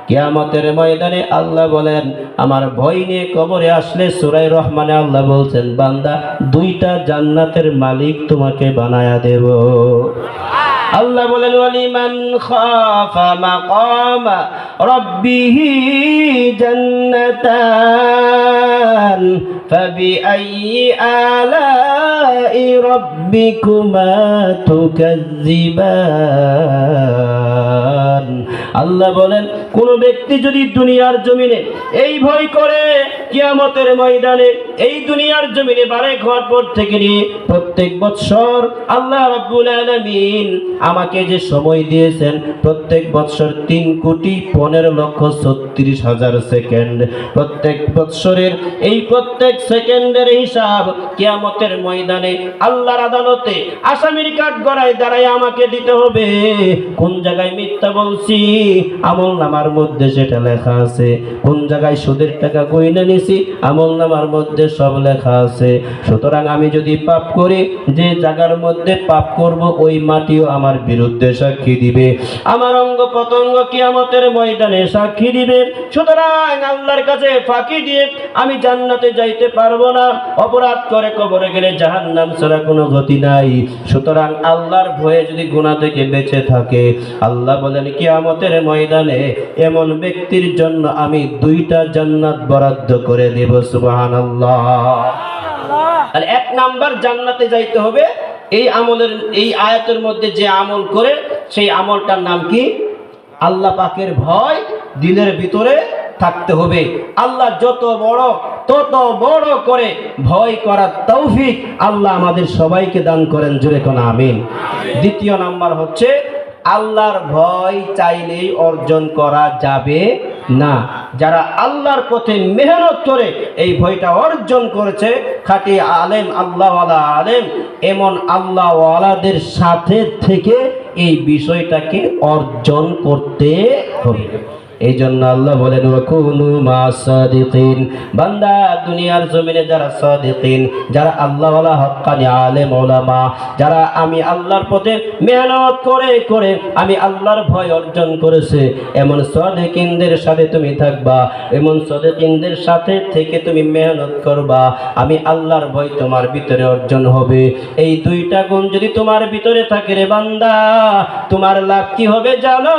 কিয়ামতের ময়দানে আল্লাহ বলেন আমার ভয় নিয়ে কবরে আসলে সূরা রহমানে আল্লাহ বলছেন, বান্দা 2টা জান্নাতের মালিক তোমাকে বানায়া দেব। আল্লাহ বলেন ওয়ালিমান খাফা মাকামা রাব্বিহি জান্নাতান ফাবিআইয়ি আলাই রাব্বিকুমা তুকাজ্জিবান। আল্লাহ বলেন কোন ব্যক্তি যদি দুনিয়ার জমিনে এই ভয় করে কিয়ামতের ময়দানে এই দুনিয়ার জমিনে বারেক হওয়ার পর থেকে নিয়ে প্রত্যেক বৎসর আল্লাহ রাব্বুল আলামিন আমাকে যে সময় দিয়েছেন প্রত্যেক বৎসর 3,15,36,000 সেকেন্ড, প্রত্যেক বৎসরের এই প্রত্যেক সেকেন্ডের হিসাব কিয়ামতের ময়দানে আল্লাহর আদালতে আসামির কাঠ গড়ায় দাঁড়ায় আমাকে দিতে হবে। কোন জায়গায় মিথ্যা বলছি আমল নামার মধ্যে সেটা লেখা আছে, কোন জায়গায় সুদের টাকা গয়না নিছি আমল নামার মধ্যে সব লেখা আছে। সুতরাং আমি যদি পাপ করি, যে জায়গার মধ্যে পাপ করব ওই মাটিও আমার বিরুদ্ধে সাক্ষী দিবে, আমার অঙ্গ প্রত্যঙ্গ কিয়ামতের ময়দানে সাক্ষী দিবে। সুতরাং আল্লাহর কাছে ফাঁকি দিয়ে আমি জান্নাতে যাইতে পারবো না, অপরাধ করে কবরে গেলে জাহান্নাম ছাড়া কোনো গতি নাই। সুতরাং আল্লাহর ভয়ে যদি গুনাহ থেকে বেঁচে থাকে, আল্লাহ বলেন কিয়ামতের ময়দানে এমন ব্যক্তির জন্য আমি 2টা জান্নাত বরাদ্দ করে দেব। সুবহানাল্লাহ। আর 1 নাম্বার জান্নাতে যাইতে হবে এই আমলের, এই আয়াতের মধ্যে যে আমল করে সেই আমলটার নাম কি? আল্লাহ পাকের ভয় দিলের ভিতরে থাকতে হবে। আল্লাহ যত বড় তত বড় করে ভয় করার তৌফিক আল্লাহ আমাদের সবাইকে দান করেন, জোরে কোন আমিন। দ্বিতীয় নাম্বার হচ্ছে আল্লাহর ভয় চাইলেই অর্জন করা যাবে না। যারা আল্লাহর পথে মেহনত করে এই ভয়টা অর্জন করেছে, খাঁটি আলেম, আল্লাহওয়ালা আলেম, এমন আল্লাহওয়ালাদের সাথে থেকে এই বিষয়টাকে অর্জন করতে হবে। এই জন্য আল্লাহ বলেন ওয়াকুনু মাসাদিকিন। বান্দা দুনিয়ার জমিনে যারা সাদিকিন, যারা আল্লাহওয়ালা হক্কানি আলেম ওলামা, যারা আমি আল্লাহর পথে মেহনত করে করে আমি আল্লাহর ভয় অর্জন করেছে, এমন সাদিকিনদের সাথে তুমি থাকবা, এমন সাদিকিনদের সাথে থেকে তুমি মেহনত করবা, আমি আল্লাহর ভয় তোমার ভিতরে অর্জন হবে। এই 2টা গুণ যদি তোমার ভিতরে থাকে রে বান্দা, তোমার লাভ কি হবে জানো?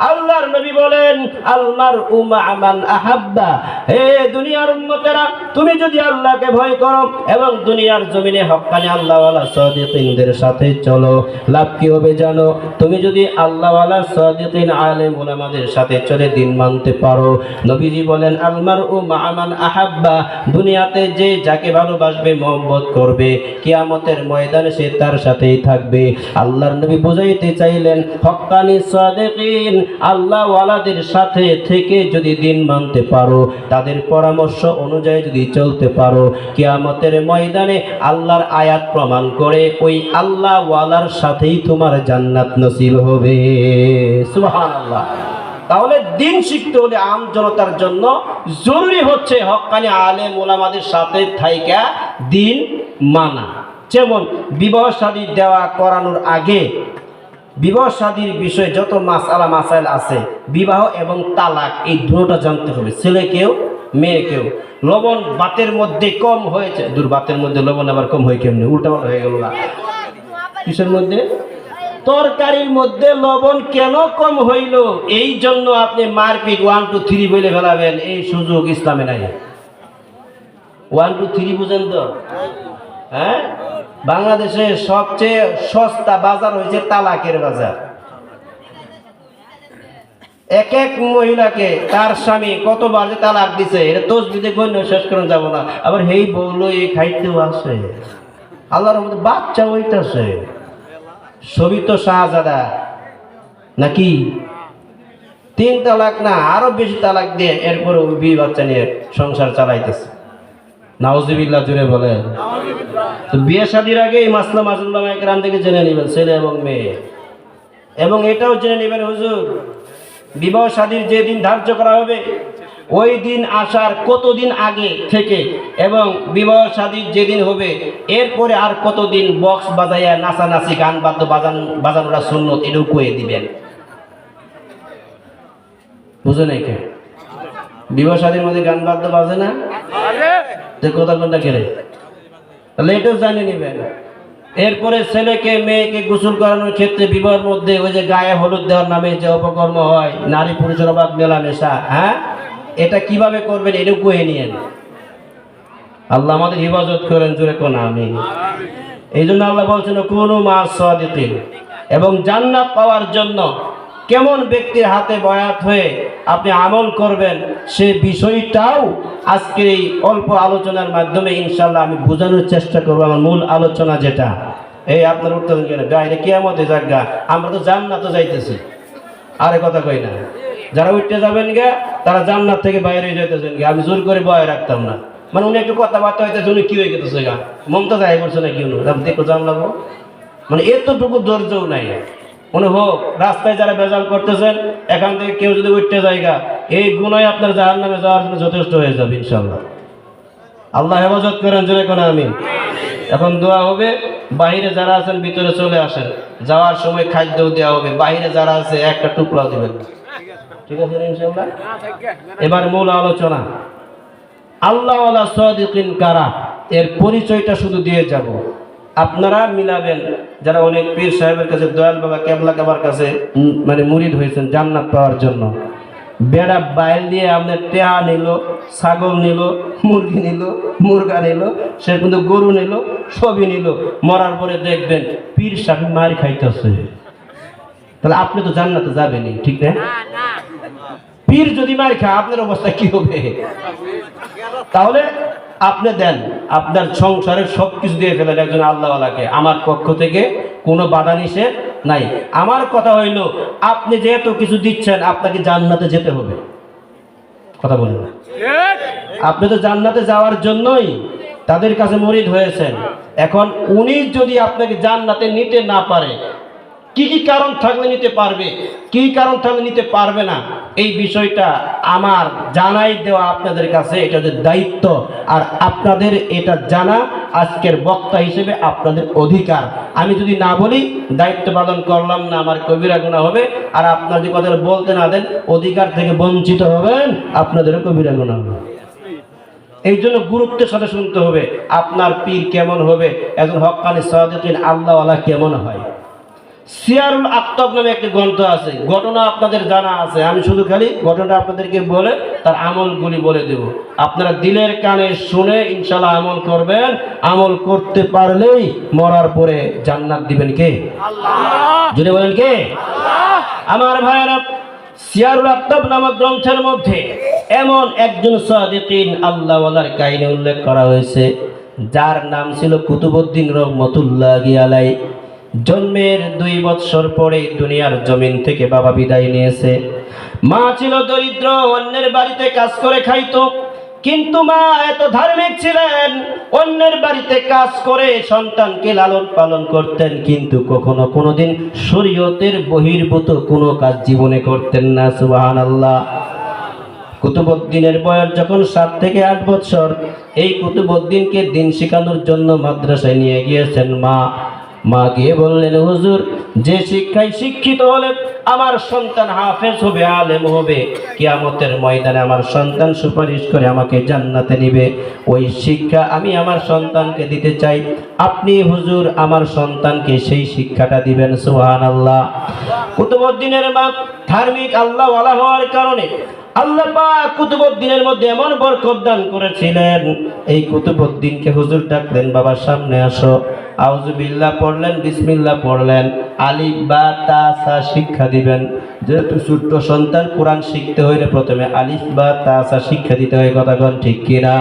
আল্লাহর নবী বলেন আলমারউ মা'a মান আহাব্বা। হে দুনিয়ার উম্মতেরা, তুমি যদি আল্লাহকে ভয় করো এবং দুনিয়ার জমিনে হক্কানি আল্লাহওয়ালা সাদিকিনদের সাথে চলো, লাভ কি হবে জানো? তুমি যদি আল্লাহওয়ালা সাদিকিন আলেম ওলামাদের সাথে চলে দিন মানতে পারো, নবীজি বলেন আলমারউ মা'a মান আহাব্বা। দুনিয়াতে যে যাকে ভালোবাসবে, মহব্বত করবে, কিয়ামতের ময়দানে সে তার সাথেই থাকবে। আল্লাহর নবী বুঝাইতে চাইলেন হক্কানি সাদিকিন আল্লাহওয়ালাদের সাথে থেকে যদি দিন মানতে পারো, তাদের পরামর্শ অনুযায়ী যদি চলতে পারো, কিয়ামতের ময়দানে আল্লাহর আয়াত প্রমাণ করে ওই আল্লাহওয়ালার সাথেই তোমার জান্নাত নসিব হবে। সুবহানাল্লাহ। তাহলে দিন শিখতে হলে আম জনতার জন্য জরুরি হচ্ছে হক্কানি আলেম ওলামাদের সাথে থাইকা দিন মানা। যেমন বিবাহ শাদী দেওয়া করানোর আগে বিবাহ শাদীর বিষয়ে যত মাসালা মাসাইল আছে, বিবাহ এবং তালাক এই দুটোটা জানতে হবে ছেলেকেও মেয়েকেও। লবণ ভাতের মধ্যে কম হয়েছে, ভাতের মধ্যে লবণ আবার কম হয়ে কেমনি? উল্টাপাল্টা হয়ে গেল না? কিসের মধ্যে? তরকারির মধ্যে লবণ কেন কম হইল? এই জন্য আপনি মারপিট 1 2 3 বলে ফেলাবেন, এই সুযোগ ইসলামে নাই। 1 2 3 বুঝেন তো? হ্যাঁ, বাংলাদেশে সবচেয়ে সস্তা বাজার হয়েছে তালাকের বাজার। এক এক মহিলাকে তার স্বামী কতবার যে তালাক দিছে এটা তসবিতে গণ্য শেষ করে যাব না। আবার হেই বললো এই খাইতেও আসে, আল্লাহর মধ্যে বাচ্চা হইতেছে। ছবি তো শাহজাদা নাকি? 3 তালাক না আরো বেশি তালাক দিয়ে এরপরে বিয়ে বাচ্চা নিয়ে সংসার চালাইতেছে। নাউজুবিল্লাহ, জুড়ে বলেন। তো বিয়ে শাদীর আগে এই মাসলা মাসুল্লাহ একরাম থেকে জেনে নেবেন ছেলে এবং মেয়ে, এবং এটাও জেনে নেবেন হুজুর বিবাহ শাদীর যে দিন ধার্য করা হবে ওই দিন আসার কতদিন আগে থেকে, এবং বিবাহ শাদীর যেদিন হবে এরপরে আর কতদিন বক্স বাজাইয়া নাচানাচি গান বাদ্য বাজানোটা সুন্নত, এটাও কয়ে দিবেন। বুঝে নাই কে? বিবাহ শাদীর মধ্যে গান বাদ্য বাজে না? কথা কোনটা কেড়ে? তাহলে এটাও জানিয়ে নেবেন। এরপরে ছেলেকে মেয়েকে গোসল করানোর ক্ষেত্রে বিবাহের মধ্যে ওই যে গায়ে হলুদ দেওয়ার নামে যে অপকর্ম হয়, নারী পুরুষের অবাধ মেলামেশা, হ্যাঁ, এটা কিভাবে করবেন এটাও কয়ে নিয়েন। আল্লাহ আমাদের হিফাজত করেন, জোরে কোন আমিন। এই জন্য আল্লাহ বলছেন কুনু মা'আস সাদিকিন। এবং জান্নাত পাওয়ার জন্য কেমন ব্যক্তির হাতে বয়াত হয়ে আপনি আমল করবেন সে বিষয়টাও আজকের এই অল্প আলোচনার মাধ্যমে ইনশাল্লাহ আমি বোঝানোর চেষ্টা করবো। আমার মূল আলোচনা যেটা, এই আপনার উত্তর কেন গায়ে কিয়ামতে জায়গা, আমরা তো জান্নাতে যাইতেছি, আরে কথা কই না, যারা উঠতে যাবেন গে তারা জান্নাত থেকে বাইরে যাইতেছেন গে, আমি জোর করে বয়ে রাখতাম না। মানে উনি একটু কথাবার্তা হইতেছে, উনি কি হয়ে গেতেছে গা, মমতা যাই করছে না কি উনি দেখো জানলাম, মানে এতটুকু ধৈর্যও নাই উনি। হোক রাস্তায় যারা বেজাল করতেছেন, এখান থেকে কেউ যদি উঠতে জায়গা, এই গুণায় আপনার জাহান্নামে যাওয়ার জন্য যথেষ্ট হয়ে যাবে ইনশাল্লাহ। আল্লাহ হেফাজত করেন, জোরে কোন আমিন। এখন দোয়া হবে, বাইরে যারা আছেন ভিতরে চলে আসেন, যাওয়ার সময় খাদ্যও দেওয়া হবে, বাইরে যারা আছে একটা টুকরাও দিবেন, ঠিক আছে ইনশাআল্লাহ। এবার মূল আলোচনা, আল্লাহ ওয়ালা সাদিকিন কারা, এর পরিচয়টা শুধু দিয়ে যাব, আপনারা মিলাবেন। যারা অনেক পীর সাহেবের কাছে, দয়াল বাবা কেবলা কাবার কাছে মানে মুরিদ হয়েছেন জান্নাত পাওয়ার জন্য, বেড়া বাইল দিয়ে আমাদের টেহা নিল, ছাগল নিল, মুরগি নিল, মুরগা নিল, সে কিন্তু গরু নিল, সবই নিল, মরার পরে দেখবেন পীর সাহেব মার খাইতেছে, তাহলে আপনি তো জান্নাতে যাবেনই, ঠিক না? পীর যদি মার খায় আপনার অবস্থা কি হবে? তাহলে আপনি দেন, আপনার সংসারের সবকিছু দিয়ে ফেলেন একজন আল্লাহওয়ালাকে, আমার পক্ষ থেকে কোনো বাধা নিষেধ নাই। আমার কথা হইল, আপনি যেহেতু কিছু দিচ্ছেন, আপনাকে জান্নাতে যেতে হবে, কথা বলেন না? আপনি তো জান্নাতে যাওয়ার জন্যই তাদের কাছে মুরিদ হয়েছেন। এখন উনি যদি আপনাকে জান্নাতে নিতে না পারে, কি কি কারণ থাকলে নিতে পারবে, কি কারণ থাকলে নিতে পারবে না, এই বিষয়টা আমার জানাই দেওয়া আপনাদের কাছে, এটা যে দায়িত্ব, আর আপনাদের এটা জানা আজকের বক্তা হিসেবে আপনাদের অধিকার। আমি যদি না বলি, দায়িত্ব পালন করলাম না, আমার কবিরা গুনাহ হবে, আর আপনার যে কথা বলতে না দেন, অধিকার থেকে বঞ্চিত হবেন, আপনাদেরও কবিরা গুনাহ হবে। এই জন্য গুরুত্বের সাথে শুনতে হবে, আপনার পীর কেমন হবে, একজন হক্কানি সাদিকিন আল্লাহওয়ালা কেমন হয়। সিয়ারুল আকতাব নামে একটি গ্রন্থ আছে, ঘটনা আপনাদের জানা আছে, আমি শুধু খালি ঘটনাটা আপনাদেরকে বলে তার আমলগুলি বলে দেব, আপনারা দিলের কানে শুনে ইনশাআল্লাহ আমল করবেন। আমল করতে পারলেই মরার পরে জান্নাত দিবেন কে? আল্লাহ। যদি বলেন কে? আল্লাহ। আমার ভাইয়েরা, সিয়ারুল আকতাব নামক গ্রন্থের মধ্যে এমন একজন সাদিকিন আল্লাহওয়ালার কাহিনী উল্লেখ করা হয়েছে, যার নাম ছিল কুতুবউদ্দিন রহমতুল্লাহি আলাইহি। জন্মের 2 বৎসর পরে দুনিয়ার জমিন থেকে বাবা বিদায় নিয়েছে। মা ছিল দরিদ্র, অন্যের বাড়িতে কাজ করে খাইতো, কিন্তু মা এত ধার্মিক ছিলেন, অন্যের বাড়িতে কাজ করে সন্তানকে লালন পালন করতেন, কিন্তু কখনো কোনোদিন শরীয়তের বহির্ভূত কোনো কাজ জীবনে করতেন না। সুবহানাল্লাহ। কুতুবউদ্দিনের বয়স যখন 7 থেকে 8 বছর, এই কুতুবউদ্দিনকে দিন শেখানোর জন্য মাদ্রাসায় নিয়ে গিয়েছেন মা গিয়ে বললেন, হুজুর, যে শিক্ষায় শিক্ষিত হলে আমার সন্তান হাফেজ হবে, আলেম হবে, কিয়ামতের ময়দানে আমার সন্তান সুপারিশ করে আমাকে জান্নাতে নিবে, ওই শিক্ষা আমি আমার সন্তানকে দিতে চাই। আপনি হুজুর আমার সন্তানকে সেই শিক্ষাটা দিবেন। সুবহানাল্লাহ। কুতুবউদ্দিনের মা ধার্মিক আল্লাহওয়ালা হওয়ার কারণে আল্লাহ পাক কুতুবউদ্দিনের মধ্যে এমন বরকত দান করেছিলেন, এই কুতুবউদ্দিনকে হুজুর ডাকলেন, বাবার সামনে আসো। আউযুবিল্লাহ পড়লেন, বিসমিল্লাহ পড়লেন, আলিফ বা তা সা শিক্ষা দিবেন। যেহেতু ছোট্ট সন্তান, কোরআন শিখতে হইলে প্রথমে আলিফ বা তা সা শিক্ষা দিতে হয়, কথা কোন ঠিক কিনা?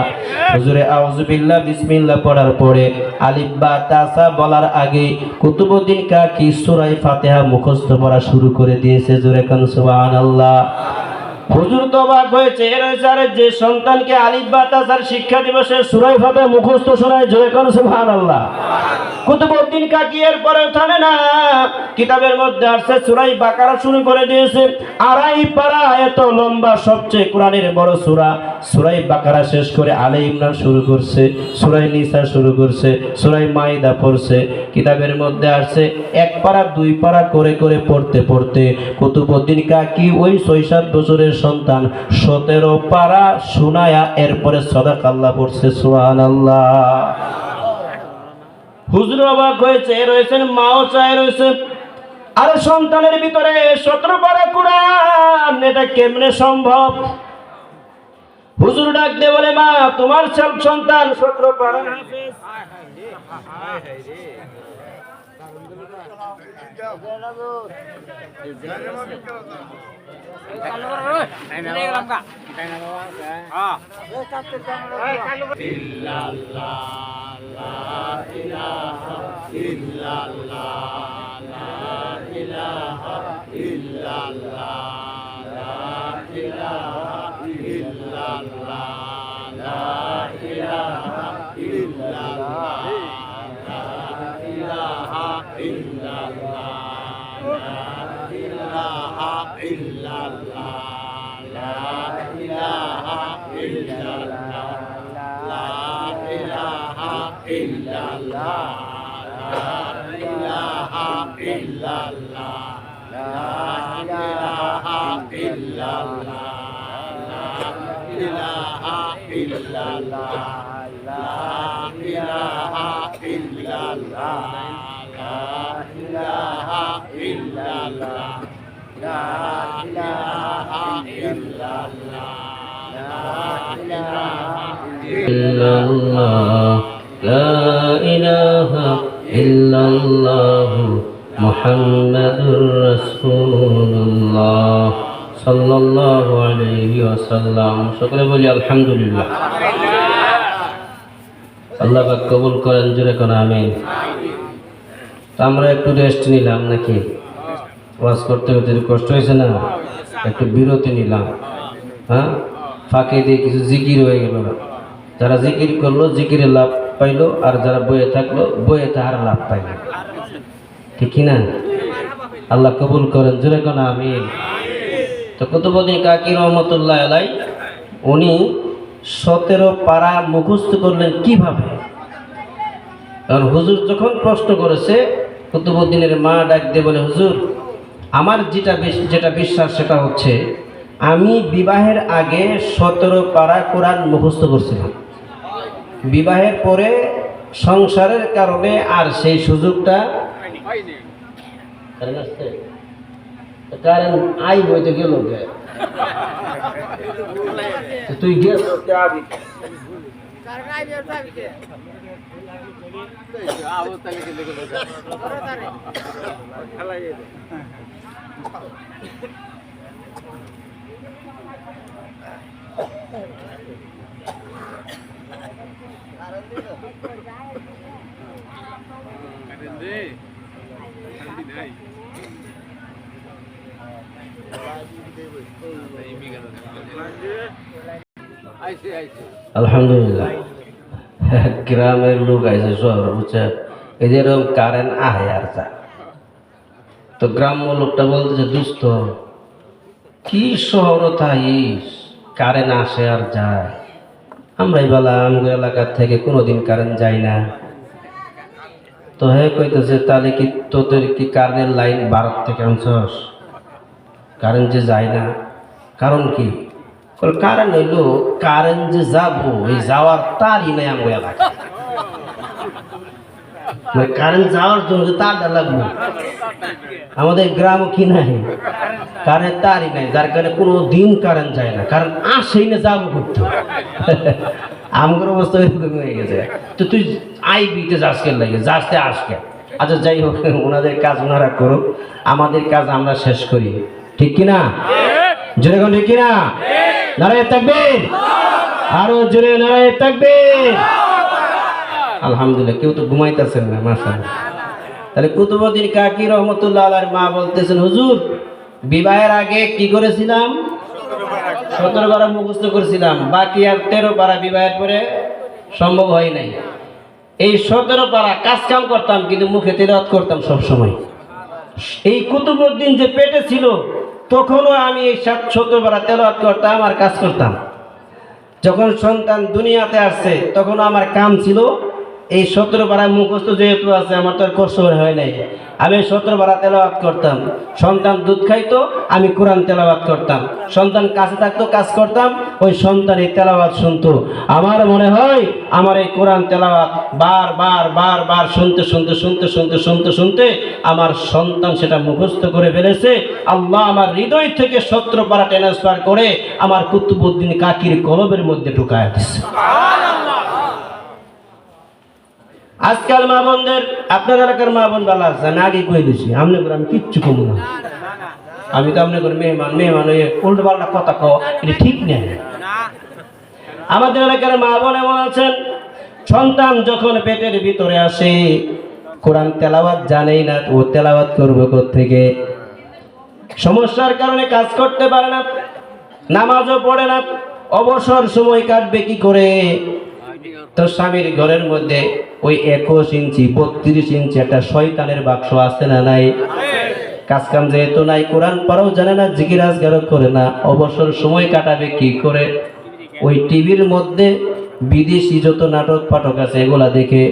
হুজুরে আউযুবিল্লাহ বিসমিল্লাহ পড়ার পরে আলিফ বা তা সা বলার আগে কুতুবউদ্দিন কাকি সূরা ফাতিহা মুখস্থ পড়া শুরু করে দিয়েছে। জোরে কোন সুবহানাল্লাহ। হুজুর তো অবাক হয়েছে, আরে যে সন্তানকে আলিফ বা তা সা শিক্ষা দিবে সে সূরা ফাতিহা মুখস্থ শোনায়। জোরে কোন সুবহানাল্লাহ। কুতুবউদ্দিন কাকি এর পরে থামে না, কিতাবের মধ্যে আসছে সূরা বাকারা শুরু করে দিয়েছে। 2.5 পারা, এত লম্বা, সবচেয়ে কোরআনের বড় সূরা। সূরা বাকারা শেষ করে আলে ইমরান শুরু করছে, সূরা নিসা শুরু করছে, সূরা মাইদা পড়ছে। কিতাবের মধ্যে আসছে 1 পারা 2 পারা করে করে পড়তে পড়তে কুতুবউদ্দিন কাকি ওই 6-7 বছরের সন্তান 17 পারা শোনায়া এরপরে সাদাকাল্লাহ পড়ছে। সুবহানাল্লাহ। হুজুর অবাক হয়েছে, রয়েছেন মাও চায় রয়েছে, আরে সন্তানের ভিতরে 17 পারা কোরআন, এটা কেমনে সম্ভব? হুজুর ডাক দিয়ে বলে, মা তোমার সন্তান 17 পারা হাফেজ। illallah, la ilaha illallah, Muhammadur Rasulullah sallallahu alaihi wasallam। সকলে বলি আলহামদুলিল্লাহ। আল্লাহ পাক কবুল করেন, জোরে কোন আমিন। আমরা একটু রেস্ট নিলাম নাকি? ওয়াজ করতে করতে কষ্ট হয়েছে না? একটু বিরতি নিলাম, হ্যাঁ। ফাঁকে দিয়ে কিছু জিকির হয়ে গেল। যারা জিকির করলো জিকিরে লাভ পাইলো, আর যারা বয়ে থাকলো বয়ে তাহার লাভ পাইল, ঠিক কিনা? আল্লাহ কবুল করেন, জোরে কোন আমিন। তো কুতুবউদ্দিন কাকি রহমতুল্লাহ আলাই উনি 17 পারা মুখস্থ করলেন কিভাবে? কারণ হুজুর যখন প্রশ্ন করেছে, কুতুবউদ্দিনের মা ডাক দিয়ে বলে, হুজুর আমার যেটা বিশ্বাস সেটা হচ্ছে আমি বিবাহের আগে 17 পারা কোরআন মুখস্থ করছিলাম। বিবাহের পরে সংসারের কারণে আর সেই সুযোগটা কারণ আই বইতে গেল, তুই গেল আলহামদুলিল্লাহ। গ্রামের লোক আইসে শহর, বুঝছে এরকম কারেন্ট আহে আর যা। তো গ্রাম্য লোকটা বলতেছে, দুস্থ কি শহর থাইস, কারেন্ট আসে আর যায়। আমরাই বলা আমগো এলাকার থেকে কোনোদিন কারেন্ট যায় না। তো হে কইতেছে, তাহলে কি তোদের কি কারেন্টের লাইন ভারত থেকে আনছস? কারেন্ট যে যায় না, কারণ কি? কারেন্ট হইলো কারেন্ট যে যাবো, এই যাওয়ার তারই নাই আমগো এলাকা। কারেন্ট যাওয়ার জন্য তারটা লাগবে। আমাদের গ্রাম কি নাই, কারেন্ট তারই নাই, যার কারণে কোনো দিন কারেন্ট যায় না। কারণ আসেই না, যাবো করতে। আমার অবস্থা এরকম হয়ে গেছে। তো তুই আইবিতে যাসকে লাগে, যাসতে আসকে। আচ্ছা যাই হোক, ওনাদের কাজ ওনারা করুক, আমাদের কাজ আমরা শেষ করি, ঠিক কিনা? জোরে কোন ঠিক কিনা? নারায়ে তাকবীর, আরো জোরে নারায়ে তাকবীর। আলহামদুলিল্লাহ। কেউ তো ঘুমাইতেছেন না, মাশাআল্লাহ। তাহলে কুতুবউদ্দিন কাকি রহমতুল্লাহ আলাইহির মা বলতেছেন, হুজুর বিবাহের আগে কি করেছিলাম? 17 পারা মুখস্থ করেছিলাম, বাকি আর 13 পারা বিবাহের পরে সম্ভব হয় নাই। এই 17 পারা কাজ কাম করতাম, কিন্তু মুখে তিলাওয়াত করতাম সব সময়। এই কুতুবউদ্দিন যে পেটে ছিল তখনও আমি এই 17 পারা তেলাওয়াত করতাম আর কাজ করতাম। যখন সন্তান দুনিয়াতে আসছে তখন আমার কাম ছিল এই 17 পারা মুখস্থ যেহেতু আছে, আমার তো আর কষ্ট হয় নাই। আমি 17 পারা তেলাওয়াত করতাম। সন্তান দুধ খাইতো, আমি কোরআন তেলাওয়াত করতাম। সন্তান কাছে থাকতো, কাজ করতাম, ওই সন্তান এই তেলাওয়াত শুনতো। আমার মনে হয় আমার এই কোরআন তেলাওয়াত বার শুনতে আমার সন্তান সেটা মুখস্থ করে ফেলেছে। আল্লাহ আমার হৃদয় থেকে 17 পারা ট্রান্সফার করে আমার কুতুবউদ্দিন কাকির কলবের মধ্যে ঢুকায় দিচ্ছে। আজকাল মা বোনদের আপনার এলাকার মা বোন ভালো আছে, আমি আগে কই দিছি, আপনি করে আমি কিচ্ছু কমু না। আমি তো আপনি করে মেহমান হয়ে উল্টো পাল্টা কথা কও, এটা ঠিক নেই। আমাদের এলাকার মা বোন এমন আছেন, সন্তান যখন পেটের ভিতরে আসে কোরআন তেলাওয়াত জানেই না, ও তেলাওয়াত করবে কোত্থেকে? সমস্যার কারণে কাজ করতে পারে না, নামাজও পড়ে না, অবসর সময় কাটবে কি করে? তো স্বামীর ঘরের মধ্যে ওই 21 ইঞ্চি 32 ইঞ্চি একটা শয়তানের বাক্স আছে না নাই? কাজ কাম যেহেতু নাই, কোরআন পড়াও জানে না, জিকির আজগারও করে না, অবসর সময় কাটাবে কি করে? ওই টিভির মধ্যে বিদেশি যত নাটক পাঠক আছে এগুলা দেখে,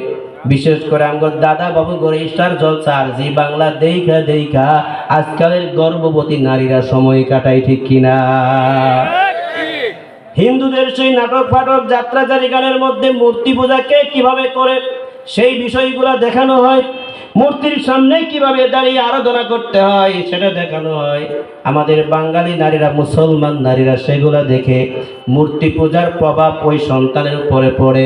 বিশেষ করে আমার দাদা বাবু করে স্টার জলসা আর জি বাংলা দেখা দেখা আজকালের গর্ভবতী নারীরা সময় কাটায়, ঠিক কিনা? হিন্দুদের সেই নাটক ফাটক যাত্রা জারি গানের মধ্যে মূর্তি পূজাকে কিভাবে করে সেই বিষয়গুলো দেখানো হয়, মূর্তির সামনে কিভাবে দাঁড়িয়ে আরাধনা করতে হয় সেটা দেখানো হয়। আমাদের বাঙালি নারীরা, মুসলমান নারীরা সেগুলা দেখে মূর্তি পূজার প্রভাব ওই সন্তানের উপরে পড়ে।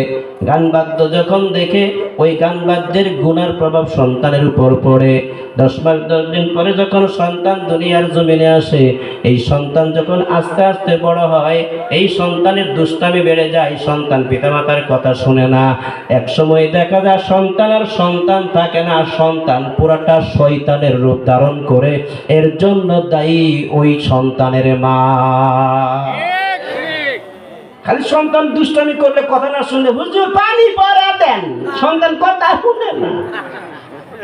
গান বাদ্য যখন দেখে ওই গান বাদ্যের গুণার প্রভাব সন্তানের উপর পড়ে। 10 মাস 10 দিন পরে যখন সন্তান দুনিয়ার জমিনে আসে, এই সন্তান যখন আস্তে আস্তে বড় হয়, এই সন্তানের দুষ্টামি বেড়ে যায়, সন্তান পিতামাতার কথা শুনে না। এক সময় দেখা যায় সন্তান আর সন্তান থাকে না, সন্তান পুরাটা শয়তানের রূপ ধারণ করে। এর জন্য দায়ী ওই সন্তানের মা। খালি সন্তান দুষ্টামি করলে কথা না শুনলে, হুজুর পানি পড়া দেন, সন্তান কথা শুনে না।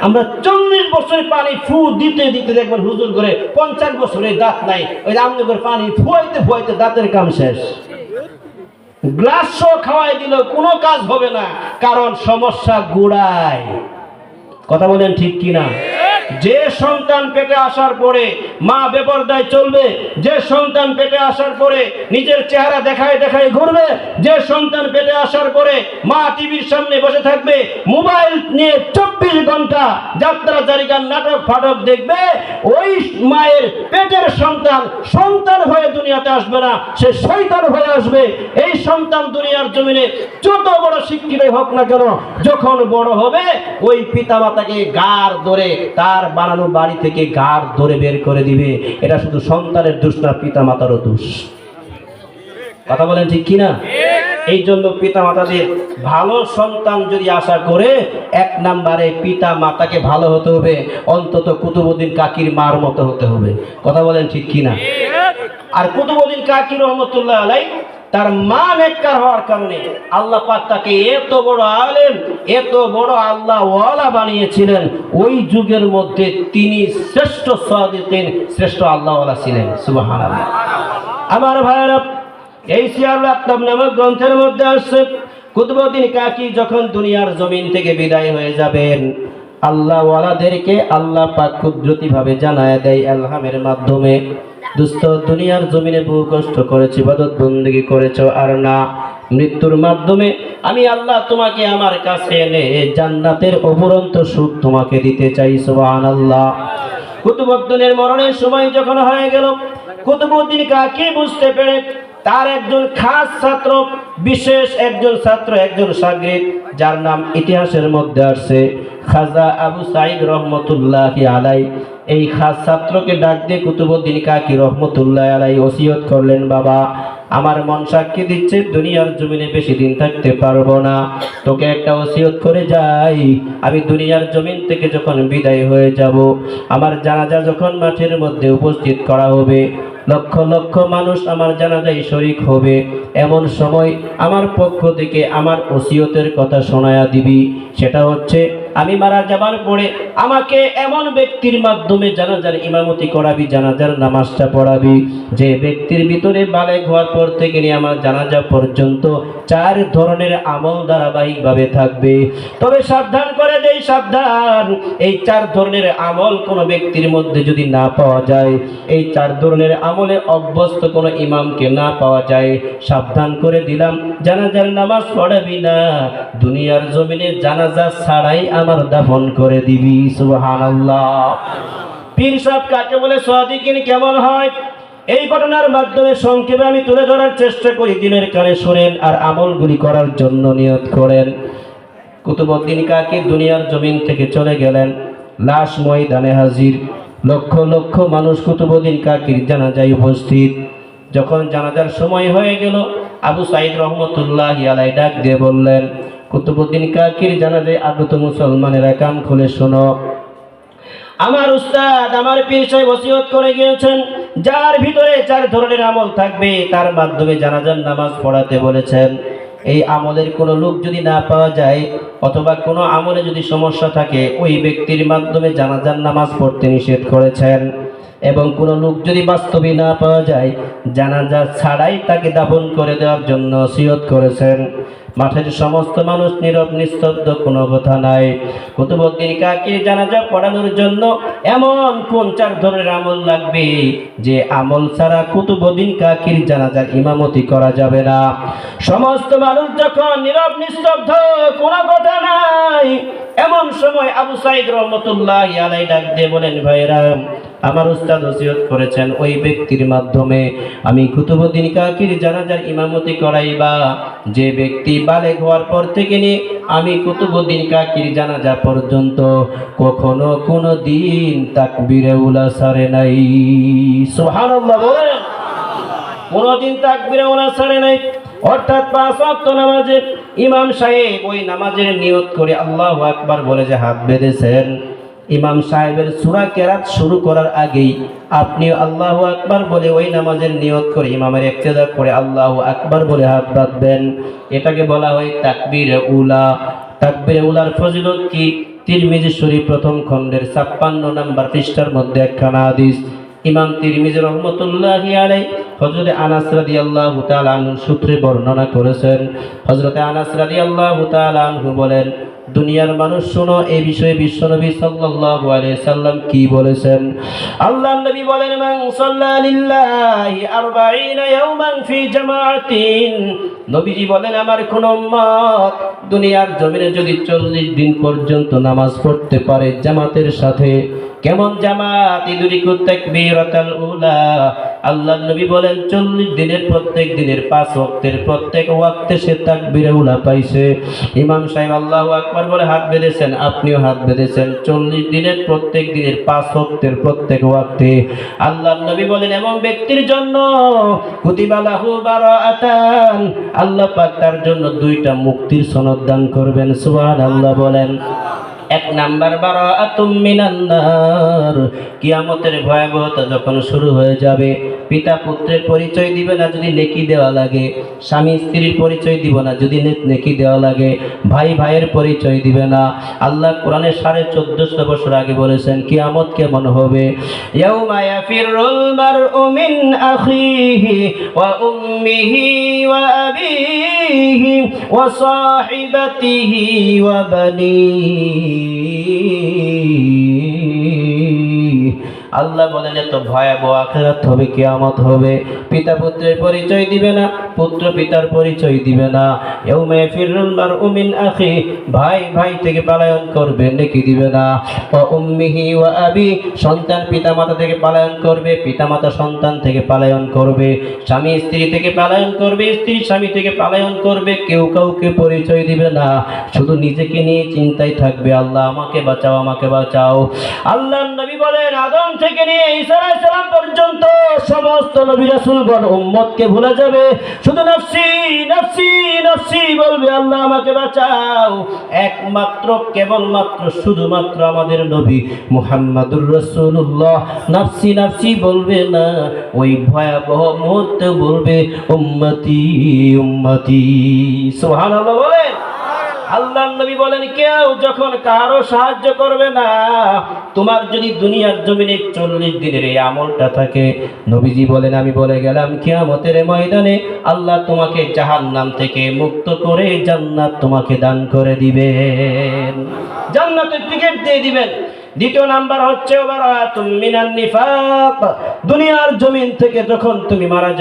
আমরা 40 বছরে পানি ফু দিতে দিতে দেখবেন হুজুর করে 50 বছরে দাঁত নাই, ওই আমনে করে পানি ফুয়াইতে ফুয়াইতে দাঁতের কাম শেষ। গ্লাস খাওয়াই দিল কোনো কাজ হবে না, কারণ সমস্যা গুড়ায়। কথা বলেন ঠিক কিনা? যে সন্তান পেটে আসার পরে মা বেপরদায় চলবে, যে সন্তান পেটে আসার পরে নিজের চেহারা দেখায় দেখায় ঘুরবে, যে সন্তান পেটে আসার পরে মা টিভির সামনে বসে থাকবে, মোবাইল নিয়ে 24 ঘন্টা যাত্রা জারিগান নাটক ফাটক দেখবে, ওই মায়ের পেটের সন্তান সন্তান হয়ে দুনিয়াতে আসবে না, সে শয়তান হয়ে আসবে। এই সন্তান দুনিয়ার জমিনে যত বড় শিক্ষিতই হোক না কেন, যখন বড় হবে ওই পিতামাতাকে গার ধরে তার বানানো বাড়ি থেকে গার ধরে বের করে দিবে। এটা শুধু সন্তানের দোষ না, পিতামাতারও দোষ। কথা বলেন ঠিক কিনা? এই জন্য পিতা মাতাদের ভালো সন্তান যদি আশা করে, 1 নম্বরে পিতা মাতাকে ভালো হতে হবে, অন্তত কুতুবউদ্দিন কাকির মার মতো হতে হবে। কথা বলেন ঠিক কিনা? আর কুতুবউদ্দিন কাকি রহমতুল্লাহ আলাই তার মা নেককার হওয়ার কারণে আল্লাহ পাক তাকে এত বড় আলেম, এত বড় আল্লাহ ওয়ালা বানিয়েছিলেন। ওই যুগের মধ্যে তিনি শ্রেষ্ঠ সাদিকিন, শ্রেষ্ঠ আল্লাহ ওয়ালা ছিলেন। সুবহানাল্লাহ। আমার ভাইরা, এই সিয়ারুল আকতাব নামক গ্রন্থের মধ্যে আসছে, কুতুবউদ্দিন কাকি যখন দুনিয়ার জমিন থেকে বিদায় হয়ে যাবেন, আল্লাহ ওয়ালাদেরকে আল্লাহ পাক কুদরতিভাবে জানায় দেয় ইলহামের মাধ্যমে, দোস্ত দুনিয়ার জমিনে বহু কষ্ট করেছি, ইবাদত বন্দেগী করেছো, আর না, মৃত্যুর মাধ্যমে আমি আল্লাহ তোমাকে আমার কাছে এনে জান্নাতের অপরন্ত সুখ তোমাকে দিতে চাই। সুবহানাল্লাহ। কুতুবউদ্দিনের মরণের সময় যখন হয়ে গেল, কুতুবউদ্দিন কাকি বুঝতে পেরে তার একজন খাস ছাত্র, বিশেষ একজন ছাত্র, একজন শাগির্দ, যার নাম ইতিহাসের মধ্যে আসছে খাজা আবু সাঈদ রহমতুল্লাহি আলাই, এই খাস ছাত্রকে ডাক দিয়ে কুতুবউদ্দিন কাকি রহমতুল্লাহি আলাই ওসিয়ত করলেন, বাবা আমার মন সাক্ষী দিচ্ছে দুনিয়ার জমিনে বেশি দিন থাকতে পারবো না, তোকে একটা ওসিয়ত করে যাই, আমি দুনিয়ার জমিন থেকে যখন বিদায় হয়ে যাব, আমার জানাজা যখন মাঠের মধ্যে উপস্থিত করা হবে, লক্ষ লক্ষ মানুষ আমার জানাজায় শরীক হবে, এমন সময় আমার পক্ষ থেকে আমার ওসিয়তের কথা শোনায়া দিবি। সেটা হচ্ছে আমি মারা যাবার পরে আমাকে এমন ব্যক্তির মাধ্যমে জানাজার ইমামতি করাবি, জানাজার নামাজটা পড়াবি, যে ব্যক্তির ভিতরে বালেগ হওয়ার পর থেকে নিয়ে আমার জানাজা পর্যন্ত 4 ধরনের আমল ধারাবাহিকভাবে থাকবে। তবে সাবধান করে দেই, সাবধান, এই 4 ধরনের আমল কোনো ব্যক্তির মধ্যে যদি না পাওয়া যায়, এই 4 ধরনের আমলে অভ্যস্ত কোনো ইমামকে না পাওয়া যায়, সাবধান করে দিলাম, জানাজার নামাজ পড়াবি না, দুনিয়ার জমিনে জানাজা ছাড়াই আমার দাফন করে দিবি। সুবহানাল্লাহ। পীর সাহেব কাকে বলে, সাদিকিন কেমন হয়, এই ঘটনার মাধ্যমে সংক্ষেপে আমি তুলে ধরার চেষ্টা করি। দিনের কানে শোনেন আর আমলগুলি করার জন্য নিয়ত করেন। কুতুবউদ্দিন কাকি দুনিয়ার জমিন থেকে চলে গেলেন, লাশ ময়দানে হাজির। লক্ষ লক্ষ মানুষ কুতুবউদ্দিন কাকির জানাজায় উপস্থিত। যখন জানাজার সময় হয়ে গেল, আবু সাইদ রহমতুল্লাহি আলাইহি ডাক দিয়ে বললেন, কুতুবউদ্দিন কাকির জানাজায় আগত মুসলমানেরা কান খুলে শোনো। আমার উস্তাদ, আমার পীর সাহেব ওসিয়ত করে গিয়েছেন, যার ভিতরে 4 ধরনের আমল থাকবে তার মাধ্যমে জানাজার নামাজ পড়াতে বলেছেন। এই আমলের কোনো লোক যদি না পাওয়া যায় অথবা কোনো আমলে যদি সমস্যা থাকে, ওই ব্যক্তির মাধ্যমে জানাজার নামাজ পড়তে নিষেধ করেছেন। এবং কোনো লোক যদি বাস্তবে না পাওয়া যায়, জানাজা ছাড়াই তাকে দাফন করে দেওয়ার জন্য ওসিয়ত করেছেন। মাঠের সমস্ত মানুষ নীরব নিস্তব্ধ, কোনো কথা নাই। কুতুবউদ্দিন কাকির জানাজা পড়ানোর জন্য এমন কোন 4 ধরনের আমল লাগবে যে আমল ছাড়া কুতুবউদ্দিন কাকির জানাজার ইমামতি করা যাবে না। সমস্ত মানুষ যখন নীরব নিস্তব্ধ, কোনো কথা নাই, এমন সময় আবু সাইদ রহমতুল্লাহি আলাইহি ডাক দিয়ে বলেন, ভাইরা, আমার উস্তাদ ওসিয়ত করেছেন ওই ব্যক্তির মাধ্যমে আমি কুতুবউদ্দিন কাকির জানাজার ইমামতি করাইবা। যে ব্যক্তি বালেগ হওয়ার পর থেকে নিয়ে আমি কুতুবউদ্দিন কাকির জানাজা পর্যন্ত কখনো কোনো দিন তাকবীরে উলা সারে নাই। সুবহানাল্লাহ বলেন। কোনোদিন তাকবীরে উলা সারে নাই। অর্থাৎ 5 ওয়াক্ত নামাজে ইমাম সাহেব ওই নামাজের নিয়ত করে আল্লাহু আকবার বলে যে হাত বেঁধেছেন, ইমাম সাহেবের সূরা কেরাত শুরু করার আগেই আপনি আল্লাহু আকবার বলে ওই নামাজের নিয়ত করে ইমামের ইক্তেদা করে আল্লাহু আকবার বলে হাত বাঁধবেন। এটাকে বলা হয় তাকবীরে উলা। তাকবীরে উলার ফজিলত কি? তিরমিজি শরীফ প্রথম খণ্ডের 56 নম্বর পৃষ্ঠার মধ্যে একখানা হাদিস ইমাম তিরমিজি রহমতুল্লাহি আলাইহি হযরত আনাস রাদিয়াল্লাহু তাআলা আনহু সূত্রে বর্ণনা করেছেন। হযরত আনাস রাদিয়াল্লাহু তাআলা আনহু বলেন, দুনিয়ার মানুষ শোনো, এই বিষয়ে বিশ্বনবী সাল্লাল্লাহু আলাইহি সাল্লাম কি বলেছেন। আল্লাহর নবী বলেন, মান সাল্লা লিল্লাহি 40 ইয়াওমান ফি জামাআতিন। নবীজি বলেন, আমার কোন উম্মত দুনিয়ার জমিনে যদি 40 দিন পর্যন্ত নামাজ পড়তে পারে জামাতের সাথে। কেমন জামাত? ইদরিকুত তাকবীরাতাল উলা। আল্লাহর নবী বলেন 40 দিনের প্রত্যেক দিনের 5 ওয়াক্তের প্রত্যেক ওয়াক্তে সে তাকবীরে উলা পাইছে। ইমাম সাহেব আল্লাহু আকবার বলে হাত বেঁধেছেন, আপনিও হাত বেঁধেছেন। 40 দিনের প্রত্যেক দিনের 5 ওয়াক্তের প্রত্যেক ওয়াক্তে আল্লাহর নবী বলেন এবং ব্যক্তির জন্য কুতিবা লাহু বারাআতান, আল্লাহ পাক তার জন্য 2টা মুক্তির সনদ দান করবেন। সুবহানাল্লাহ বলেন। 1 নাম্বার বারাআতুম মিনান নার। কিয়ামতের ভয়াবহতা যখন শুরু হয়ে যাবে, পিতা পুত্রের পরিচয় দিবে না যদি নেকি দেওয়া লাগে, স্বামী স্ত্রীর পরিচয় দিব না যদি নেকি দেওয়া লাগে, ভাই ভাইয়ের পরিচয় দিবে না। আল্লাহ কোরআনে 1450 বছর আগে বলেছেন কিয়ামত কেমন হবে। ইয়াউমা ইয়াফিরুল মারউ মিন আখিহি ওয়া উম্মিহি ওয়া আবিহি ওয়া সাহিবাতিহি ওয়া বানিহি। আল্লাহ বলেন এত ভয়াবহ আখিরাত হবে, কিয়ামত হবে। পিতা পুত্রের পরিচয় দিবে না, পুত্র পিতার পরিচয় দিবে না। ইয়াউমা ইয়াফিরুল মারউ মিন আখি, ভাই ভাই থেকে পলায়ন করবে, নেকি দিবে না। ওয়া উম্মিহি ওয়া আবি, সন্তান পিতা মাতা থেকে পলায়ন করবে, পিতা মাতা সন্তান থেকে পলায়ন করবে, স্বামী স্ত্রী থেকে পলায়ন করবে, স্ত্রী স্বামী থেকে পলায়ন করবে। কেউ কাউকে পরিচয় দিবে না, শুধু নিজেকে নিয়ে চিন্তায় থাকবে, আল্লাহ আমাকে বাঁচাও, আমাকে বাঁচাও। আল্লাহর নবী বলেন আদম থেকে নিয়ে ঈসা আলাইহিস সালাম পর্যন্ত সমস্ত নবী রাসূলগণ উম্মতকে ভুলে যাবে, শুধু নফসি নফসি নফসি বলবে, আল্লাহ আমাকে বাঁচাও। একমাত্র কেবলমাত্র শুধুমাত্র আমাদের নবী মুহাম্মাদুর রাসূলুল্লাহ নফসি নফসি বলবে না, ওই ভয়াবহ মুহূর্তে বলবে উম্মতি উম্মতি। সুবহানাল্লাহ বলেন। আল্লাহর নবী বলেন কেউ যখন কারো সাহায্য করবে না, তোমার যদি দুনিয়ার জমিনে 40 দিনের এই আমলটা থাকে, নবীজি বলেন আমি বলে গেলাম কিয়ামতের ময়দানে আল্লাহ তোমাকে জাহান্নাম থেকে মুক্ত করে জান্নাত তোমাকে দান করে দিবেন, জান্নাতের টিকিট দিয়ে দিবেন। 2 নাম্বার হচ্ছে বারাআতুম মিনান নিফাক। দুনিয়ার জমিন থেকে যখন তুমি মারা যাবে